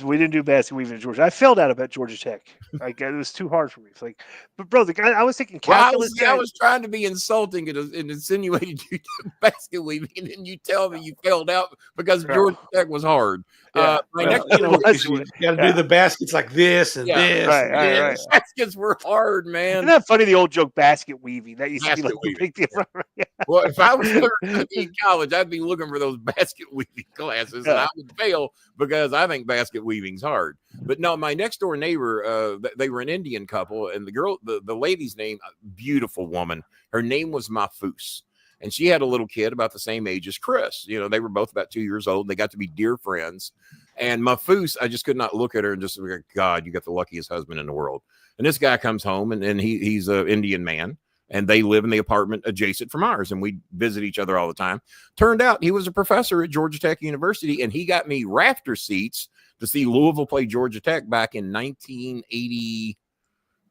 We didn't do basket weaving at Georgia. I failed out of at Georgia Tech. Like it was too hard for me. It's like, but bro, the guy I was thinking calculus.
I was trying to be insulting and insinuated you did basket weaving, and then you tell me you failed out because Georgia Tech was hard.
You got to do the baskets like this and this.
Right.
Baskets were hard, man.
Isn't that funny? The old joke, basket weaving. That used to be like the big deal.
Well, if I was in college, I'd be looking for those basket weaving classes, and I would fail because I think basket weaving's hard. But no, my next door neighbor, they were an Indian couple, and the girl, the lady's name, beautiful woman, her name was Mahfouz. And she had a little kid about the same age as Chris. They were both about 2 years old. They got to be dear friends. And Mahfouz, I just could not look at her and just be like, God, you got the luckiest husband in the world. And this guy comes home, and he's an Indian man, and they live in the apartment adjacent from ours, and we visit each other all the time. Turned out he was a professor at Georgia Tech University, and he got me rafter seats to see Louisville play Georgia Tech back in 1980,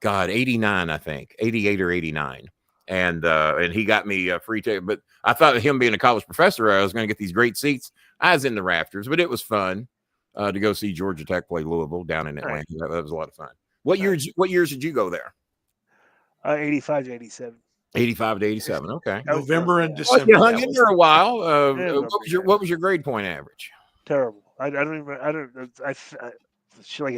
89, I think, 88 or 89. and he got me a free ticket. But I thought him being a college professor, I was going to get these great seats. I was in the rafters, but it was fun to go see Georgia Tech play Louisville down in Atlanta. Right. That was a lot of fun. What years did you go there?
85 to 87.
85 to 87. Okay.
November and December.
You hung in there a while. What was your grade point average?
Terrible. I like a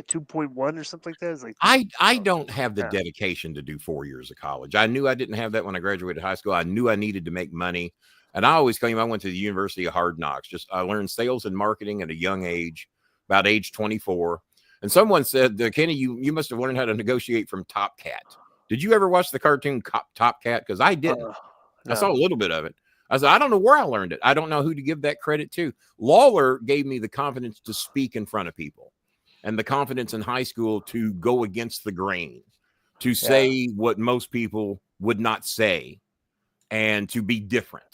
2.1 or something like that. It's like
I don't have the dedication to do 4 years of college. I knew I didn't have that when I graduated high school. I knew I needed to make money. And I always claim I went to the University of Hard Knocks. I learned sales and marketing at a young age, about age 24. And someone said, Kenny, you must have learned how to negotiate from Top Cat. Did you ever watch the cartoon Top Cat? Because I didn't. No. I saw a little bit of it. I said, I don't know where I learned it. I don't know who to give that credit to. Lawler gave me the confidence to speak in front of people and the confidence in high school to go against the grain, to say what most people would not say and to be different.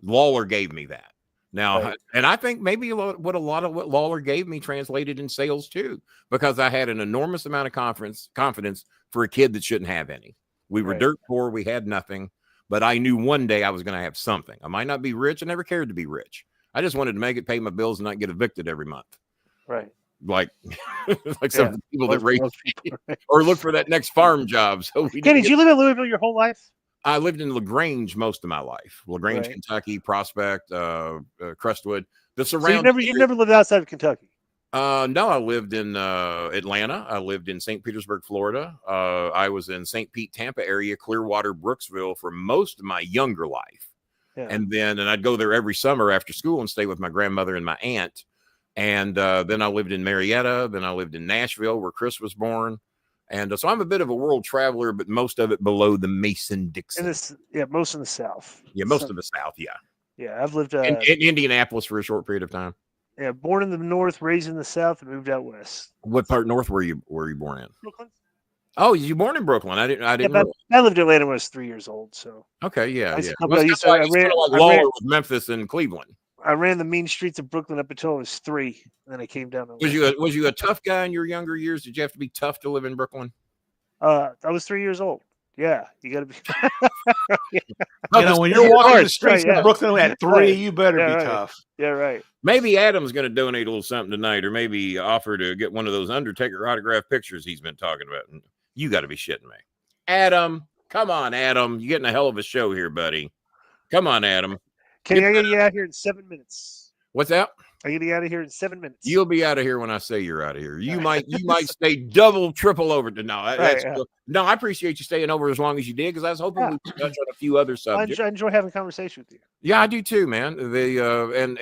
Lawler gave me that. Now, and I think maybe a lot of what Lawler gave me translated in sales too, because I had an enormous amount of confidence for a kid that shouldn't have any. We were dirt poor. We had nothing, but I knew one day I was going to have something. I might not be rich. I never cared to be rich. I just wanted to make it, pay my bills, and not get evicted every month.
Right.
Like some people that raise or look for that next farm job. So
Kenny, did you live in Louisville your whole life?
I lived in LaGrange most of my life. LaGrange, Kentucky, Prospect, Crestwood. The surrounding.
So you never lived outside of Kentucky?
No, I lived in Atlanta. I lived in St. Petersburg, Florida. I was in St. Pete, Tampa area, Clearwater, Brooksville for most of my younger life. Yeah. And I'd go there every summer after school and stay with my grandmother and my aunt. And then I lived in Marietta. Then I lived in Nashville, where Chris was born. And so I'm a bit of a world traveler, but most of it below the Mason-Dixon.
Most in the South.
Yeah, most of the South, yeah.
Yeah, I've lived
in Indianapolis for a short period of time.
Yeah, born in the North, raised in the South, and moved out west.
What part North were you born in?
Brooklyn.
Oh, you were born in Brooklyn? I didn't.
I lived in Atlanta when I was 3 years old. So
okay, yeah.
I ran
with Memphis and Cleveland.
I ran the mean streets of Brooklyn up until I was 3. And then I came down.
Was you a tough guy in your younger years? Did you have to be tough to live in Brooklyn?
I was 3 years old. Yeah, you got to be.
When you're walking the streets of Brooklyn at 3, you better be tough.
Yeah, right.
Maybe Adam's going to donate a little something tonight, or maybe offer to get one of those Undertaker autograph pictures he's been talking about. You got to be shitting me, Adam. Come on, Adam. You're getting a hell of a show here, buddy. Come on, Adam.
Kenny, I get you out here in 7 minutes.
What's that?
I get you out of here in 7 minutes.
You'll be out of here when I say you're out of here. You might stay double, triple over. No, I appreciate you staying over as long as you did, because I was hoping we could touch on a few other subjects.
I enjoy having a conversation with you.
Yeah, I do too, man. When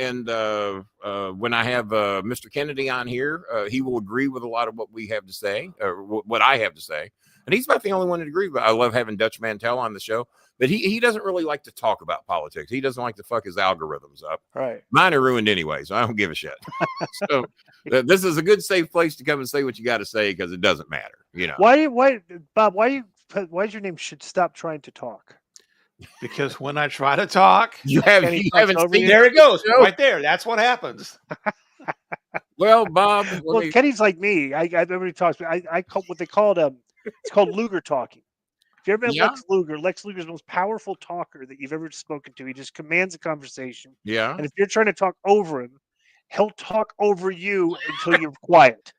I have Mr. Kennedy on here, he will agree with a lot of what we have to say, or what I have to say. And he's about the only one that agrees. But I love having Dutch Mantel on the show. But he doesn't really like to talk about politics. He doesn't like to fuck his algorithms up.
Right.
Mine are ruined anyway, so I don't give a shit. So this is a good, safe place to come and say what you got to say, because it doesn't matter. You know.
Bob? Why is your name should stop trying to talk?
Because when I try to talk,
you haven't seen.
There it goes, right there. That's what happens.
Well, Bob.
Kenny's like me. Everybody talks. I call what they called it's called Luger talking. If you ever met Lex Luger's the most powerful talker that you've ever spoken to. He just commands a conversation.
Yeah.
And if you're trying to talk over him, he'll talk over you until you're quiet.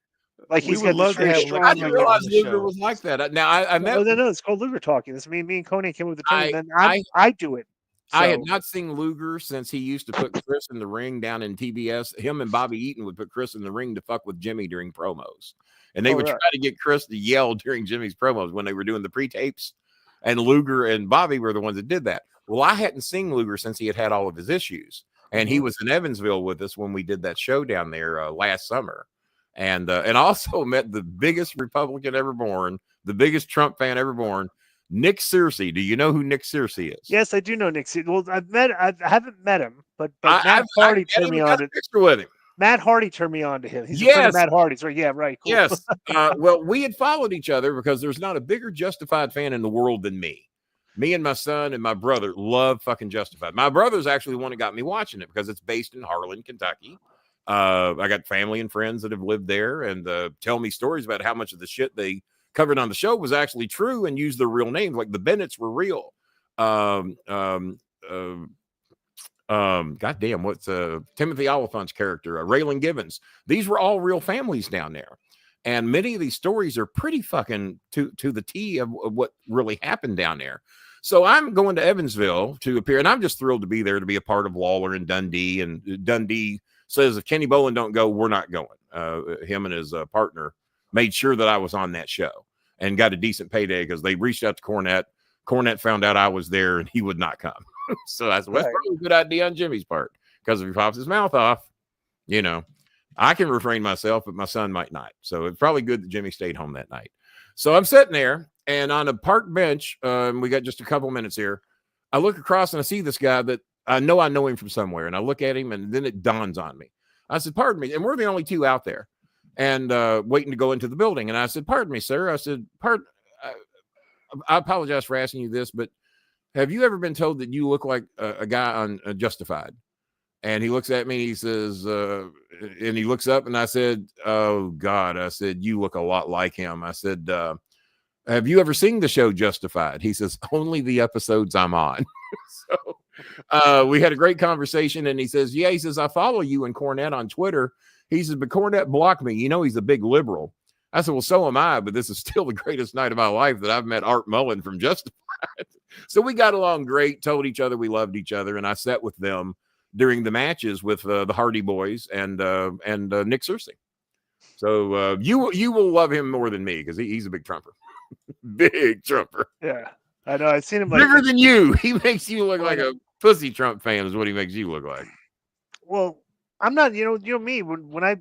Like he's got this very strong.
I didn't realize Luger was like that. Now I met.
No, it's called Luger talking. That's me and Conan came with the term, and then I do it. So.
I had not seen Luger since he used to put Chris in the ring down in TBS. Him and Bobby Eaton would put Chris in the ring to fuck with Jimmy during promos. And they would try to get Chris to yell during Jimmy's promos when they were doing the pre-tapes. And Luger and Bobby were the ones that did that. Well, I hadn't seen Luger since he had all of his issues. And he was in Evansville with us when we did that show down there last summer. And also met the biggest Republican ever born, the biggest Trump fan ever born, Nick Searcy. Do you know who Nick Searcy is?
Yes, I do know Nick Searcy. Well, I haven't met him, but Matt Hardy turned me on to
picture with him.
Matt Hardy turned me on to him. He's a friend of Matt Hardy's, right? Yeah, right. Cool.
Yes. Well, we had followed each other because there's not a bigger Justified fan in the world than me. Me and my son and my brother love fucking Justified. My brother's actually the one that got me watching it because it's based in Harlan, Kentucky. I got family and friends that have lived there and tell me stories about how much of the shit they covered on the show was actually true and used their real names. Like the Bennetts were real. goddamn, what's Timothy Oliphant's character, Raylan Givens. These were all real families down there. And many of these stories are pretty fucking to the T of what really happened down there. So I'm going to Evansville to appear, and I'm just thrilled to be there to be a part of Lawler and Dundee. And Dundee says, if Kenny Bolin don't go, we're not going. Him and his partner made sure that I was on that show and got a decent payday because they reached out to Cornette. Cornette found out I was there and he would not come. So that's probably a good idea on Jimmy's part, because if he pops his mouth off, you know, I can refrain myself, but my son might not. So it's probably good that Jimmy stayed home that night. So I'm sitting there, and on a park bench, we got just a couple minutes here. I look across and I see this guy that I know him from somewhere. And I look at him, and then it dawns on me. I said, pardon me. And we're the only two out there and waiting to go into the building. And I said, pardon me, sir. I said, I apologize for asking you this, but have you ever been told that you look like a guy on Justified? And he looks at me, and he says, and he looks up, and I said, oh God, I said, you look a lot like him. I said, have you ever seen the show Justified? He says, only the episodes I'm on. So we had a great conversation, and he says, yeah, he says, I follow you and Cornette on Twitter. He says, but Cornette blocked me. You know, he's a big liberal. I said, well, so am I, but this is still the greatest night of my life that I've met Art Mullen from Justified. So we got along great, told each other we loved each other, and I sat with them during the matches with the Hardy Boys and Nick Searcy. So you will love him more than me, because he's a big trumper. Big trumper.
Yeah, I know. I've seen him
bigger than you. He makes you look like a pussy Trump fan is what he makes you look like.
Well, I'm not, you know me, when I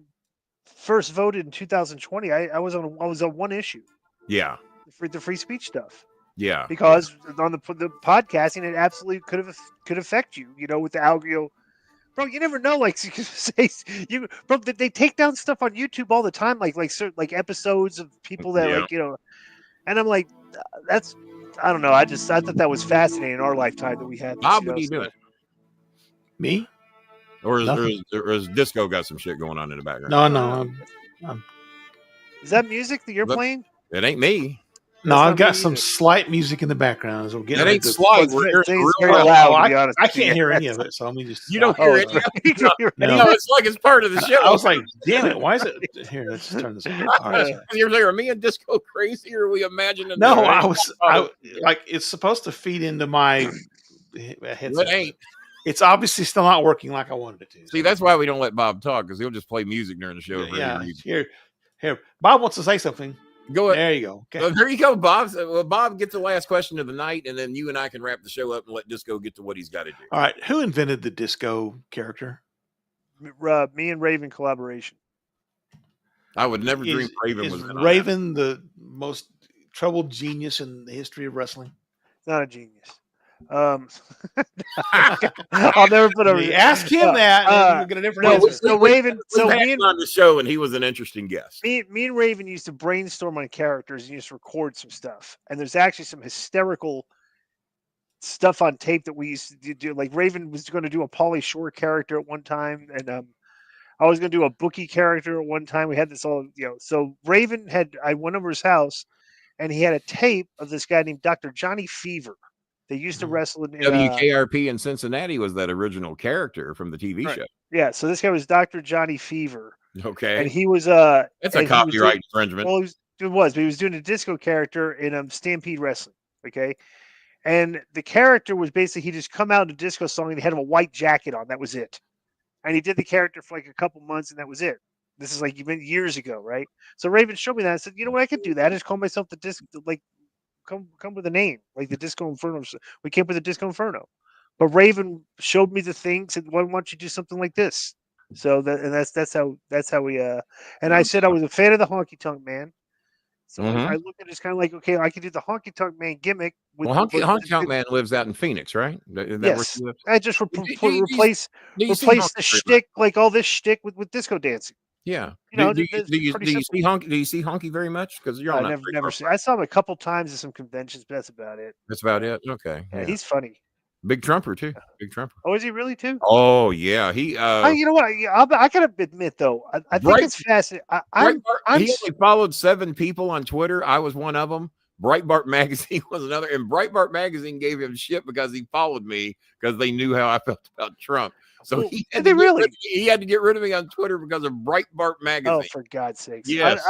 first voted in 2020, I was on one issue.
Yeah.
For the free speech stuff.
Yeah.
Because on the podcasting, it absolutely could affect you, you know, with the algorithm. Bro, you never know. Like, bro, they take down stuff on YouTube all the time, like certain episodes of people that like, you know, and I'm like, I don't know. I thought that was fascinating in our lifetime that we had.
Bob, what are you doing?
Me?
Or is Disco got some shit going on in the background?
No.
Is that music that you're playing?
It ain't me.
No, I've got some slight music in the background. So
that ain't slight.
It's very loud.
I can't hear any of it, so let me just.
You don't hear it. No, it's like it's part of the show.
I was like, damn it, why is it here? Let's just turn this on. All right.
You're like, are me and Disco crazy, or are we imagining?
No, I like it's supposed to feed into my headset.
It ain't.
It's obviously still not working like I wanted it to.
See, that's why we don't let Bob talk, because he'll just play music during the show.
Yeah, here. Bob wants to say something.
Go ahead.
There you go.
Okay. There you go, Bob. Well, Bob gets the last question of the night, and then you and I can wrap the show up and let Disco get to what he's got to do.
All right. Who invented the Disco character?
Me and Raven collaboration.
I would never dream Raven was
Raven the most troubled genius in the history of wrestling?
Not a genius. I'll never put a
ask him that. And we'll get a different answer.
So Raven,
me and, on the show, and he was an interesting guest.
Me and Raven used to brainstorm on characters and used to record some stuff. And there's actually some hysterical stuff on tape that we used to do. Like Raven was going to do a Pauly Shore character at one time, and I was going to do a Bookie character at one time. We had this all, you know. So Raven I went over his house, and he had a tape of this guy named Dr. Johnny Fever. They used to wrestle in
WKRP in Cincinnati was that original character from the TV show.
Yeah, so this guy was Dr. Johnny Fever.
Okay.
And he was
that's a copyright infringement.
Well, but he was doing a disco character in Stampede Wrestling. Okay. And the character was basically he just come out in a disco song and he had a white jacket on. That was it. And he did the character for like a couple months and that was it. This is like even years ago, right? So Raven showed me that. I said, you know what, I could do that. I just call myself the disc like come with a name like the Disco Inferno. We came up with the Disco Inferno, but Raven showed me the thing. Said, "Why don't you do something like this?" So that's how we. And I said I was a fan of the Honky Tonk Man. So I looked at it as kind of like, okay, I could do the Honky Tonk Man gimmick.
Honky Tonk Man lives out in Phoenix, right?
Yes. I just replace the shtick, like all this shtick with disco dancing.
Yeah. Do you see Honky very much? Because you're
never seen. I saw him a couple times at some conventions, but that's about it.
That's about it. Okay.
Yeah, he's funny.
Big trumper too. Big trumper.
Oh, is he really too?
Oh yeah. He.
You know what? I gotta admit though, I think it's fascinating.
He only followed 7 people on Twitter. I was one of them. Breitbart magazine was another, and Breitbart magazine gave him shit because he followed me because they knew how I felt about Trump. So he had to get rid of me on Twitter because of Breitbart magazine.
Oh, for God's sakes!
Yes,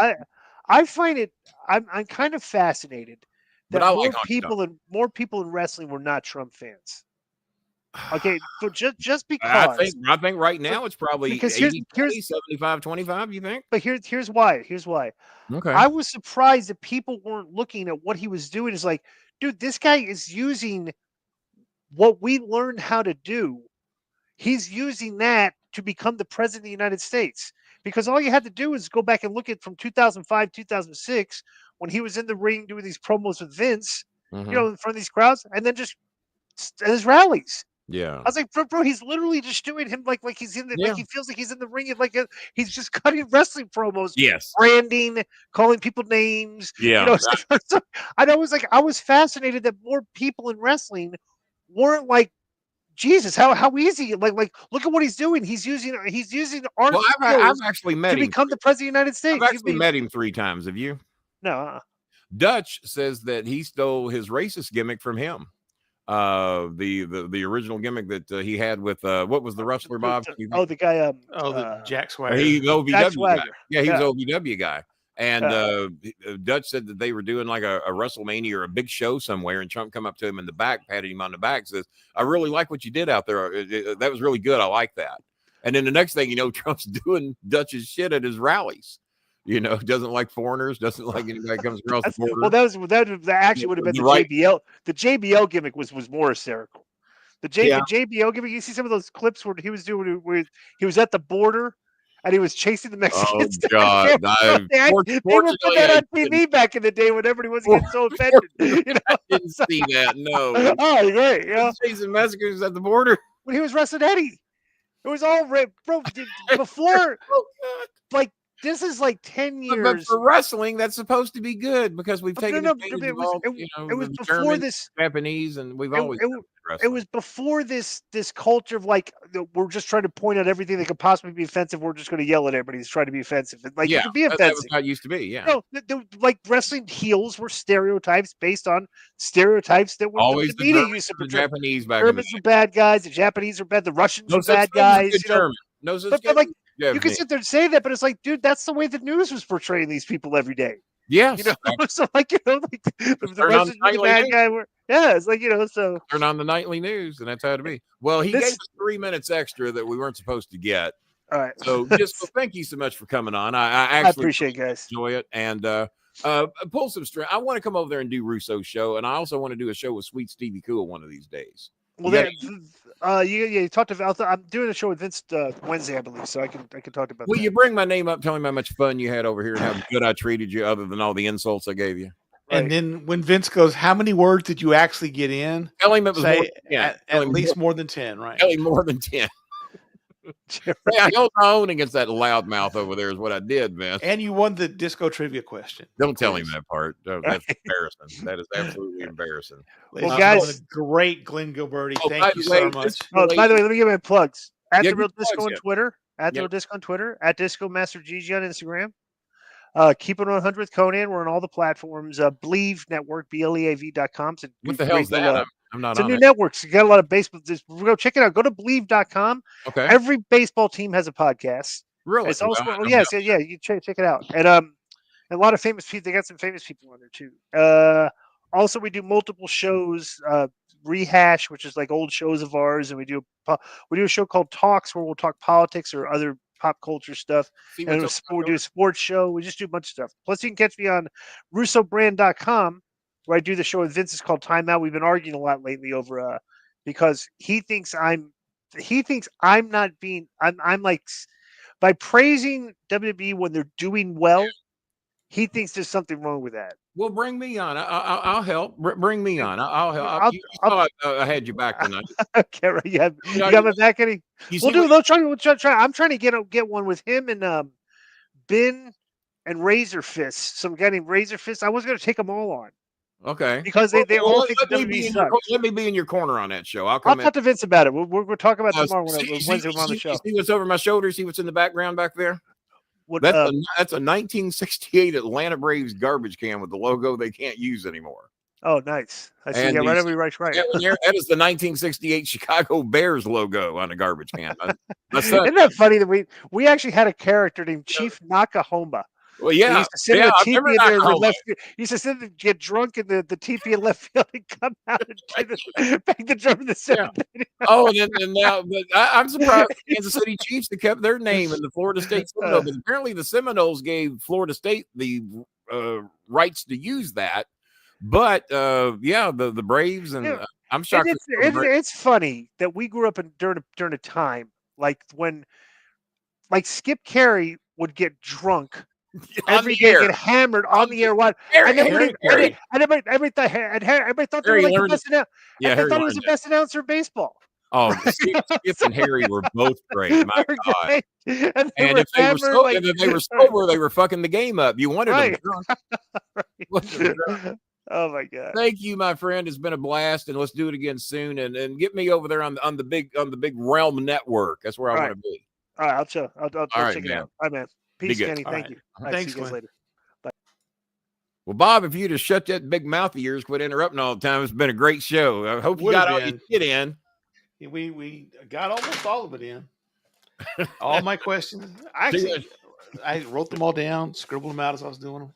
I find it. I'm kind of fascinated that more people in wrestling were not Trump fans. Okay, so just because
I think right now it's probably 75-25. You think?
But here's why.
Okay.
I was surprised that people weren't looking at what he was doing. It's like, dude, this guy is using what we learned how to do. He's using that to become the president of the United States. Because all you had to do is go back and look at from 2005, 2006, when he was in the ring doing these promos with Vince, in front of these crowds, and then just his rallies.
Yeah,
I was like, bro, he's literally just doing him like he's in the like he feels like he's in the ring, he's just cutting wrestling promos, branding, calling people names.
Yeah,
so I was fascinated that more people in wrestling weren't like, Jesus, how easy! Like look at what he's doing. He's using art.
Well, I've actually met
him to become the president of the United States.
I've actually met him 3 times. Have you?
No.
Dutch says that he stole his racist gimmick from him. The original gimmick that he had with what was the wrestler, Bob?
The guy.
The Jack Swagger.
He's OVW guy. Yeah, he was OVW guy. And Dutch said that they were doing like a WrestleMania or a big show somewhere, and Trump come up to him in the back, patted him on the back, says, "I really like what you did out there. That was really good. I like that." And then the next thing you know, Trump's doing Dutch's shit at his rallies. Doesn't like foreigners, doesn't like anybody comes across the border.
Well, that actually would have been the JBL. The JBL gimmick was more hysterical. The JBL gimmick. You see some of those clips where he was doing where he was at the border and he was chasing the Mexicans.
Oh God!
They were putting that on TV back in the day when everybody was getting so offended.
I didn't see that. No.
Oh, great!
Chasing Mexicans at the border
when he was wrestling Eddie. It was all bro. Before, like. This is like 10 years.
But for wrestling, that's supposed to be good because we've taken
it was before this
Japanese, and we've always.
It was before this culture of like we're just trying to point out everything that could possibly be offensive. We're just going to yell at everybody who's trying to be offensive. Like it could be offensive. That was
how it used to be. Yeah.
Like wrestling heels were stereotypes based on stereotypes that were
always
the media used to
portray. The Japanese back
Germans were bad guys. The Japanese were bad. The Russians were bad guys.
No such
but like. You can sit there and say that, but it's like, dude, that's the way the news was portraying these people every day.
Yes.
So like, the Russians were the bad guy. It's like, so.
Turn on the nightly news, and that's how it be. Well, he gave us 3 minutes extra that we weren't supposed to get.
All right.
So thank you so much for coming on. I actually
appreciate it, guys.
Enjoy it. And pull some string. I want to come over there and do Russo's show, and I also want to do a show with Sweet Stevie Cool one of these days.
Well, you talked about. I'm doing a show with Vince Wednesday, I believe, so I can talk about.
Will you bring my name up? Tell him how much fun you had over here and how good I treated you, other than all the insults I gave you.
And then when Vince goes, how many words did you actually get in?
Tell him it was
at least more than 10, right?
Tell him more than 10. I held my own against that loudmouth over there is what I did, Vince.
And you won the disco trivia question.
Don't tell him that part. That's embarrassing. That is absolutely embarrassing.
Well, guys,
great Glenn Gilbertti. Thank you so much.
By the way, let me give my plugs. At the Real Disco on Twitter. At the Real Disco on Twitter. At Disco Master GG on Instagram. Keep it 100 with Conan. We're on all the platforms. Believe Network, BLEAV.com.
What the hell is that? I'm not.
It's a new network. So you got a lot of baseball. Just go check it out. Go to Believe.com.
Okay.
Every baseball team has a podcast.
Really?
It's also you check it out. And a lot of famous people. They got some famous people on there too. Also, we do multiple shows. Rehash, which is like old shows of ours, and we do a show called Talks, where we'll talk politics or other pop culture stuff. And we do a sports show. We just do a bunch of stuff. Plus, you can catch me on RussoBrand.com, where I do the show with Vince. It's called Time Out. We've been arguing a lot lately over because he thinks I'm not being. I'm like, by praising WWE when they're doing well, he thinks there's something wrong with that.
Well, bring me on. I'll help. Bring me on. I'll help. I had you back tonight.
Okay, right. You got my back, Eddie. We'll try. I'm trying to get one with him and Ben and Razor Fist. Some guy named Razor Fist. I was going to take them all on.
Okay.
Because they all think WWE sucks.
Let me be in your corner on that show. I'll
talk to Vince about it. We'll talk about it tomorrow when Wednesday we're on the show.
See what's over my shoulder? See what's in the background back there? That's a 1968 Atlanta Braves garbage can with the logo they can't use anymore.
Oh, nice. I see. Yeah, right.
That is the 1968 Chicago Bears logo on a garbage can.
Isn't that funny that we actually had a character named Chief Nakahoma?
Well, yeah.
He used to sit in the teepee in there in left field. He used to sit and get drunk in the teepee in left field and come out and bang the drum in the seventh.
Yeah. Oh, and now, but I'm surprised the Kansas City Chiefs that kept their name in the Florida State Seminoles. But apparently, the Seminoles gave Florida State the rights to use that. But the Braves and I'm shocked.
It's funny that we grew up during a time like when Skip Carey would get drunk. Every day get hammered on the air. Everybody thought they were like the best announcer. Yeah, I thought he was the best announcer in baseball.
Oh, Skip and Harry were both great. My God. And if they were sober, they were fucking the game up. You wanted them drunk.
Oh my God!
Thank you, my friend. It's been a blast, and let's do it again soon. And get me over there on the big Realm Network. That's where I want to be.
All right, I'll check it out. All right, man. Peace, Kenny. Thank you.
Thanks,
see you guys later. Bye.
Well, Bob, if you just shut that big mouth of yours, quit interrupting all the time. It's been a great show. I hope you got all your shit in.
We got almost all of it in. All my questions. I wrote them all down, scribbled them out as I was doing them.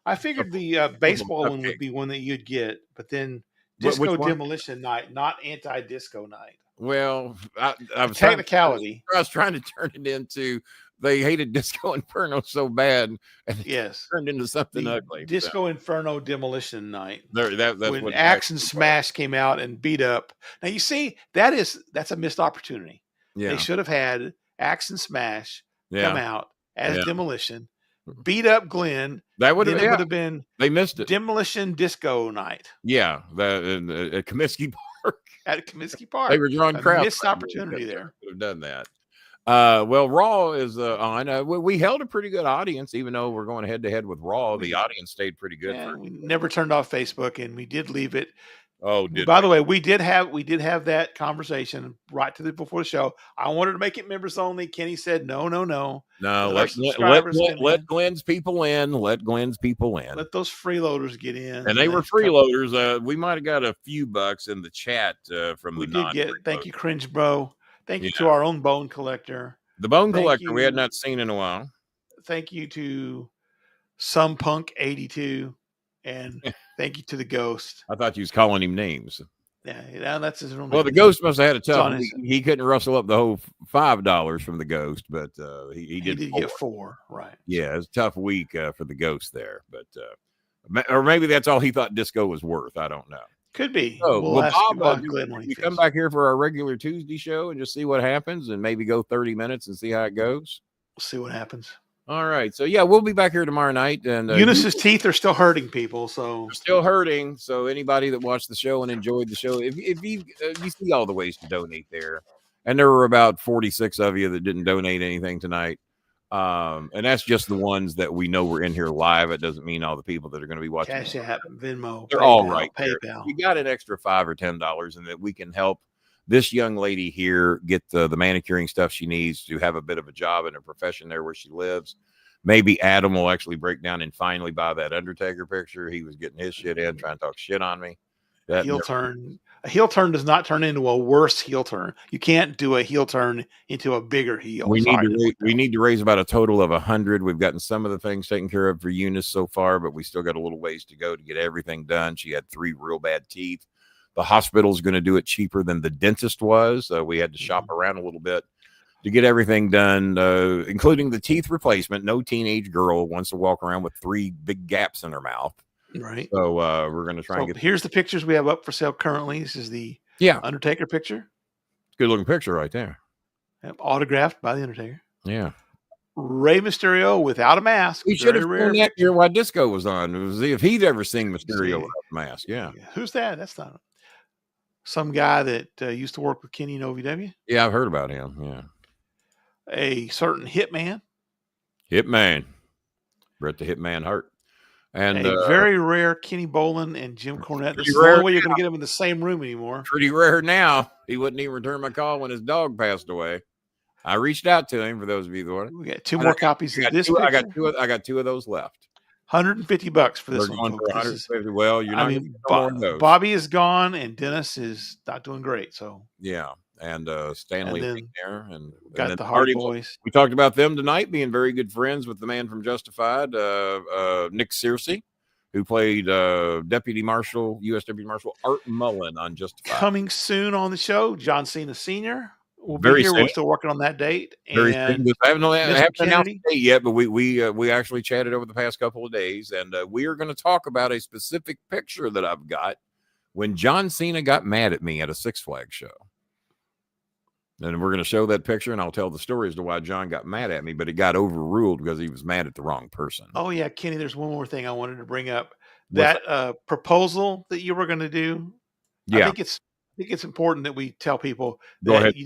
I figured the baseball one would be one that you'd get, but then Disco Demolition Night, not Anti-Disco Night.
Well, I was
technicality.
I was trying to turn it into they hated Disco Inferno so bad, and turned into something ugly.
Disco Inferno Demolition Night.
That's
when what Axe and Smash came out and beat up. Now you see that's a missed opportunity. Yeah. They should have had Axe and Smash come out as Demolition, beat up Glenn.
That would
have been
they missed it.
Demolition Disco Night.
Yeah, at Comiskey Park.
At Comiskey Park,
they were drawing crowds.
Missed opportunity there.
Could have done that. Well, Raw is on. We held a pretty good audience, even though we're going head to head with Raw. The audience stayed pretty good.
Yeah, we never turned off Facebook, and we did leave it.
Oh,
by the way, we did have that conversation right before the show. I wanted to make it members only. Kenny said no.
Let Glenn's people in. Let Glenn's people in.
Let those freeloaders get in.
And they were freeloaders. We might have got a few bucks in the chat from
we did get. Thank you, Cringe Bro. Thank you to our own bone collector.
The bone collector we had not seen in a while.
Thank you to Some Punk 82. And thank you to the Ghost.
I thought you was calling him names.
Yeah, that's his room.
Well, the Ghost must have had a tough week. He couldn't rustle up the whole $5 from the Ghost, but he did
get $4. Right.
Yeah, it was a tough week for the Ghost there. But or maybe that's all he thought disco was worth. I don't know.
Could be.
Oh, Bob, you come back here for our regular Tuesday show and just see what happens and maybe go 30 minutes and see how it goes.
We'll see what happens.
All right. So, we'll be back here tomorrow night. And
Eunice's teeth are still hurting people. So
they're still hurting. So anybody that watched the show and enjoyed the show, if you see all the ways to donate there. And there were about 46 of you that didn't donate anything tonight. And that's just the ones that we know were in here live. It doesn't mean all the people that are going to be watching.
Cash App, Venmo.
They're all right. PayPal. We got an extra $5 or $10 and that we can help this young lady here get the manicuring stuff she needs to have a bit of a job in a profession there where she lives. Maybe Adam will actually break down and finally buy that Undertaker picture. He was getting his shit in, trying to talk shit on me.
A heel turn does not turn into a worse heel turn. You can't do a heel turn into a bigger heel.
We need to raise about a total of 100. We've gotten some of the things taken care of for Eunice so far, but we still got a little ways to go to get everything done. She had 3 real bad teeth. The hospital's going to do it cheaper than the dentist was. We had to shop around a little bit to get everything done, including the teeth replacement. No teenage girl wants to walk around with 3 big gaps in her mouth.
Right.
So we're going to try and get.
Here's the pictures we have up for sale currently. This is the Undertaker picture.
Good looking picture right there.
Autographed by the Undertaker.
Yeah.
Rey Mysterio without a mask.
We should have seen that year while Disco was on. It was if he'd ever seen Mysterio without a mask. Yeah.
Who's that? That's not some guy that used to work with Kenny in OVW.
Yeah, I've heard about him. Yeah.
A certain Hitman.
Bret the Hitman Hart. And
a very rare Kenny Bolin and Jim Cornette. There's no way you're going to get them in the same room anymore.
Pretty rare now. He wouldn't even return my call when his dog passed away. I reached out to him for those of you that want.
We got 2 more copies of this.
I got 2 of those left.
$150 for this
They're
one,
going
folks.
for 150. Well, you're not going to get no more of those.
Bobby is gone, and Dennis is not doing great. So
yeah, and Stanley there, and
got the Hardy Boys.
We talked about them tonight being very good friends with the man from Justified, Nick Searcy, who played U.S. Deputy Marshal Art Mullen on Justified.
Coming soon on the show, John Cena Sr. will be here. We're still working on that date.
Very soon. I haven't announced the date yet, but we actually chatted over the past couple of days, and we are going to talk about a specific picture that I've got when John Cena got mad at me at a Six Flags show. And we're going to show that picture, and I'll tell the story as to why John got mad at me, but it got overruled because he was mad at the wrong person.
Oh, yeah, Kenny, there's one more thing I wanted to bring up. That proposal that you were going to do,
yeah.
I think it's important that we tell people
Go ahead.
you